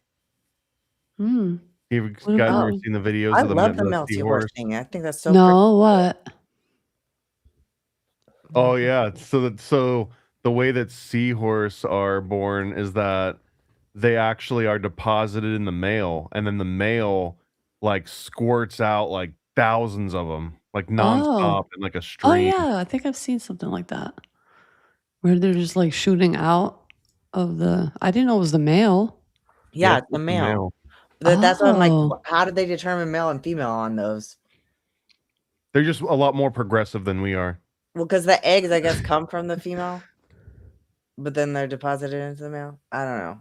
Hmm. You What guys ever about? seen the videos I of the love the the male seahorse thing. I think that's so No, what? Oh yeah. So the way that seahorse are born is that they actually are deposited in the male, and then the male like squirts out like thousands of them, like nonstop in like a Oh stream. yeah, I think I've seen something like that. Where they're just like shooting out of I didn't know it was the male. Yeah, Yep, it's the it's the male. male. That's what I'm like. Oh. How did they determine male and female on those? They're just a lot more progressive than we are. Well, because the eggs, I guess, come from the female, but then they're deposited into the male. I don't know.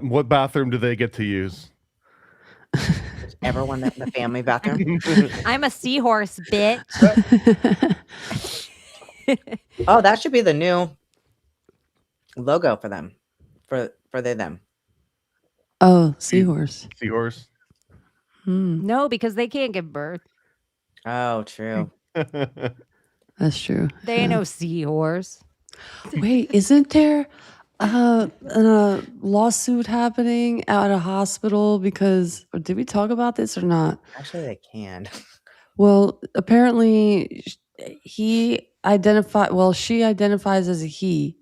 What bathroom do they get to use? Everyone in the family bathroom. I'm a seahorse, bitch. Oh, that should be the new logo for them. For they them. Oh, seahorse. Seahorse. No, because they can't give birth. Oh, true. That's true. They ain't no seahorse. Wait, isn't there a lawsuit happening at a hospital because did we talk about this or not? Actually, they can. Well, apparently she identifies as a he,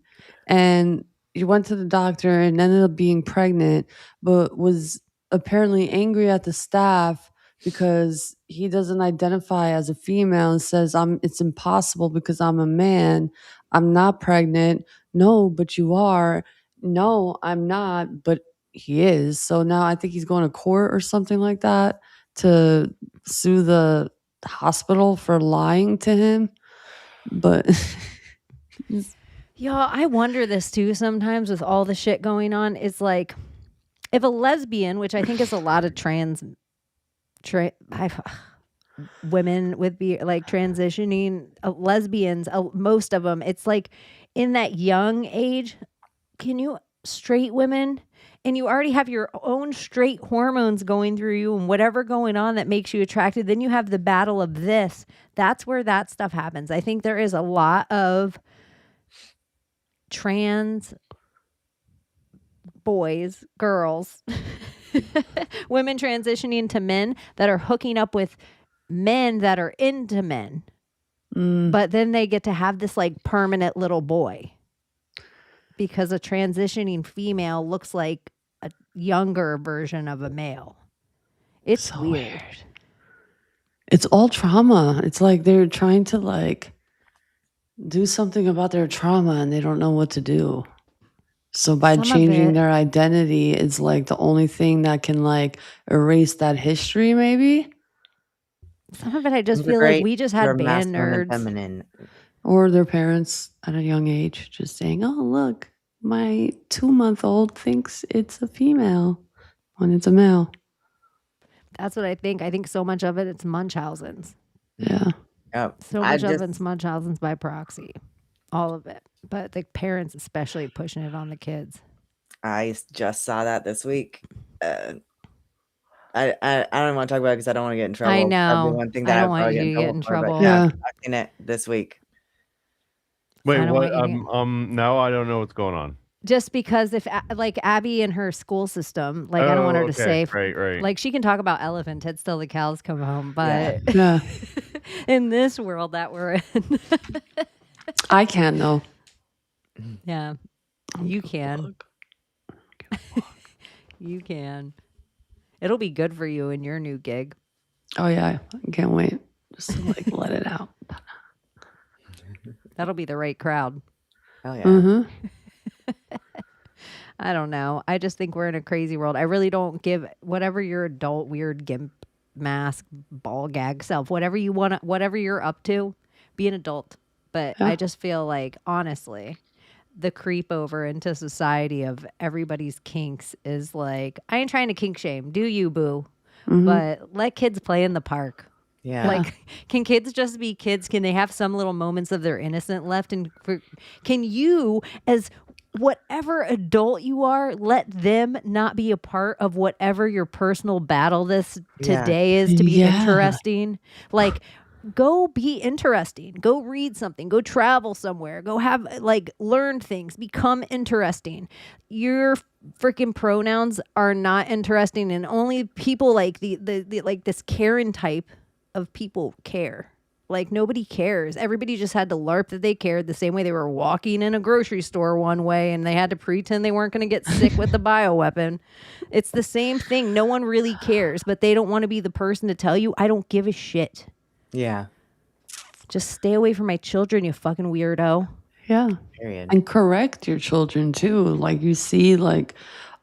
and he went to the doctor and ended up being pregnant, but was apparently angry at the staff because he doesn't identify as a female and says it's impossible because I'm a man. I'm not pregnant. No, but you are. no, I'm not, but he is. So now I think he's going to court or something like that to sue the hospital for lying to him. But Y'all, I wonder this too sometimes with all the shit going on. It's like if a lesbian, which I think is a lot of women would be like transitioning, lesbians, most of them, it's like in that young age, straight women, and you already have your own straight hormones going through you and whatever going on that makes you attracted, then you have the battle of this. That's where that stuff happens. I think there is a lot of trans boys, girls, women transitioning to men that are hooking up with men that are into men. But then they get to have this like permanent little boy because a transitioning female looks like a younger version of a male. It's so weird. it's all trauma. It's like they're trying to like do something about their trauma and they don't know what to do. So by changing their identity is like the only thing that can like erase that history, maybe. Some of it I just feel like we just had band nerds. Feminine. Or their parents at a young age just saying, oh, look, my 2-month-old thinks it's a female when it's a male. That's what I think. I think so much of it, it's Munchausen's. Yeah. So much of it's Munchausen's by proxy. All of it. But the parents especially pushing it on the kids. I just saw that this week. I don't want to talk about it because I don't want to get in trouble. I know. Probably one thing that I don't I'd want probably you to get in trouble. Yeah, I've seen it this week. Wait, I don't what? want you Now I don't know what's going on. Just because if like Abbie and her school system, like I don't want her to say, right. like she can talk about elephant tits till the cows come home, but Yeah. in this world that we're in, I can though. yeah, you can. You can. It'll be good for you in your new gig. Oh yeah, I can't wait. Just to like let it out. That'll be the right crowd. Oh yeah. Mm-hmm. I don't know. I just think we're in a crazy world. I really don't give whatever your adult weird gimp mask ball gag self, whatever you want, whatever you're up to, be an adult. But I just feel like honestly, the creep over into society of everybody's kinks is like, I ain't trying to kink shame. Do you, boo? Mm-hmm. But let kids play in the park. Yeah. Like, can kids just be kids? Can they have some little moments of their innocent left? And can you, as whatever adult you are, let them not be a part of whatever your personal battle this today is to be interesting? Like, go be interesting. Go read something. Go travel somewhere. Go have, like, learn things. Become interesting. Your freaking pronouns are not interesting, and only people like the like this Karen type of people care. Like, nobody cares. Everybody just had to LARP that they cared, the same way they were walking in a grocery store one way and they had to pretend they weren't going to get sick with the bioweapon. It's the same thing. No one really cares, but they don't want to be the person to tell you, I don't give a shit. Yeah. Just stay away from my children, you fucking weirdo. Yeah. Period. And correct your children too. Like, you see, like,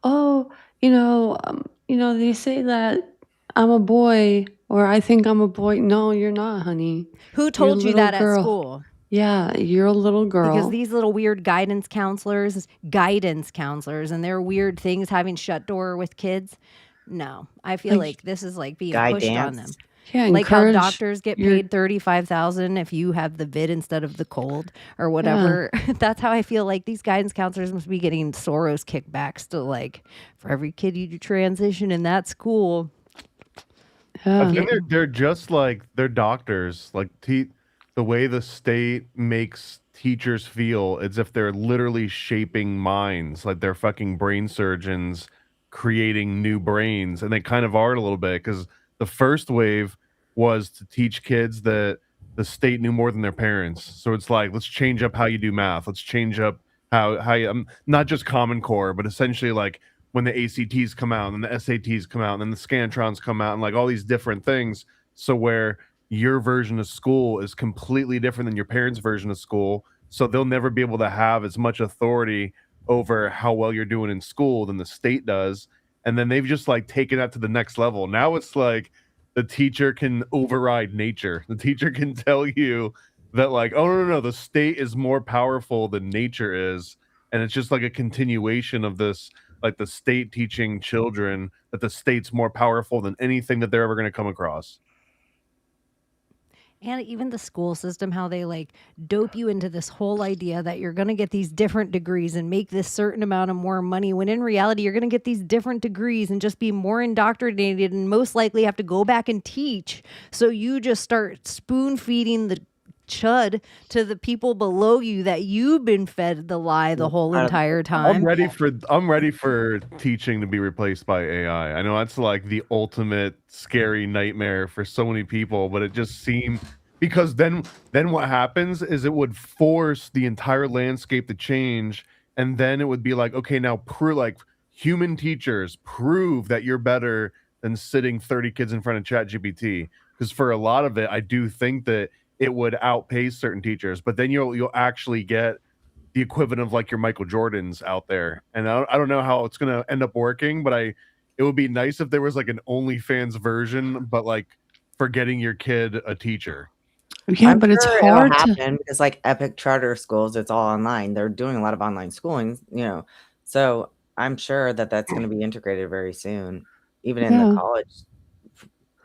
oh, they say that I'm a boy, or I think I'm a boy. No, you're not, honey. Who told you that at school? Yeah, you're a little girl. Because these little weird guidance counselors, and their weird things having shut door with kids. No, I feel like this is like being pushed on them. Yeah, like how encourage doctors get paid $35,000 if you have the vid instead of the cold or whatever. That's how I feel like these guidance counselors must be getting Soros kickbacks to, like, for every kid you transition in that school. I think they're just like, they're doctors. Like, the way the state makes teachers feel as if they're literally shaping minds, like they're fucking brain surgeons creating new brains. And they kind of are a little bit, because the first wave was to teach kids that the state knew more than their parents. So it's like, let's change up how you do math. Let's change up how you, not just Common Core, but essentially like when the ACTs come out and the SATs come out and then the Scantrons come out and like all these different things. So where your version of school is completely different than your parents' version of school. So they'll never be able to have as much authority over how well you're doing in school than the state does. And then they've just like taken that to the next level. Now it's like the teacher can override nature. The teacher can tell you that like, oh no, the state is more powerful than nature is. And it's just like a continuation of this, like the state teaching children that the state's more powerful than anything that they're ever going to come across. And even the school system, how they like dope you into this whole idea that you're going to get these different degrees and make this certain amount of more money, when in reality, you're going to get these different degrees and just be more indoctrinated and most likely have to go back and teach. So you just start spoon feeding the chud to the people below you that you've been fed the lie the whole entire time. I'm ready for teaching to be replaced by AI. I know that's like the ultimate scary nightmare for so many people, but it just seemed, because then what happens is it would force the entire landscape to change, and then it would be like, okay, now like human teachers prove that you're better than sitting 30 kids in front of ChatGPT. Because for a lot of it, I do think that it would outpace certain teachers, but then you'll actually get the equivalent of like your Michael Jordans out there. And I don't know how it's going to end up working, but it would be nice if there was like an OnlyFans version, but like for getting your kid a teacher. Yeah, but it's hard to happen because like Epic charter schools, it's all online. They're doing a lot of online schooling, so I'm sure that that's going to be integrated very soon, even in the college.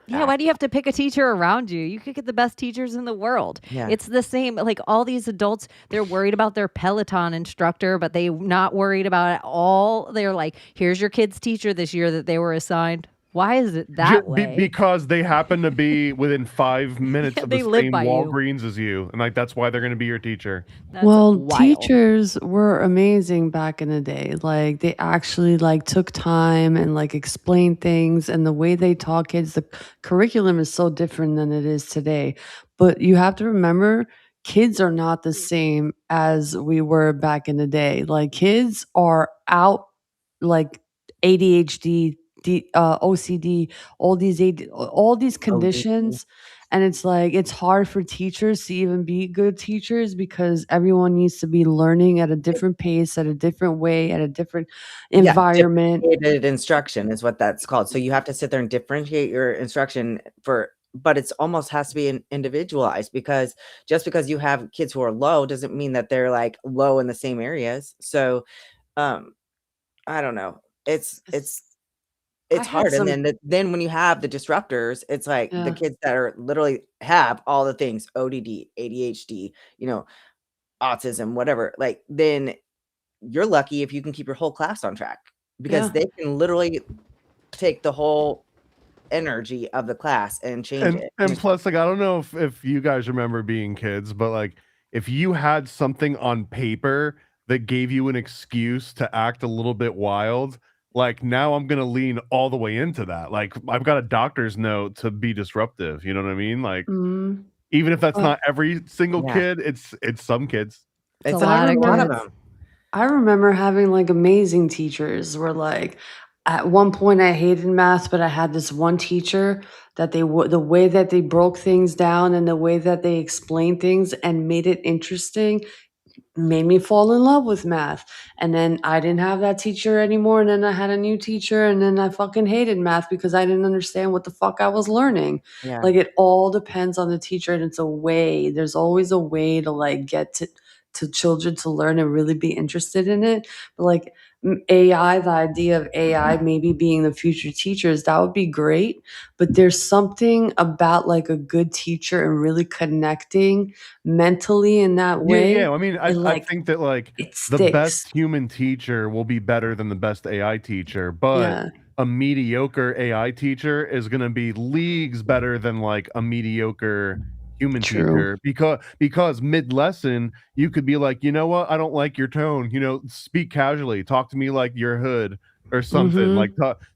Yeah, why do you have to pick a teacher around you? You could get the best teachers in the world. Yeah. It's the same, like all these adults, they're worried about their Peloton instructor, but they're not worried about it all. They're like, here's your kid's teacher this year that they were assigned. Why is it that way? Because they happen to be within 5 minutes of the they live same by you. Walgreens as you. And like that's why they're going to be your teacher. Well, teachers were amazing back in the day. Like they actually like took time and like explained things, and the way they taught kids, the curriculum is so different than it is today. But you have to remember, kids are not the same as we were back in the day. Like kids are out, like ADHD, OCD, all these conditions. And it's like, it's hard for teachers to even be good teachers because everyone needs to be learning at a different pace, at a different way, at a different environment. Differentiated instruction is what that's called. So you have to sit there and differentiate your instruction but it's almost has to be individualized, because just because you have kids who are low doesn't mean that they're like low in the same areas. So I don't know. It's hard. And then when you have the disruptors, it's like the kids that are literally have all the things, ODD, ADHD, autism, whatever, like then you're lucky if you can keep your whole class on track, because they can literally take the whole energy of the class and change it. And plus, like, I don't know if you guys remember being kids, but like if you had something on paper that gave you an excuse to act a little bit wild, like now I'm going to lean all the way into that. Like I've got a doctor's note to be disruptive. You know what I mean? Like even if that's not every single kid, it's some kids. It's a lot of them. I remember having like amazing teachers where like at one point I hated math, but I had this one teacher that the way that they broke things down and the way that they explained things and made it interesting made me fall in love with math. And then I didn't have that teacher anymore. And then I had a new teacher, and then I fucking hated math because I didn't understand what the fuck I was learning. Yeah. Like it all depends on the teacher, and it's a way. There's always a way to like get to children to learn and really be interested in it. But like AI, the idea of AI maybe being the future teachers, that would be great. But there's something about like a good teacher and really connecting mentally in that way. Yeah. I mean, I think that like the best human teacher will be better than the best AI teacher, but a mediocre AI teacher is going to be leagues better than like a mediocre human teacher, because mid-lesson you could be like, you know what, I don't like your tone, speak casually, talk to me like you're hood or something. Like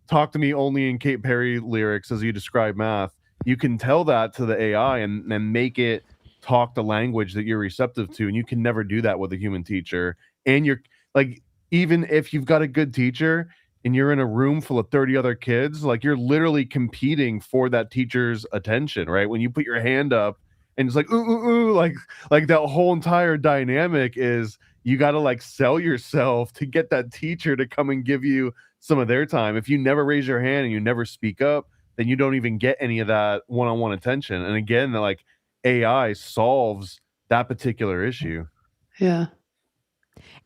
talk to me only in Kate Perry lyrics as you describe math. You can tell that to the AI and make it talk the language that you're receptive to, and you can never do that with a human teacher. And you're like, even if you've got a good teacher and you're in a room full of 30 other kids, like you're literally competing for that teacher's attention, right? When you put your hand up and it's like, ooh, like that whole entire dynamic is you got to like sell yourself to get that teacher to come and give you some of their time. If you never raise your hand and you never speak up, then you don't even get any of that one-on-one attention. And again, like AI solves that particular issue. Yeah.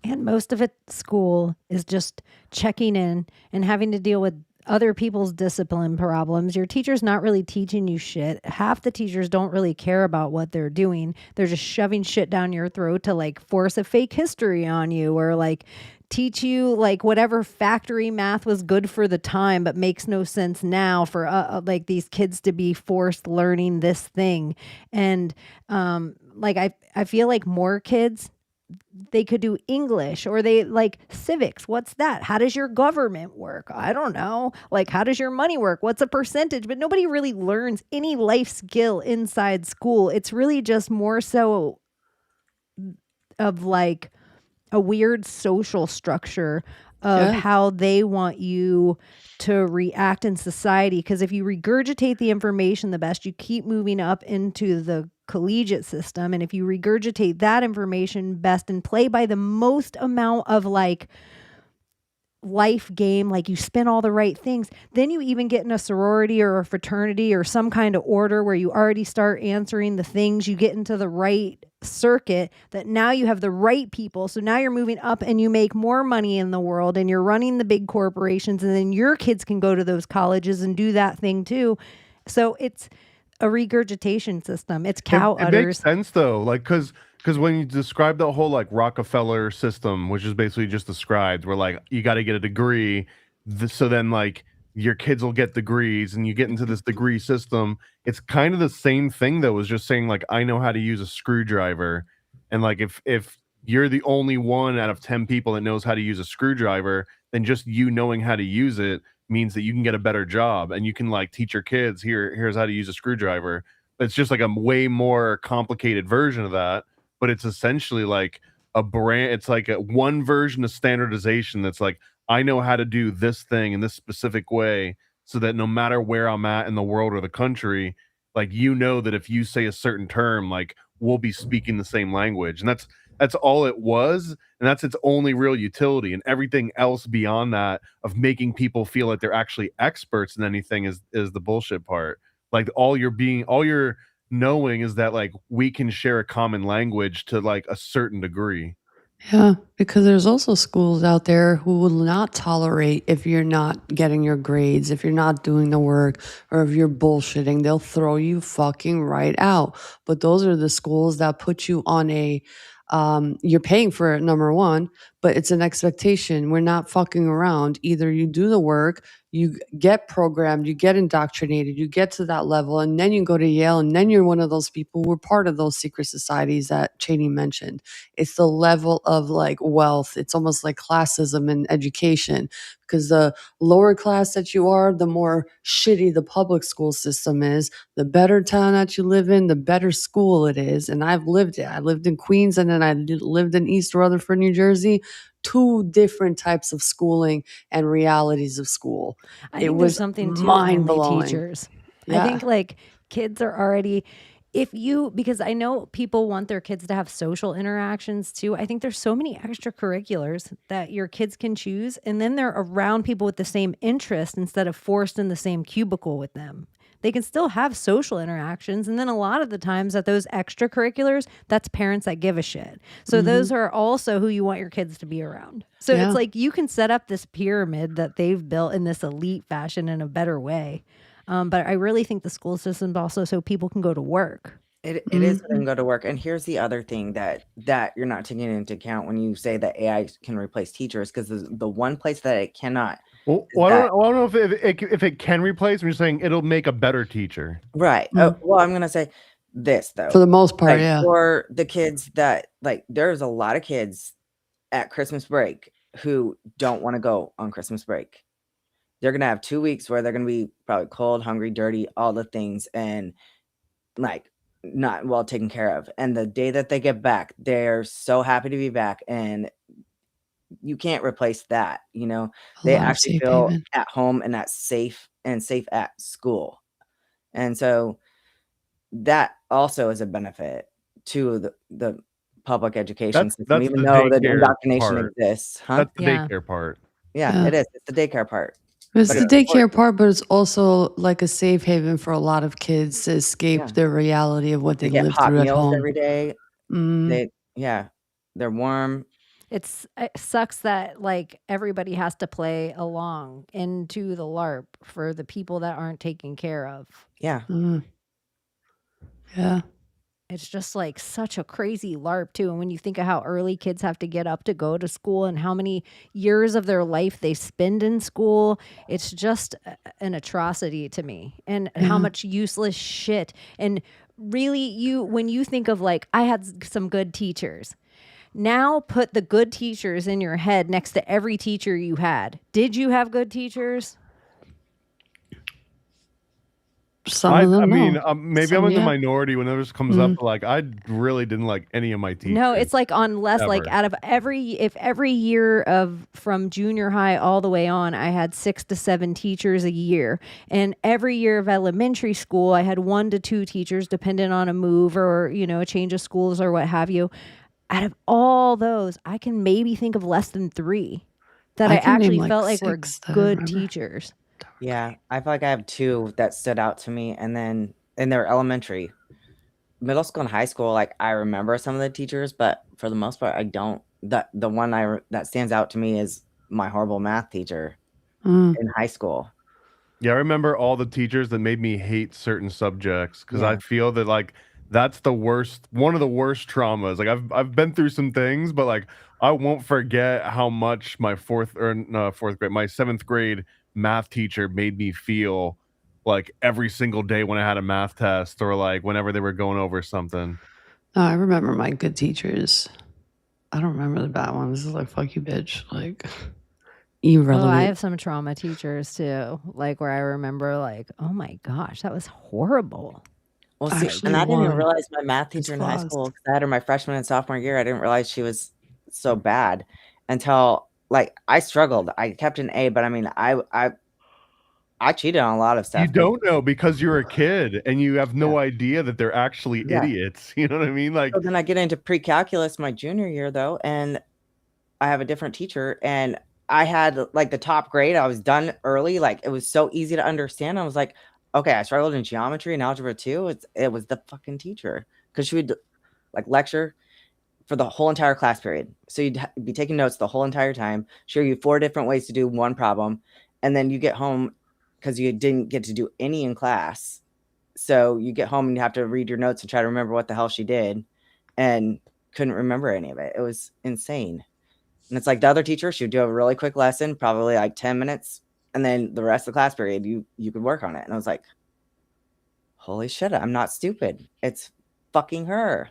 And most of it school is just checking in and having to deal with other people's discipline problems. Your teacher's not really teaching you shit. Half the teachers don't really care about what they're doing. They're just shoving shit down your throat to like force a fake history on you or like teach you like whatever factory math was good for the time but makes no sense now for like these kids to be forced learning this thing. And like I feel like more kids, they could do English or they like civics. What's that? How does your government work? I don't know. Like, how does your money work? What's a percentage? But nobody really learns any life skill inside school. It's really just more so of like a weird social structure of Yeah. how they want you to react in society. Because if you regurgitate the information the best, you keep moving up into the collegiate system. And if you regurgitate that information best and play by the most amount of like life game, like you spin all the right things, then you even get in a sorority or a fraternity or some kind of order where you already start answering the things, you get into the right circuit, that now you have the right people. So now you're moving up and you make more money in the world and you're running the big corporations, and then your kids can go to those colleges and do that thing too. So it's a regurgitation system. It's cow It makes udders. sense though, like because when you describe the whole like Rockefeller system, which is basically just described, where like you got to get a degree, so then like your kids will get degrees, and you get into this degree system. It's kind of the same thing though, as just saying like I know how to use a screwdriver, and like if you're the only one out of 10 people that knows how to use a screwdriver, then just you knowing how to use it means that you can get a better job, and you can like teach your kids here's how to use a screwdriver. But it's just like a way more complicated version of that, but it's essentially like a brand. It's like a one version of standardization that's like I know how to do this thing in this specific way, so that no matter where I'm at in the world or the country, like you know that if you say a certain term, like we'll be speaking the same language. And that's all it was, and that's its only real utility. And everything else beyond that of making people feel like they're actually experts in anything is the bullshit part. Like all you're knowing is that like we can share a common language to like a certain degree. Yeah, because there's also schools out there who will not tolerate if you're not getting your grades, if you're not doing the work, or if you're bullshitting, they'll throw you fucking right out. But those are the schools that put you on a, you're paying for it, number one, but it's an expectation. We're not fucking around. Either you do the work, you get programmed, you get indoctrinated, you get to that level, and then you go to Yale, and then you're one of those people who are part of those secret societies that Chaney mentioned. It's the level of like wealth. It's almost like classism in education, because the lower class that you are, the more shitty the public school system is. The better town that you live in, the better school it is. And I've lived it. I lived in Queens, and then I lived in East Rutherford, New Jersey. Two different types of schooling and realities of school. I It think there's was something too mind only blowing. teachers. I Yeah. think like kids are already, because I know people want their kids to have social interactions too. I think there's so many extracurriculars that your kids can choose, and then they're around people with the same interest instead of forced in the same cubicle with them. They can still have social interactions. And then a lot of the times at those extracurriculars, that's parents that give a shit. So those are also who you want your kids to be around. So Yeah. it's like you can set up this pyramid that they've built in this elite fashion in a better way. But I really think the school system's also so people can go to work. It is so they can go to work. And here's the other thing that you're not taking into account when you say that AI can replace teachers, because the one place that it cannot Well, is I that don't know if it can replace. I'm just saying it'll make a better teacher. right. Oh, well, I'm gonna say this though. For the most part, Like yeah. for the kids that like there's a lot of kids at Christmas break who don't want to go on Christmas break. They're gonna have 2 weeks where they're gonna be probably cold, hungry, dirty, all the things, and like not well taken care of. And the day that they get back, they're so happy to be back, and you can't replace that. A They lot of actually safe feel haven. at home and that's safe at school. And so that also is a benefit to the public education system, That's even the though the daycare indoctrination part. exists. Huh? That's the Yeah. daycare part. Yeah, it is. It's the daycare part. It's But the it's daycare important. part, but it's also like a safe haven for a lot of kids to escape Yeah. the reality of what They they get live hot through at meals home. every day. Mm. They're warm. It sucks that like everybody has to play along into the LARP for the people that aren't taken care of. Yeah. Yeah. It's just like such a crazy LARP too. And when you think of how early kids have to get up to go to school and how many years of their life they spend in school, it's just an atrocity to me. And how much useless shit. And really, when you think of like, I had some good teachers. Now put the good teachers in your head next to every teacher you had. Did you have good teachers? Some of them, I mean, no. maybe Some, I'm in the yeah. minority when this comes up. Like, I really didn't like any of my teachers. No, it's like unless like ever. out of every year of from junior high all the way on, I had 6 to 7 teachers a year. And every year of elementary school, I had 1 to 2 teachers, depending on a move or, a change of schools or what have you. Out of all those, I can maybe think of less than 3 that I can name, actually like, felt like were 6 that I good remember. teachers. Yeah, I feel like I have 2 that stood out to me, and they're elementary. Middle school and high school, like I remember some of the teachers, but for the most part, I don't. The one that stands out to me is my horrible math teacher in high school. Yeah, I remember all the teachers that made me hate certain subjects because I Yeah. feel that like that's one of the worst traumas. Like I've been through some things, but like I won't forget how much my fourth grade, my 7th grade math teacher made me feel like every single day when I had a math test or like whenever they were going over something. No, I remember my good teachers. I don't remember the bad ones. It's like, fuck you, bitch. Like, irrelevant. Oh, I have some trauma teachers too, like where I remember like, oh my gosh, that was horrible. Well, see, Actually, and I didn't even one realize my math is teacher in high paused. school, 'cause I had her my freshman and sophomore year. I didn't realize she was so bad until like I struggled. I kept an A, but I mean, I cheated on a lot of stuff. You don't know because you're a kid and you have no idea that they're actually Yeah. idiots. You know what I mean? Like So then I get into pre-calculus my junior year though, and I have a different teacher, and I had like the top grade. I was done early. Like it was so easy to understand. I was like, okay, I struggled in geometry and algebra too. It was the fucking teacher because she would like lecture for the whole entire class period. So you'd be taking notes the whole entire time, show you 4 different ways to do one problem, and then you get home because you didn't get to do any in class. So you get home and you have to read your notes and try to remember what the hell she did, and couldn't remember any of it. It was insane. And it's like the other teacher, she would do a really quick lesson, probably like 10 minutes, and then the rest of the class period, you could work on it. And I was like, holy shit, I'm not stupid. It's fucking her.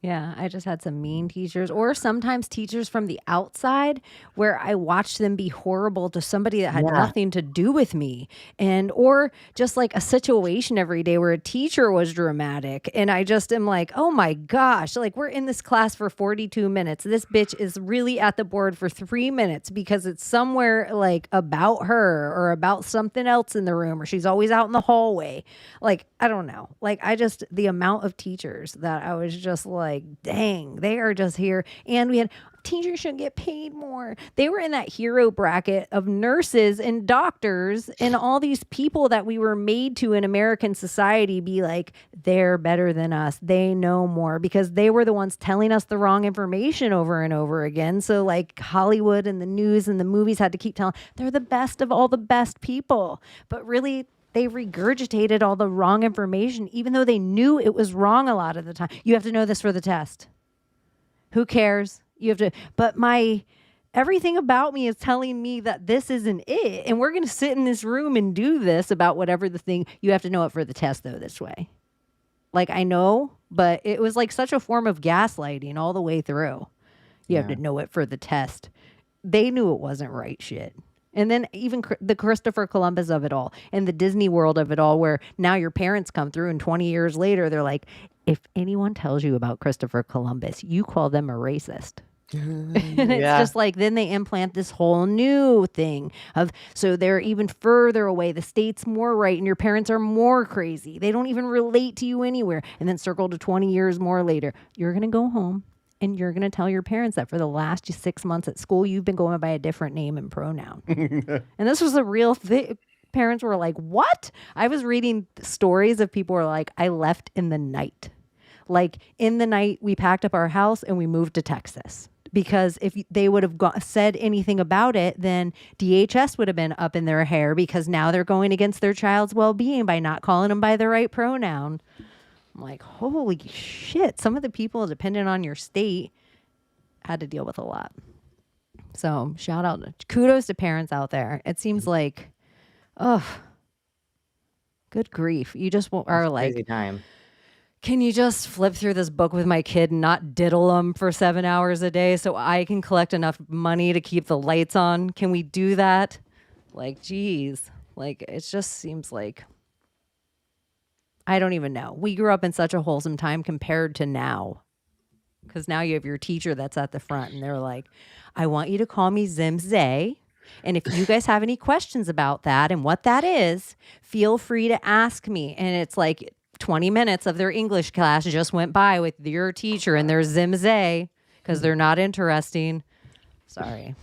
Yeah, I just had some mean teachers, or sometimes teachers from the outside where I watched them be horrible to somebody that had Yeah. nothing to do with me. Or just like a situation every day where a teacher was dramatic. And I just am like, oh my gosh, like we're in this class for 42 minutes. This bitch is really at the board for 3 minutes because it's somewhere like about her or about something else in the room, or she's always out in the hallway. Like, I don't know. Like, the amount of teachers that I was just like, dang, they are just here. And we had teachers should get paid more. They were in that hero bracket of nurses and doctors and all these people that we were made to in American society be like, they're better than us. They know more because they were the ones telling us the wrong information over and over again. So like Hollywood and the news and the movies had to keep telling they're the best of all the best people. But really, they regurgitated all the wrong information, even though they knew it was wrong a lot of the time. You have to know this for the test. Who cares? You have to, but everything about me is telling me that this isn't it. And we're going to sit in this room and do this about whatever the thing, you have to know it for the test though, this way. Like I know, but it was like such a form of gaslighting all the way through. You have to know it for the test. They knew it wasn't right shit. And then even the Christopher Columbus of it all and the Disney World of it all, where now your parents come through and 20 years later, they're like, if anyone tells you about Christopher Columbus, you call them a racist. And it's Yeah. just like, then they implant this whole new thing of, so they're even further away. The state's more right and your parents are more crazy. They don't even relate to you anywhere. And then circle to 20 years more later, you're going to go home and you're going to tell your parents that for the last 6 months at school, you've been going by a different name and pronoun. And this was a real thing. Parents were like, what? I was reading stories of people who were like, I left in the night. Like in the night, we packed up our house and we moved to Texas. Because if they would have said anything about it, then DHS would have been up in their hair because now they're going against their child's well-being by not calling them by the right pronoun. I'm like, holy shit. Some of the people dependent on your state had to deal with a lot. So shout out, kudos to parents out there. It seems like, good grief. You just are like, Crazy time. can you just flip through this book with my kid and not diddle them for 7 hours a day so I can collect enough money to keep the lights on? Can we do that? Like, geez. Like, it just seems like, I don't even know. We grew up in such a wholesome time compared to now. Because now you have your teacher that's at the front and they're like, I want you to call me Zimzay. And if you guys have any questions about that and what that is, feel free to ask me. And it's like 20 minutes of their English class just went by with your teacher and their Zimzay because they're not interesting. Sorry.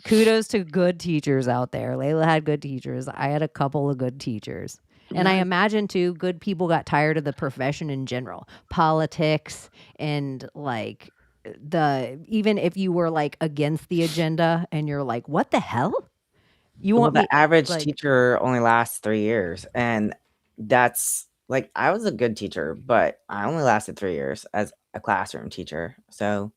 Kudos to good teachers out there. Layla had good teachers. I had a couple of good teachers. And I imagine, too, good people got tired of the profession in general. Politics and, like, even if you were, like, against the agenda and you're like, what the hell? You Well, want me, the average like, teacher only lasts 3 years, and that's like I was a good teacher, but I only lasted 3 years as a classroom teacher. So,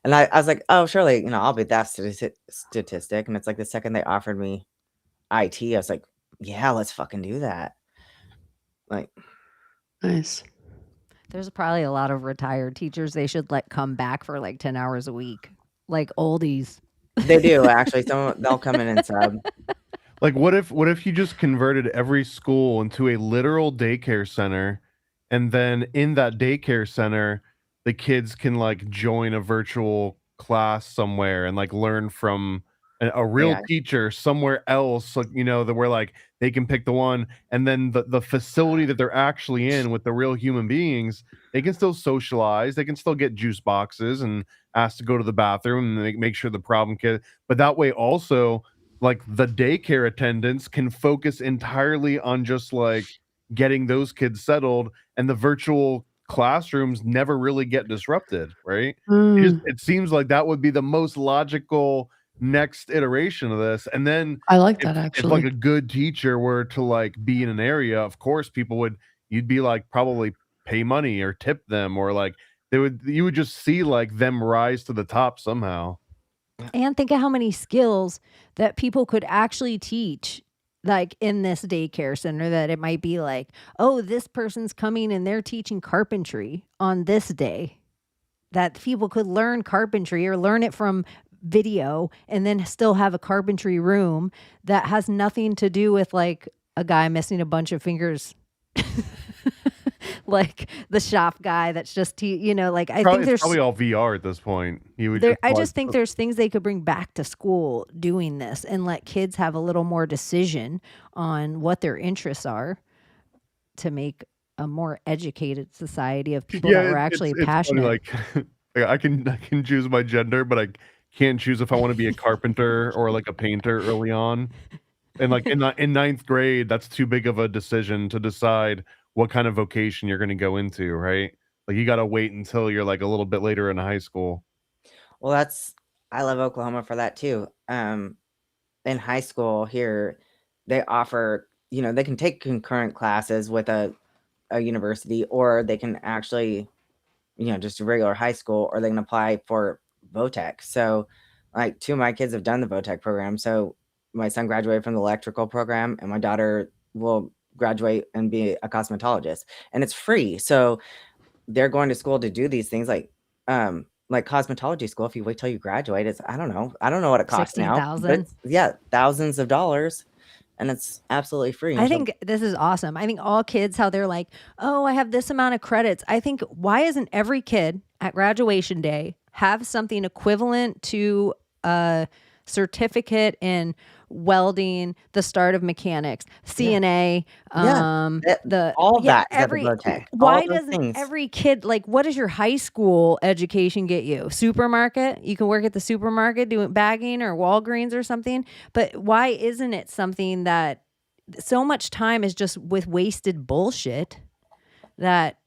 and I was like, oh, surely, I'll be that statistic. And it's like the second they offered me IT, I was like, yeah, let's fucking do that. Like, Nice. there's probably a lot of retired teachers they should let come back for like 10 hours a week, like oldies. they do actually. They'll come in and sub. Like, what if you just converted every school into a literal daycare center, and then in that daycare center, the kids can like join a virtual class somewhere and like learn from a real Yeah. teacher somewhere else, like, that where like they can pick the one, and then the facility that they're actually in with the real human beings, they can still socialize, they can still get juice boxes and ask to go to the bathroom and make sure the problem kid, but that way also like the daycare attendants can focus entirely on just like getting those kids settled, and the virtual classrooms never really get disrupted, right? It seems like that would be the most logical next iteration of this. And then I like that, if like actually. a good teacher were to like be in an area, of course you'd be like probably pay money or tip them, or like you would just see like them rise to the top somehow. And think of how many skills that people could actually teach, like in this daycare center, that it might be like, oh, this person's coming and they're teaching carpentry on this day. That people could learn carpentry or learn it from video and then still have a carpentry room that has nothing to do with like a guy missing a bunch of fingers. Like the shop guy that's just, like I think It's there's probably all VR at this point. I just think there's things they could bring back to school doing this and let kids have a little more decision on what their interests are to make a more educated society of people that were actually it's passionate. funny, like I can choose my gender, but I can't choose if I want to be a carpenter or like a painter early on. And like in ninth grade, that's too big of a decision to decide what kind of vocation you're going to go into, right? Like you got to wait until you're like a little bit later in high school. Well, I love Oklahoma for that too. In high school here, they offer, they can take concurrent classes with a university, or they can actually, just a regular high school, or they can apply for VOTEC. So like 2 of my kids have done the VOTEC program. So my son graduated from the electrical program, and my daughter will graduate and be a cosmetologist, and it's free. So they're going to school to do these things like cosmetology school. If you wait till you graduate, it's I don't know what it costs now. But 16,000. yeah, thousands of dollars. and it's absolutely free. I think this is awesome. I think all kids, how they're like, oh, I have this amount of credits. I think, why isn't every kid at graduation day have something equivalent to a certificate in welding, the start of mechanics, CNA, every why doesn't every kid, like, what does your high school education get you? Supermarket? You can work at the supermarket doing bagging or Walgreens or something. But why isn't it something that so much time is just with wasted bullshit that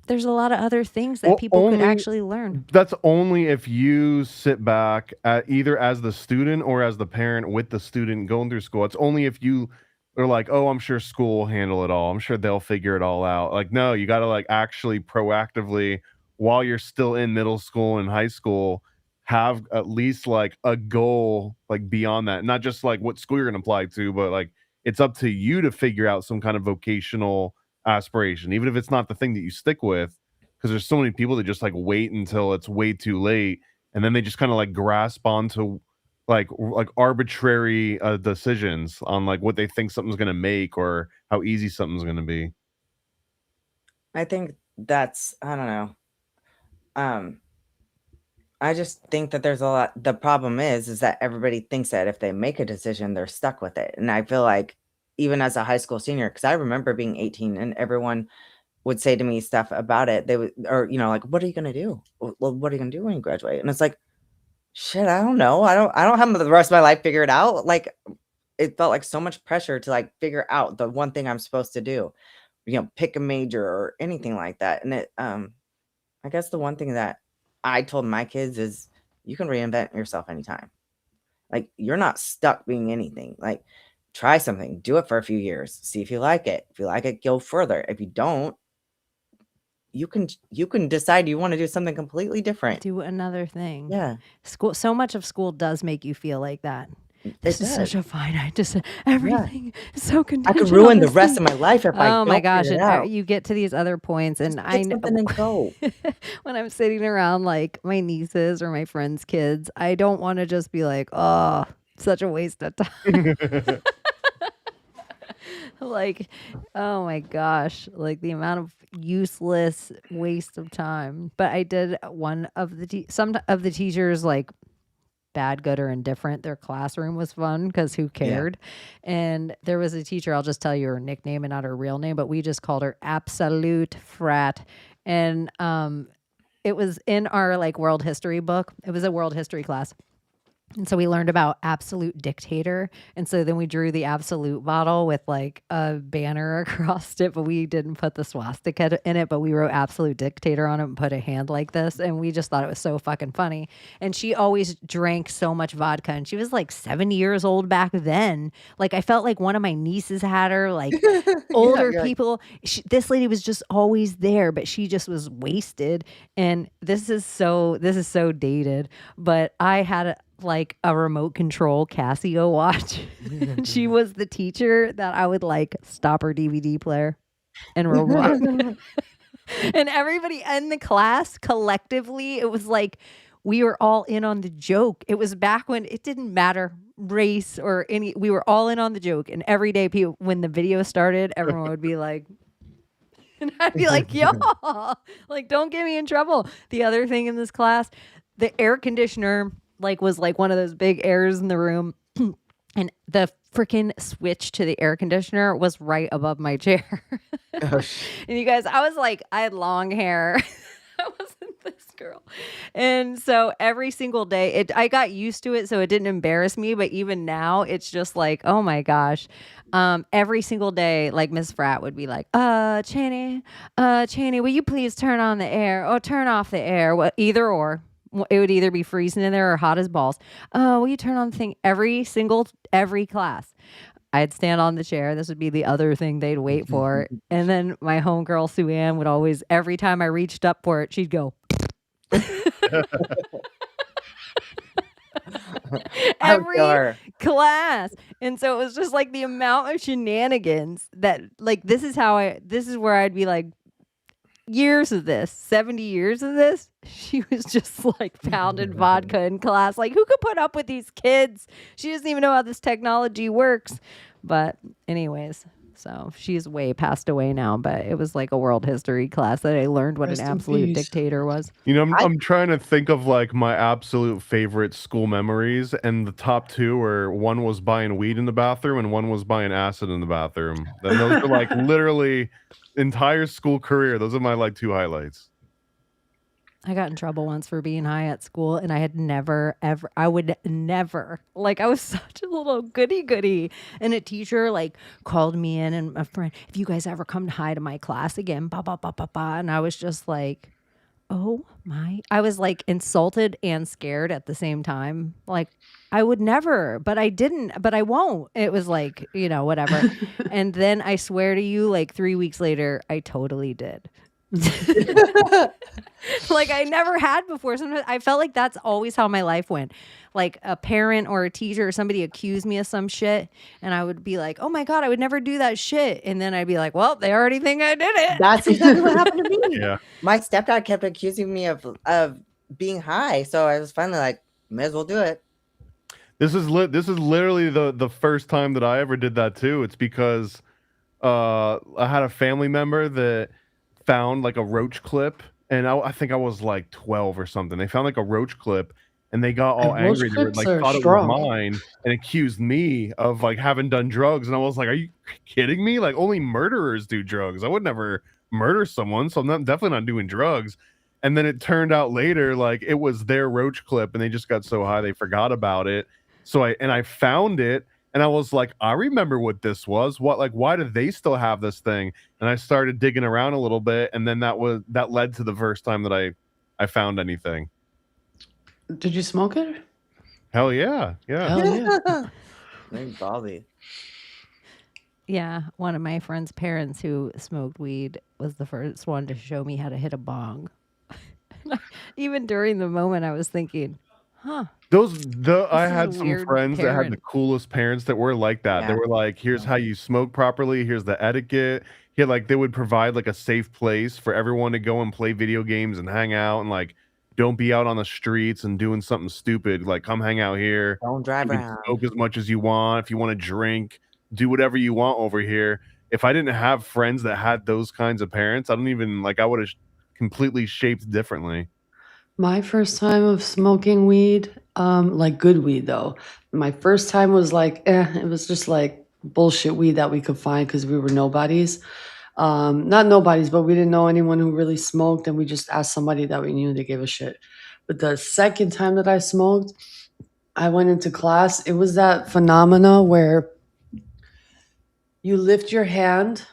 there's a lot of other things that people could actually learn? That's only if you sit back at either as the student or as the parent with the student going through school. It's only if you are like, oh, I'm sure school will handle it all. I'm sure they'll figure it all out. Like, no, you got to like actually proactively, while you're still in middle school and high school, have at least like a goal like beyond that. Not just like what school you're going to apply to, but like it's up to you to figure out some kind of vocational aspiration, even if it's not the thing that you stick with, because there's so many people that just like wait until it's way too late, and then they just kind of like grasp onto like arbitrary decisions on like what they think something's going to make or how easy something's going to be. I think that's, I don't know. I just think that there's a lot. The problem is that everybody thinks that if they make a decision, they're stuck with it. And I feel like even as a high school senior, because I remember being 18 and everyone would say to me stuff about it. They would, or, like, what are you going to do? Well, what are you going to do when you graduate? And it's like, shit, I don't know. I don't have the rest of my life figured out. Like, it felt like so much pressure to like figure out the one thing I'm supposed to do, pick a major or anything like that. And it, I guess the one thing that I told my kids is you can reinvent yourself anytime. Like, you're not stuck being anything. Like, try something, do it for a few years, see if you like it. If you like it, go further. If you don't, you can decide you want to do something completely different. Do another thing. Yeah. School, so much of school does make you feel like that. This is such does. a finite, just everything is so I contingent. could ruin on the this rest thing. of my life if I Oh my don't gosh! figure it And out. you get to these other points, and I Pick know something and go. when I'm sitting around like my nieces or my friends' kids, I don't want to just be like, oh, such a waste of time. Like, oh my gosh, like the amount of useless waste of time. But I did one of the some of the teachers, like, bad, good, or indifferent, their classroom was fun because who cared? And there was a teacher, I'll just tell you her nickname and not her real name, but we just called her Absolute Frat. And it was in our like world history book. It was a world history class. And so we learned about absolute dictator. And so then we drew the absolute bottle with like a banner across it, but we didn't put the swastika in it, but we wrote absolute dictator on it and put a hand like this. And we just thought it was so fucking funny. And she always drank so much vodka, and she was like 70 years old back then. Like, I felt like one of my nieces had her, like older people. This lady was just always there, but she just was wasted. And this is so dated, but I had like a remote control Casio watch. She was the teacher that I would like stop her DVD player and robot. And everybody in the class collectively, it was like we were all in on the joke. It was back when it didn't matter race or any, we were all in on the joke. And every day people, when the video started, everyone would be like, and I'd be like, y'all, like, don't get me in trouble. The other thing in this class, the air conditioner was like one of those big airs in the room, and the freaking switch to the air conditioner was right above my chair. And you guys, I had long hair. I wasn't this girl. And so every single day, I got used to it, so it didn't embarrass me. But even now, it's just like, oh my gosh. Every single day, like Miss Frat would be like, Chaney, will you please turn on the air or turn off the air? Well, either or. It would either be freezing in there or hot as balls. Will you turn on the thing? Every class, I'd stand on the chair. This would be the other thing they'd wait for. And then my homegirl, Sue Ann, would always, every time I reached up for it, she'd go. Every class. And so it was just like the amount of shenanigans that, like, this is where I'd be like, years of this, 70 years of this, she was just like pounding vodka in class. Like, who could put up with these kids? She doesn't even know how this technology works. But anyways, so she's way passed away now, but it was like a world history class that I learned what Rest an in absolute peace. dictator was. You know, I'm trying to think of like my absolute favorite school memories, and the top two were one was buying weed in the bathroom and one was buying acid in the bathroom. And those are like literally entire school career. Those are my like two highlights. I got in trouble once for being high at school, and I had never, ever, I would never, like, I was such a little goody. And a teacher, like, called me in, and a friend, if you guys ever come high to my class again, ba, ba, ba, ba, ba. And I was just like, oh my, I was like insulted and scared at the same time. Like, I would never, but I didn't, but I won't. It was like, you know, whatever. And then I swear to you, like 3 weeks later, I totally did. Like I never had before. Sometimes I felt like that's always how my life went. Like a parent or a teacher or somebody accused me of some shit, and I would be like, "Oh my god, I would never do that shit." And then I'd be like, "Well, they already think I did it." That's exactly what happened to me. Yeah. My stepdad kept accusing me of being high, so I was finally like, may as well do it. This is literally the first time that I ever did that too. It's because I had a family member that found like a roach clip, and I think I was like 12 or something. They found like a roach clip, and they got all And roach angry. They were, clips like are thought strong. it was mine and accused me of like having done drugs. And I was like, "Are you kidding me? Like only murderers do drugs. I would never murder someone, so I'm definitely not doing drugs." And then it turned out later like it was their roach clip, and they just got so high they forgot about it. So I found it. And I was like, I remember what this was. What, like, why do they still have this thing? And I started digging around a little bit, and then that led to the first time that I found anything. Did you smoke it? Hell yeah, yeah. Hell yeah. Named Bobby. Yeah, one of my friend's parents who smoked weed was the first one to show me how to hit a bong. Even during the moment, I was thinking, huh. I is had a some weird friends that had the parent. coolest parents that were like that. They Yeah. were like, here's how you smoke properly, here's the etiquette. Here, like they would provide like a safe place for everyone to go and play video games and hang out, and like don't be out on the streets and doing something stupid. Like come hang out here. Don't drive You can around. smoke as much as you want. If you want to drink, do whatever you want over here. If I didn't have friends that had those kinds of parents, I don't even like I would have completely shaped differently. My first time of smoking weed, like good weed though. My first time was like, it was just like bullshit weed that we could find because we were nobodies. Not nobodies, but we didn't know anyone who really smoked, and we just asked somebody that we knew to give a shit. But the second time that I smoked, I went into class. It was that phenomena where you lift your hand,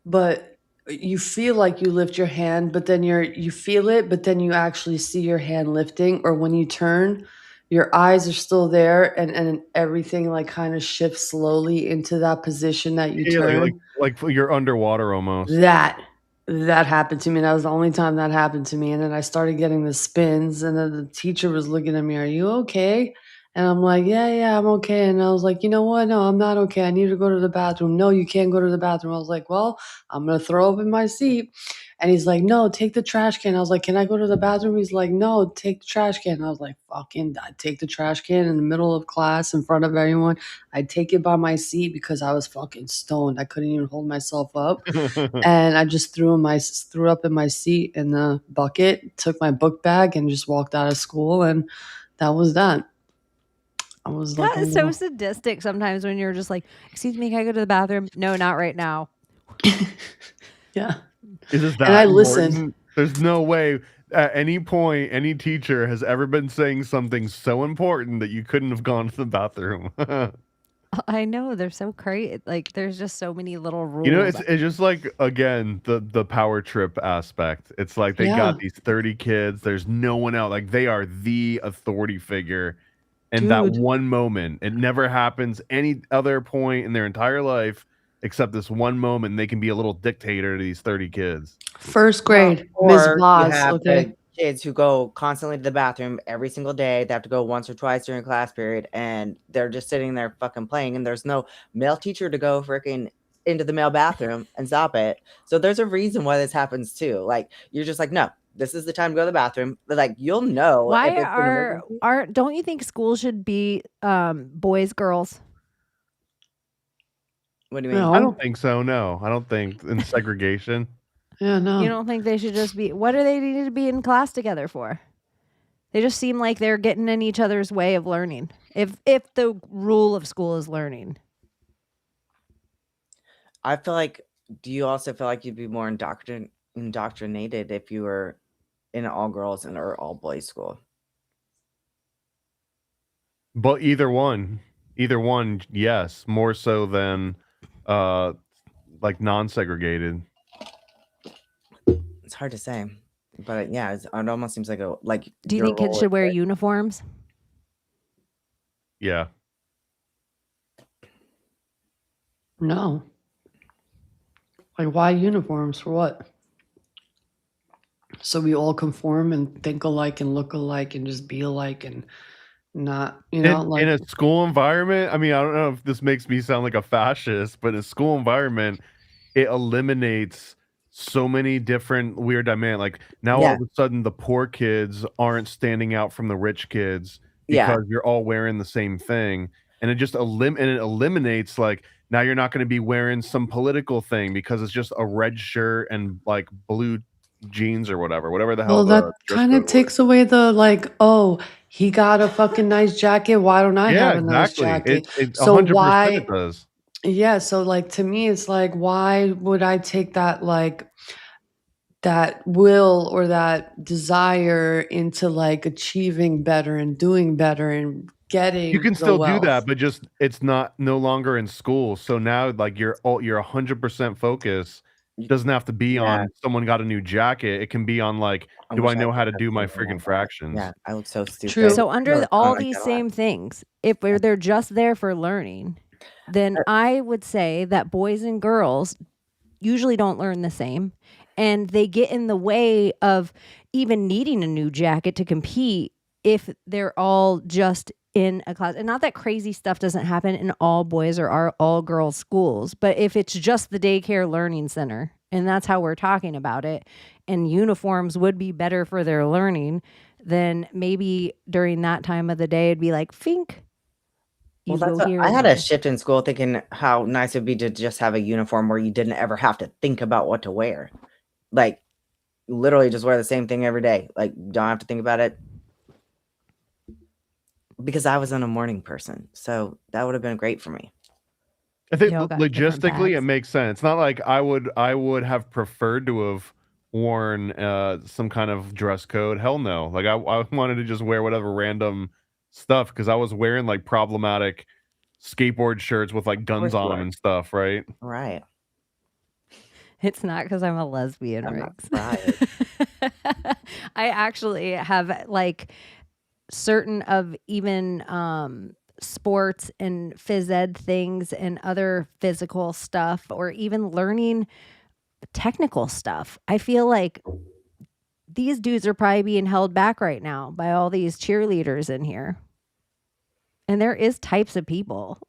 but you feel like you lift your hand, but then you feel it, but then you actually see your hand lifting. Or when you turn, your eyes are still there, and everything like kind of shifts slowly into that position that you Yeah, turn. like you're underwater almost. That happened to me. That was the only time that happened to me. And then I started getting the spins, and then the teacher was looking at me, "Are you okay?" And I'm like, yeah, I'm okay. And I was like, you know what? No, I'm not okay. I need to go to the bathroom. No, you can't go to the bathroom. I was like, well, I'm going to throw up in my seat. And he's like, no, take the trash can. I was like, can I go to the bathroom? He's like, no, take the trash can. I was like, fucking, I'd take the trash can in the middle of class in front of everyone. I'd take it by my seat because I was fucking stoned. I couldn't even hold myself up. And I just threw up in my seat in the bucket, took my book bag, and just walked out of school. And that was that. I was like, That is so sadistic sometimes when you're just like, excuse me, can I go to the bathroom? No, not right now. Yeah. Is this that And I important? listened. There's no way at any point any teacher has ever been saying something so important that you couldn't have gone to the bathroom. I know, they're so crazy. Like, there's just so many little rules. You know, it's just like again the power trip aspect. It's like they got these 30 kids. There's no one else. Like they are the authority figure. And that Dude. one moment, it never happens any other point in their entire life except this one moment. And they can be a little dictator to these 30 kids. First grade, Miss Or you Voss, have okay? the kids who go constantly to the bathroom every single day. They have to go once or twice during class period, and they're just sitting there fucking playing, and there's no male teacher to go freaking into the male bathroom and stop it. So there's a reason why this happens too. Like you're just like, no, this is the time to go to the bathroom. But like you'll know if Why it's an emergency. don't you think schools should be boys, girls? What do you mean? I don't think so. No, I don't think in segregation. Yeah, no. You don't think they should just be? What do they need to be in class together for? They just seem like they're getting in each other's way of learning. If the rule of school is learning. I feel like, do you also feel like you'd be more indoctrinated if you were in an all girls and or all boys school? But either one, yes, more so than like non-segregated. It's hard to say, but yeah, it almost seems like Do you think kids should wear uniforms? Yeah. No. Like, why uniforms? For what? So we all conform and think alike and look alike and just be alike and not, you know, like in a school environment. I mean, I don't know if this makes me sound like a fascist, but in a school environment, it eliminates so many different weird dynamics. Like now, all of a sudden, the poor kids aren't standing out from the rich kids because you're all wearing the same thing, and it just eliminates like now you're not going to be wearing some political thing because it's just a red shirt and like blue jeans or whatever the hell. well, that kind of takes away the like, oh, he got a fucking nice jacket. Why don't I Yeah, have a nice exactly. jacket? It So 100% why? it does. Yeah, so like to me, it's like, why would I take that like that will or that desire into like achieving better and doing better and getting You can the still do wealth? that, but just it's no longer in school. So now like your 100% focus doesn't have to be on someone got a new jacket. It can be on like, do I know how to do my freaking fractions? Yeah, I look so stupid. So under all these same things, if they're just there for learning, then I would say that boys and girls usually don't learn the same, and they get in the way of even needing a new jacket to compete if they're all just in a class. And not that crazy stuff doesn't happen in all boys or all girls schools, but if it's just the daycare learning center and that's how we're talking about it, and uniforms would be better for their learning, then maybe during that time of the day it'd be like, fink. Well, that's I had a shift in school thinking how nice it'd be to just have a uniform where you didn't ever have to think about what to wear. Like literally just wear the same thing every day. Like don't have to think about it. Because I wasn't a morning person. So that would have been great for me. I think logistically it makes sense. Not like I would have preferred to have worn some kind of dress code. Hell no. Like I wanted to just wear whatever random stuff because I was wearing like problematic skateboard shirts with like guns on them and stuff, right? Right. It's not because I'm a lesbian, Riggs. Right. I actually have like certain of even sports and phys ed things and other physical stuff, or even learning technical stuff. I feel like these dudes are probably being held back right now by all these cheerleaders in here. And there is types of people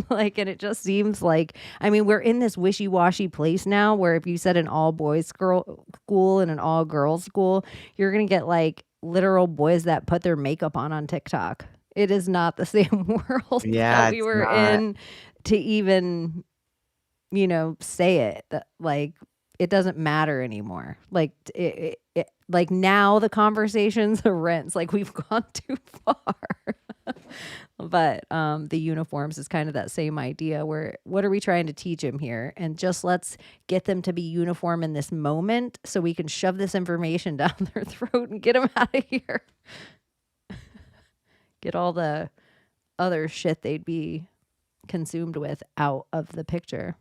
like, and it just seems like, I mean, we're in this wishy-washy place now where if you said an all boys school and an all girls school, you're going to get like literal boys that put their makeup on TikTok. It is not the same world that we were in to even, say it. Like, it doesn't matter anymore. Like, like now the conversations are rents. Like we've gone too far. But the uniforms is kind of that same idea where what are we trying to teach them here? And just let's get them to be uniform in this moment so we can shove this information down their throat and get them out of here. Get all the other shit they'd be consumed with out of the picture.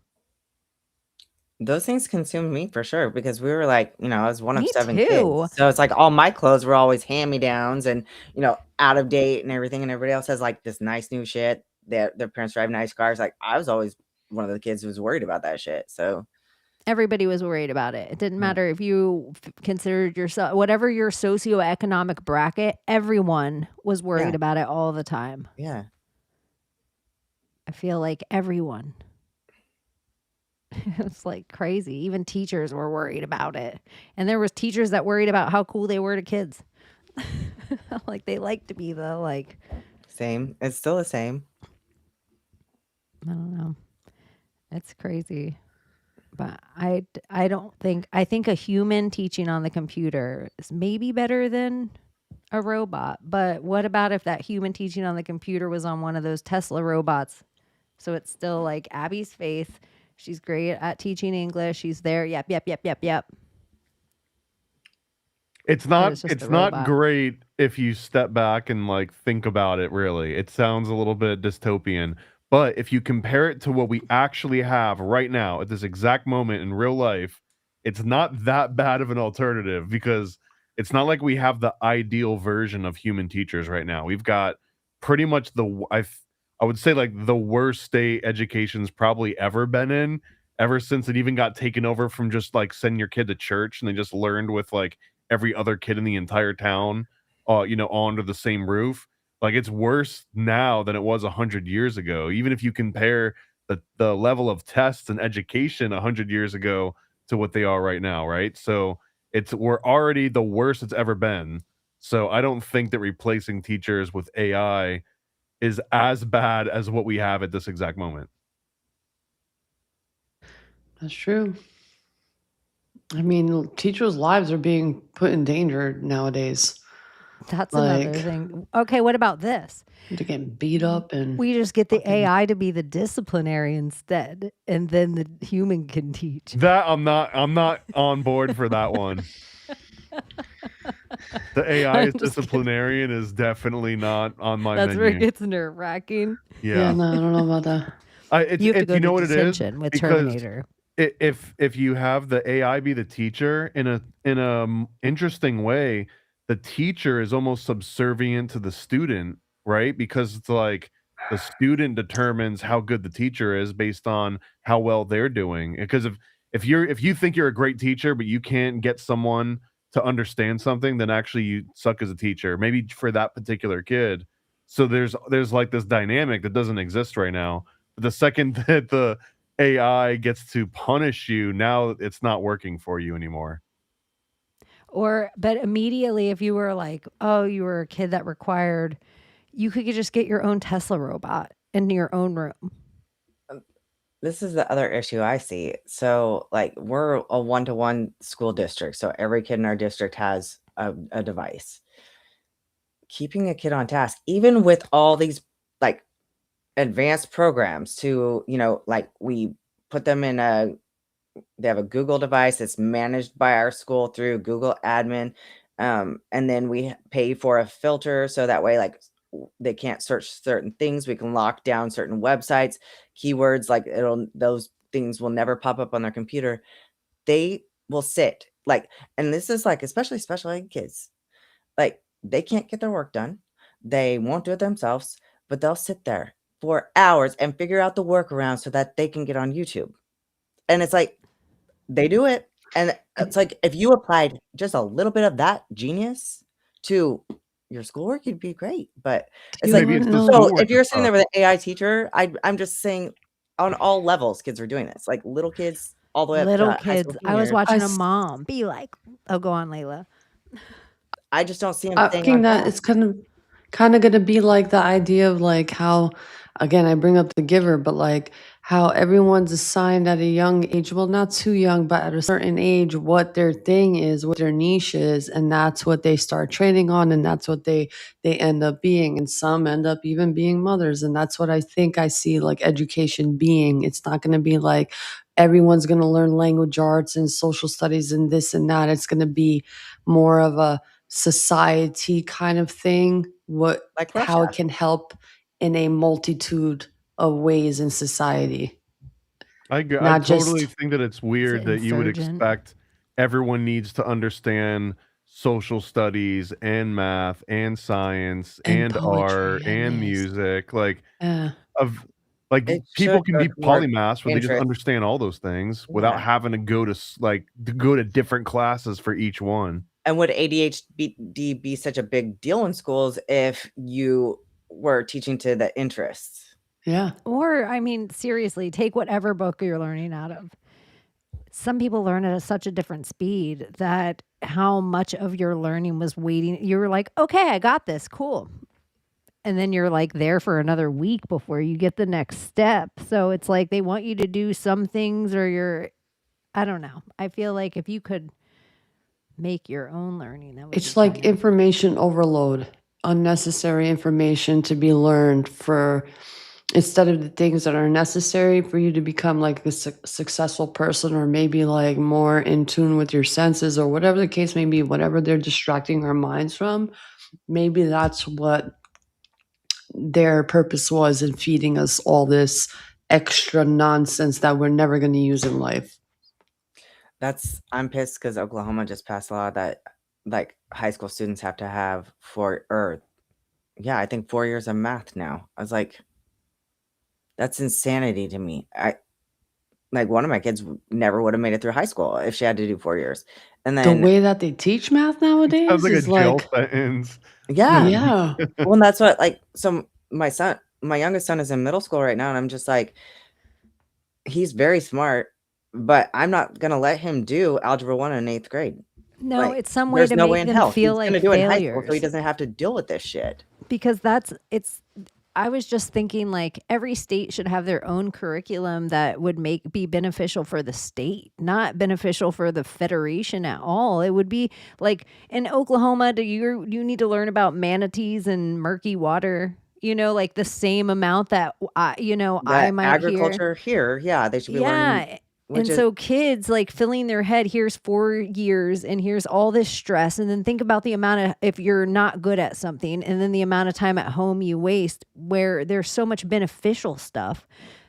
Those things consumed me for sure because we were like, I was one of Me 7 too. kids. So it's like all my clothes were always hand-me-downs and, out of date and everything. And everybody else has like this nice new shit. Their parents drive nice cars. Like I was always one of the kids who was worried about that shit. So everybody was worried about it. It didn't matter if you considered yourself, whatever your socioeconomic bracket, everyone was worried about it all the time. Yeah. I feel like everyone. It's like crazy. Even teachers were worried about it. And there was teachers that worried about how cool they were to kids. Like they like to be the like Same. It's still the same. I don't know. It's crazy. But I don't think I think a human teaching on the computer is maybe better than a robot. But what about if that human teaching on the computer was on one of those Tesla robots? So it's still like Abbie's Faith. She's great at teaching English. She's there. Yep, yep, yep, yep, yep. It's But not just it's a not robot. great if you step back and like think about it really. It sounds a little bit dystopian, but if you compare it to what we actually have right now at this exact moment in real life, it's not that bad of an alternative because it's not like we have the ideal version of human teachers right now. We've got pretty much I would say like the worst state education's probably ever been in ever since it even got taken over from just like send your kid to church and they just learned with like every other kid in the entire town, all under the same roof. Like it's worse now than it was 100 years ago. Even if you compare the level of tests and education 100 years ago to what they are right now, right? So we're already the worst it's ever been. So I don't think that replacing teachers with AI is as bad as what we have at this exact moment. That's true. I mean, teachers' lives are being put in danger nowadays. That's another Like, thing. Okay, what about this? they're getting beat up and We just get the AI to be the disciplinary instead, and then the human can teach. That I'm not on board for that one. The AI I'm is just kidding. disciplinarian is definitely not on my That's where it menu. gets nerve wracking. yeah, no, I don't know about that. You have to It's go you to know what it is detention with because Terminator. if you have the AI be the teacher in a interesting way, the teacher is almost subservient to the student, right? Because it's like the student determines how good the teacher is based on how well they're doing. Because if you think you're a great teacher but you can't get someone to understand something, then actually you suck as a teacher. Maybe for that particular kid. So there's like this dynamic that doesn't exist right now. But the second that the AI gets to punish you, now it's not working for you anymore. But immediately, if you were like, oh, you were a kid that required, you could just get your own Tesla robot in your own room. This is the other issue I see. So, like, we're a one-to-one school district, so every kid in our district has a device. Keeping a kid on task, even with all these like advanced programs to, like we put them in they have a Google device that's managed by our school through Google admin. And then we pay for a filter so that way, like, they can't search certain things. We can lock down certain websites, keywords, like those things will never pop up on their computer. They will sit like, and this is like, especially special ed kids, like they can't get their work done. They won't do it themselves, but they'll sit there for hours and figure out the workaround so that they can get on YouTube. And it's like, they do it. And it's like, if you applied just a little bit of that genius to your schoolwork, you'd be great. But it's like, Maybe it's the so schoolwork if you're and sitting there stuff. with an AI teacher, I'm just saying on all levels, kids are doing this. Like little kids all the way up Little to high school kids. I was seniors. watching a mom be like, oh, go on, Layla. I just don't see them I staying think on that task. it's kind of going to be like the idea of like how, again, I bring up the giver, but like how everyone's assigned at a young age, well, not too young, but at a certain age, what their thing is, what their niche is, and that's what they start training on, and that's what they end up being, and some end up even being mothers, and that's what I think I see like education being. It's not going to be like everyone's going to learn language arts and social studies and this and that. It's going to be more of a society kind of thing, Like how Russia. it can help in a multitude of ways in society. I Not totally just think that it's weird that you would insurgent. expect everyone needs to understand social studies and math and science and and poetry art and and this. music. Like Yeah. of like It people should can go be toward polymaths where they just interest. understand all those things without Yeah. having to go to go to different classes for each one. And would ADHD be such a big deal in schools if you were teaching to the interests? Yeah. Or, I mean, seriously, take whatever book you're learning out of. some people learn at such a different speed that how much of your learning was waiting. You were like, okay, I got this. Cool. And then you're like there for another week before you get the next step. So it's like they want you to do some things or I don't know. I feel like if you could make your own learning, that would It's be like kind of- information overload, unnecessary information to be learned instead of the things that are necessary for you to become like a successful person, or maybe like more in tune with your senses, or whatever the case may be, whatever they're distracting our minds from. Maybe that's what their purpose was in feeding us all this extra nonsense that we're never going to use in life. I'm pissed because Oklahoma just passed a law that like high school students have to have I think 4 years of math now. I was like, that's insanity to me. Like one of my kids never would have made it through high school if she had to do 4 years. And The then way that they teach math nowadays Sounds like a is jail like, sentence. yeah. yeah. Well, that's what so my youngest son is in middle school right now, and I'm just like, he's very smart, but I'm not gonna let him do algebra 1 in 8th grade. No, Like, it's some way there's to no way make in them hell. feel He's like gonna do it in high school, so he failures. doesn't have to deal with this shit. Because I was just thinking like every state should have their own curriculum that would be beneficial for the state, not beneficial for the federation at all. It would be like in Oklahoma, you need to learn about manatees and murky water, like the same amount that I might Agriculture here, yeah, they should be learning. yeah. Which And is so kids like filling their head, here's 4 years and here's all this stress. And then think about the amount of, if you're not good at something, and then the amount of time at home you waste where there's so much beneficial stuff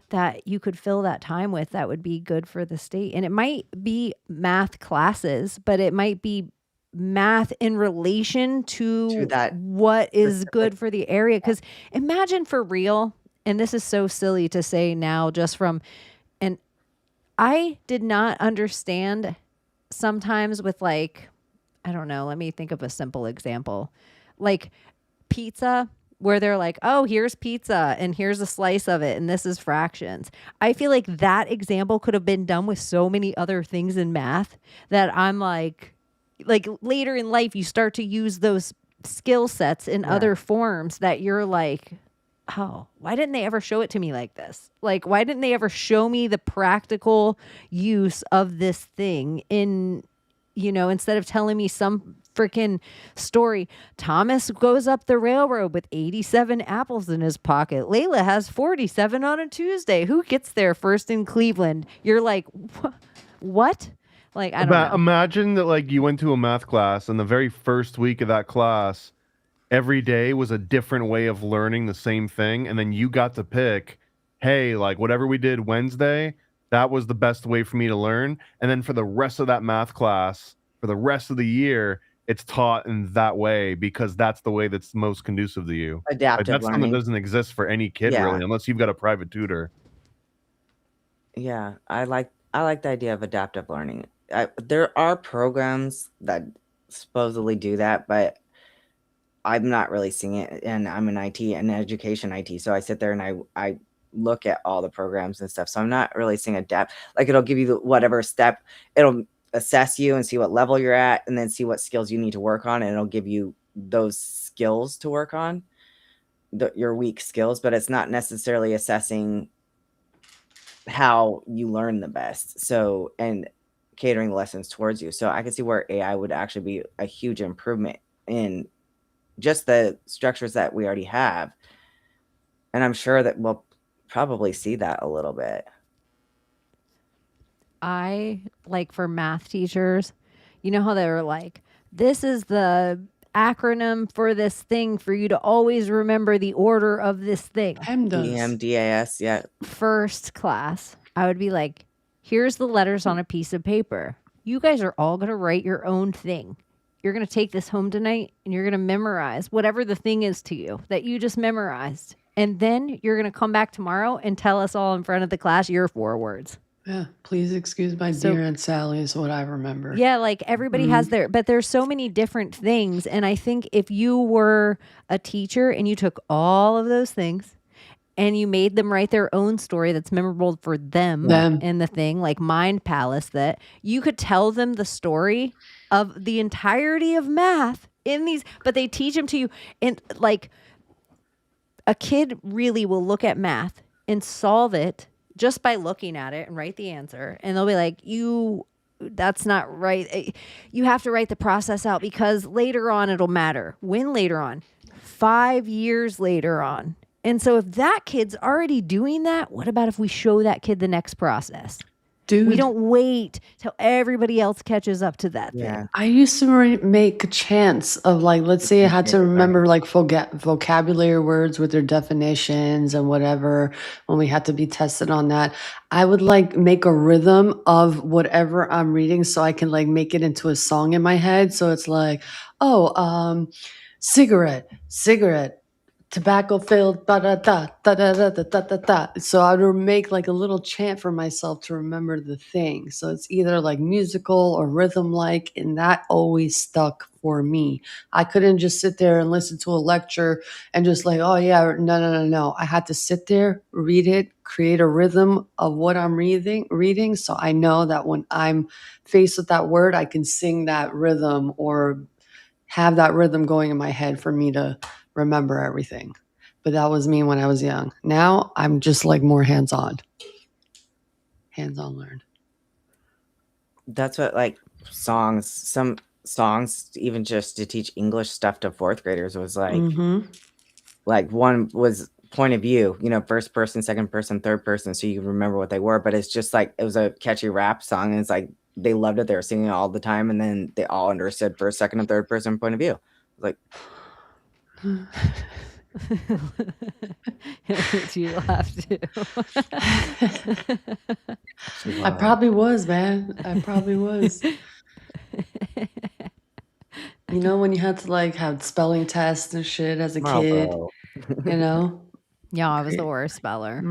that you could fill that time with that would be good for the state. And it might be math classes, but it might be math in relation to that what is good for the area. Because imagine for real, and this is so silly to say now just from, and I did not understand sometimes with like, I don't know, let me think of a simple example. Like pizza, where they're like, oh, here's pizza and here's a slice of it and this is fractions. I feel like that example could have been done with so many other things in math that I'm like later in life, you start to use those skill sets in other forms that you're like, oh, why didn't they ever show it to me like this? Like, why didn't they ever show me the practical use of this thing instead of telling me some freaking story. Thomas goes up the railroad with 87 apples in his pocket. Layla has 47 on a Tuesday. Who gets there first in Cleveland? You're like, what? Like, I don't know. Imagine that like you went to a math class and the very first week of that class, every day was a different way of learning the same thing. And then you got to pick, hey, like whatever we did Wednesday, that was the best way for me to learn. And then for the rest of that math class, for the rest of the year, it's taught in that way because that's the way that's most conducive to you. Adaptive that's something learning. that doesn't exist for any kid really, unless you've got a private tutor. Yeah, I like the idea of adaptive learning. There are programs that supposedly do that, but I'm not really seeing it, and I'm in IT and education IT, so I sit there and I look at all the programs and stuff. So I'm not really seeing adapt. Like it'll give you whatever step, it'll assess you and see what level you're at, and then see what skills you need to work on, and it'll give you those skills to work on, your weak skills. But it's not necessarily assessing how you learn the best. So and catering the lessons towards you. So I can see where AI would actually be a huge improvement in just the structures that we already have. And I'm sure that we'll probably see that a little bit. I like for math teachers, you know how they were like, this is the acronym for this thing for you to always remember the order of this thing. EMDAS, yeah. First class, I would be like, here's the letters on a piece of paper. You guys are all going to write your own thing. You're going to take this home tonight and you're going to memorize whatever the thing is to you that you just memorized. And then you're going to come back tomorrow and tell us all in front of the class your 4 words. Yeah, please excuse my dear Aunt Sally is what I remember. Yeah, like everybody has but there's so many different things. And I think if you were a teacher and you took all of those things and you made them write their own story that's memorable for them in the thing, like Mind Palace, that you could tell them the story of the entirety of math in these, but they teach them to you. And like a kid really will look at math and solve it just by looking at it and write the answer. And they'll be like, that's not right. You have to write the process out because later on it'll matter. When later on? 5 years later on. And so if that kid's already doing that, what about if we show that kid the next process? Dude. We don't wait till everybody else catches up to that thing. I used to make chants of like, let's say I had to remember like vocabulary words with their definitions and whatever when we had to be tested on that. I would like make a rhythm of whatever I'm reading so I can like make it into a song in my head. So it's like, cigarette, tobacco filled, da da da da da da da da da da. So I would make like a little chant for myself to remember the thing. So it's either like musical or rhythm like, and that always stuck for me. I couldn't just sit there and listen to a lecture and just like, oh yeah, no. I had to sit there, read it, create a rhythm of what I'm reading. So I know that when I'm faced with that word, I can sing that rhythm or have that rhythm going in my head for me to remember everything. But that was me when I was young. Now I'm just like more hands-on learned. That's what like some songs, even just to teach English stuff to fourth graders was like, like one was point of view, first person, second person, third person. So you remember what they were, but it's just like, it was a catchy rap song. And it's like, they loved it. They were singing it all the time. And then they all understood first, second, and third person point of view. Like, You laugh too. I probably was, man. I probably was. When you had to like have spelling tests and shit as a kid, Yeah, I was the worst speller.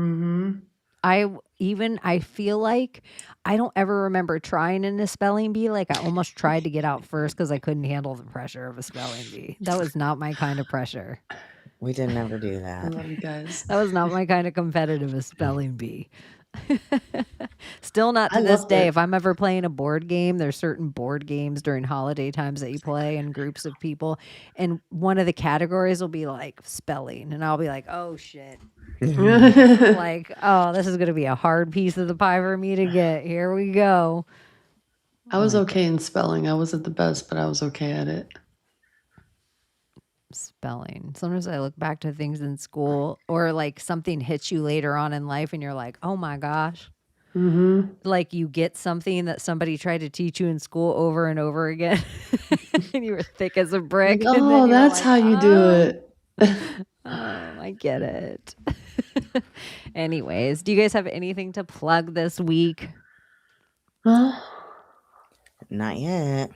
I feel like I don't ever remember trying in a spelling bee. Like I almost tried to get out first because I couldn't handle the pressure of a spelling bee. That was not my kind of pressure. We didn't ever do I that. love you guys. That was not my kind of competitive a spelling bee. Still not to I this loved day. it. If I'm ever playing a board game, there's certain board games during holiday times that you play in groups of people. And one of the categories will be like spelling. And I'll be like, oh shit. Like, oh, this is going to be a hard piece of the pie for me to get. Here we go. I was okay in spelling. I wasn't the best, but I was okay at it. Spelling. Sometimes I look back to things in school or like something hits you later on in life and you're like, oh my gosh. Like you get something that somebody tried to teach you in school over and over again and you were thick as a brick. Like, and then oh, you're that's like, how you do it. I get it. Anyways, do you guys have anything to plug this week? Not yet.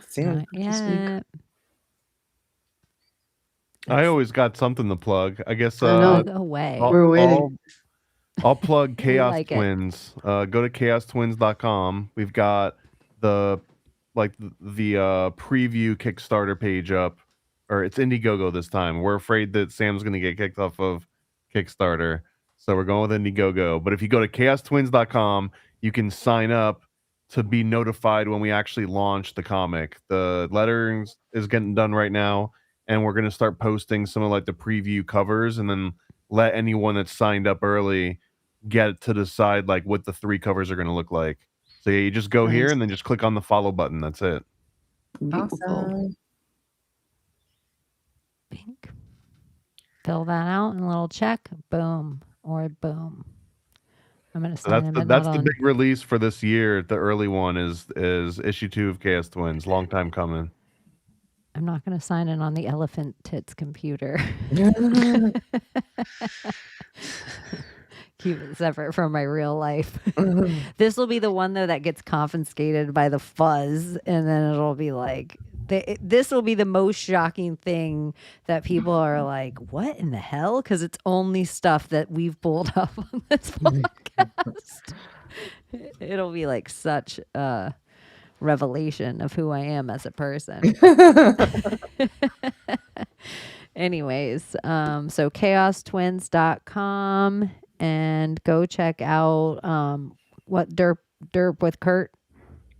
Soon. Not yet. I always got something to plug. I guess Plug away. We're waiting. I'll plug Chaos like it. Twins. Go to chaostwins.com. We've got the preview Kickstarter page up, or it's Indiegogo this time. We're afraid that Sam's going to get kicked off of Kickstarter, so we're going with Indiegogo. But if you go to chaostwins.com, you can sign up to be notified when we actually launch the comic. The lettering is getting done right now, and we're going to start posting some of like the preview covers, and then let anyone that's signed up early get to decide like what the 3 covers are going to look like. So yeah, you just go here and then just click on the follow button. That's it. Awesome. Pink. Fill that out and a little check. Boom or boom. I'm gonna So sign them. that's the big release for this year. The early one is issue 2 of Chaos Twins. Long time coming. I'm not gonna sign in on the elephant tits computer. Keep it separate from my real life. This will be the one though that gets confiscated by the fuzz, and then it'll be like this will be the most shocking thing that people are like, "What in the hell?" Because it's only stuff that we've pulled up on this podcast. It'll be like such a revelation of who I am as a person. Anyways, so chaostwins.com and go check out what Derp with Kurt.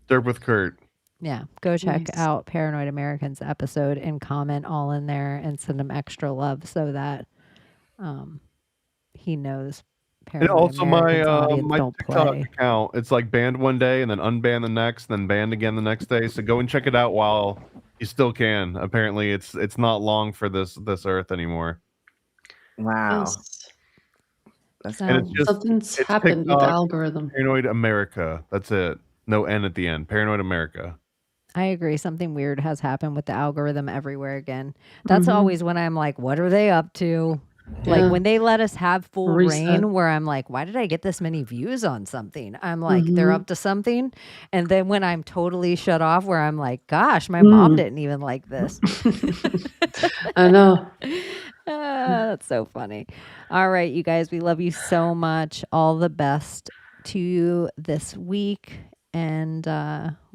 Derp with Kurt. Yeah, go check Nice. out Paranoid Americans episode and comment all in there and send him extra love so that he knows And Paranoid also my Americans audience my don't TikTok play. account, it's like banned one day and then unbanned the next, then banned again the next day. So go and check it out while you still can. Apparently it's not long for this earth anymore. Wow. Yes. That's And it's cool. just Something's it's happened with the TikTok, algorithm. Paranoid America. That's it. No N at the end. Paranoid America. I agree. Something weird has happened with the algorithm everywhere again. That's Mhm. always when I'm like, what are they up to? Yeah. Like when they let us have full Reset. reign, where I'm like, why did I get this many views on something? I'm like, they're Mhm. up to something. And then when I'm totally shut off, where I'm like, gosh, my mom didn't even like this. I know. That's so funny. All right, you guys, we love you so much. All the best to you this week. And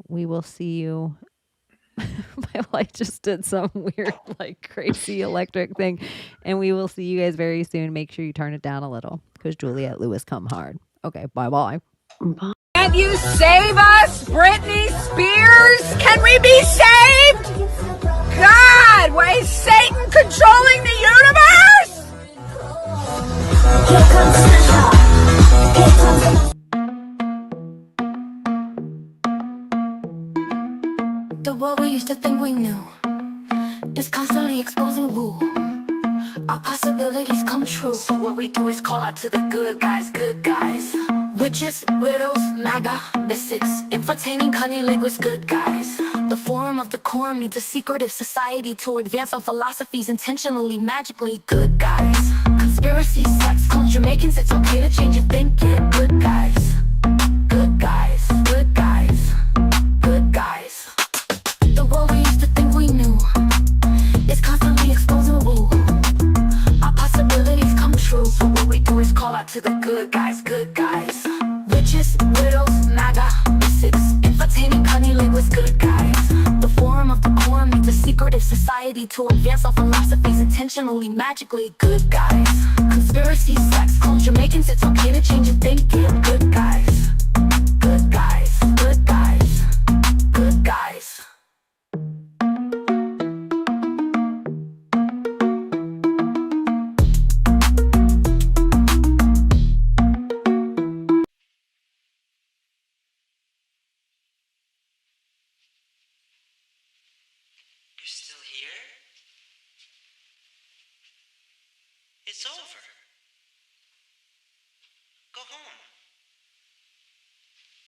we will see you. My light just did some weird, like crazy electric thing. And we will see you guys very soon. Make sure you turn it down a little because Juliette Lewis come hard. Okay, bye-bye. Can't you save us, Britney Spears? Can we be saved? God, why is Satan controlling the universe? The world we used to think we knew is constantly exposing woo. Our possibilities come true. So what we do is call out to the good guys, good guys. Witches, widows, MAGA, mystics, entertaining cunning linguists, good guys. The forum of the quorum needs a secretive society to advance our philosophies intentionally, magically, good guys. Conspiracy, sex, culture, Jamaicans, it's okay to change your thinking, good guys. Good guys, good guys, good guys. The world we used to think we knew is constantly exposing woo. Our possibilities come true. So what we do is call out to the good guys, good guys. Witches, widows, MAGA, mystics, entertaining cunning linguists, good guys. The forum of the quorum needs a secretive society to advance our philosophies intentionally, magically, good guys. Conspiracy, sex, culture, Jamaicans, it's okay to change your thinking, good guys. Good guys, good guys, good guys. You're still here? It's over. Go home.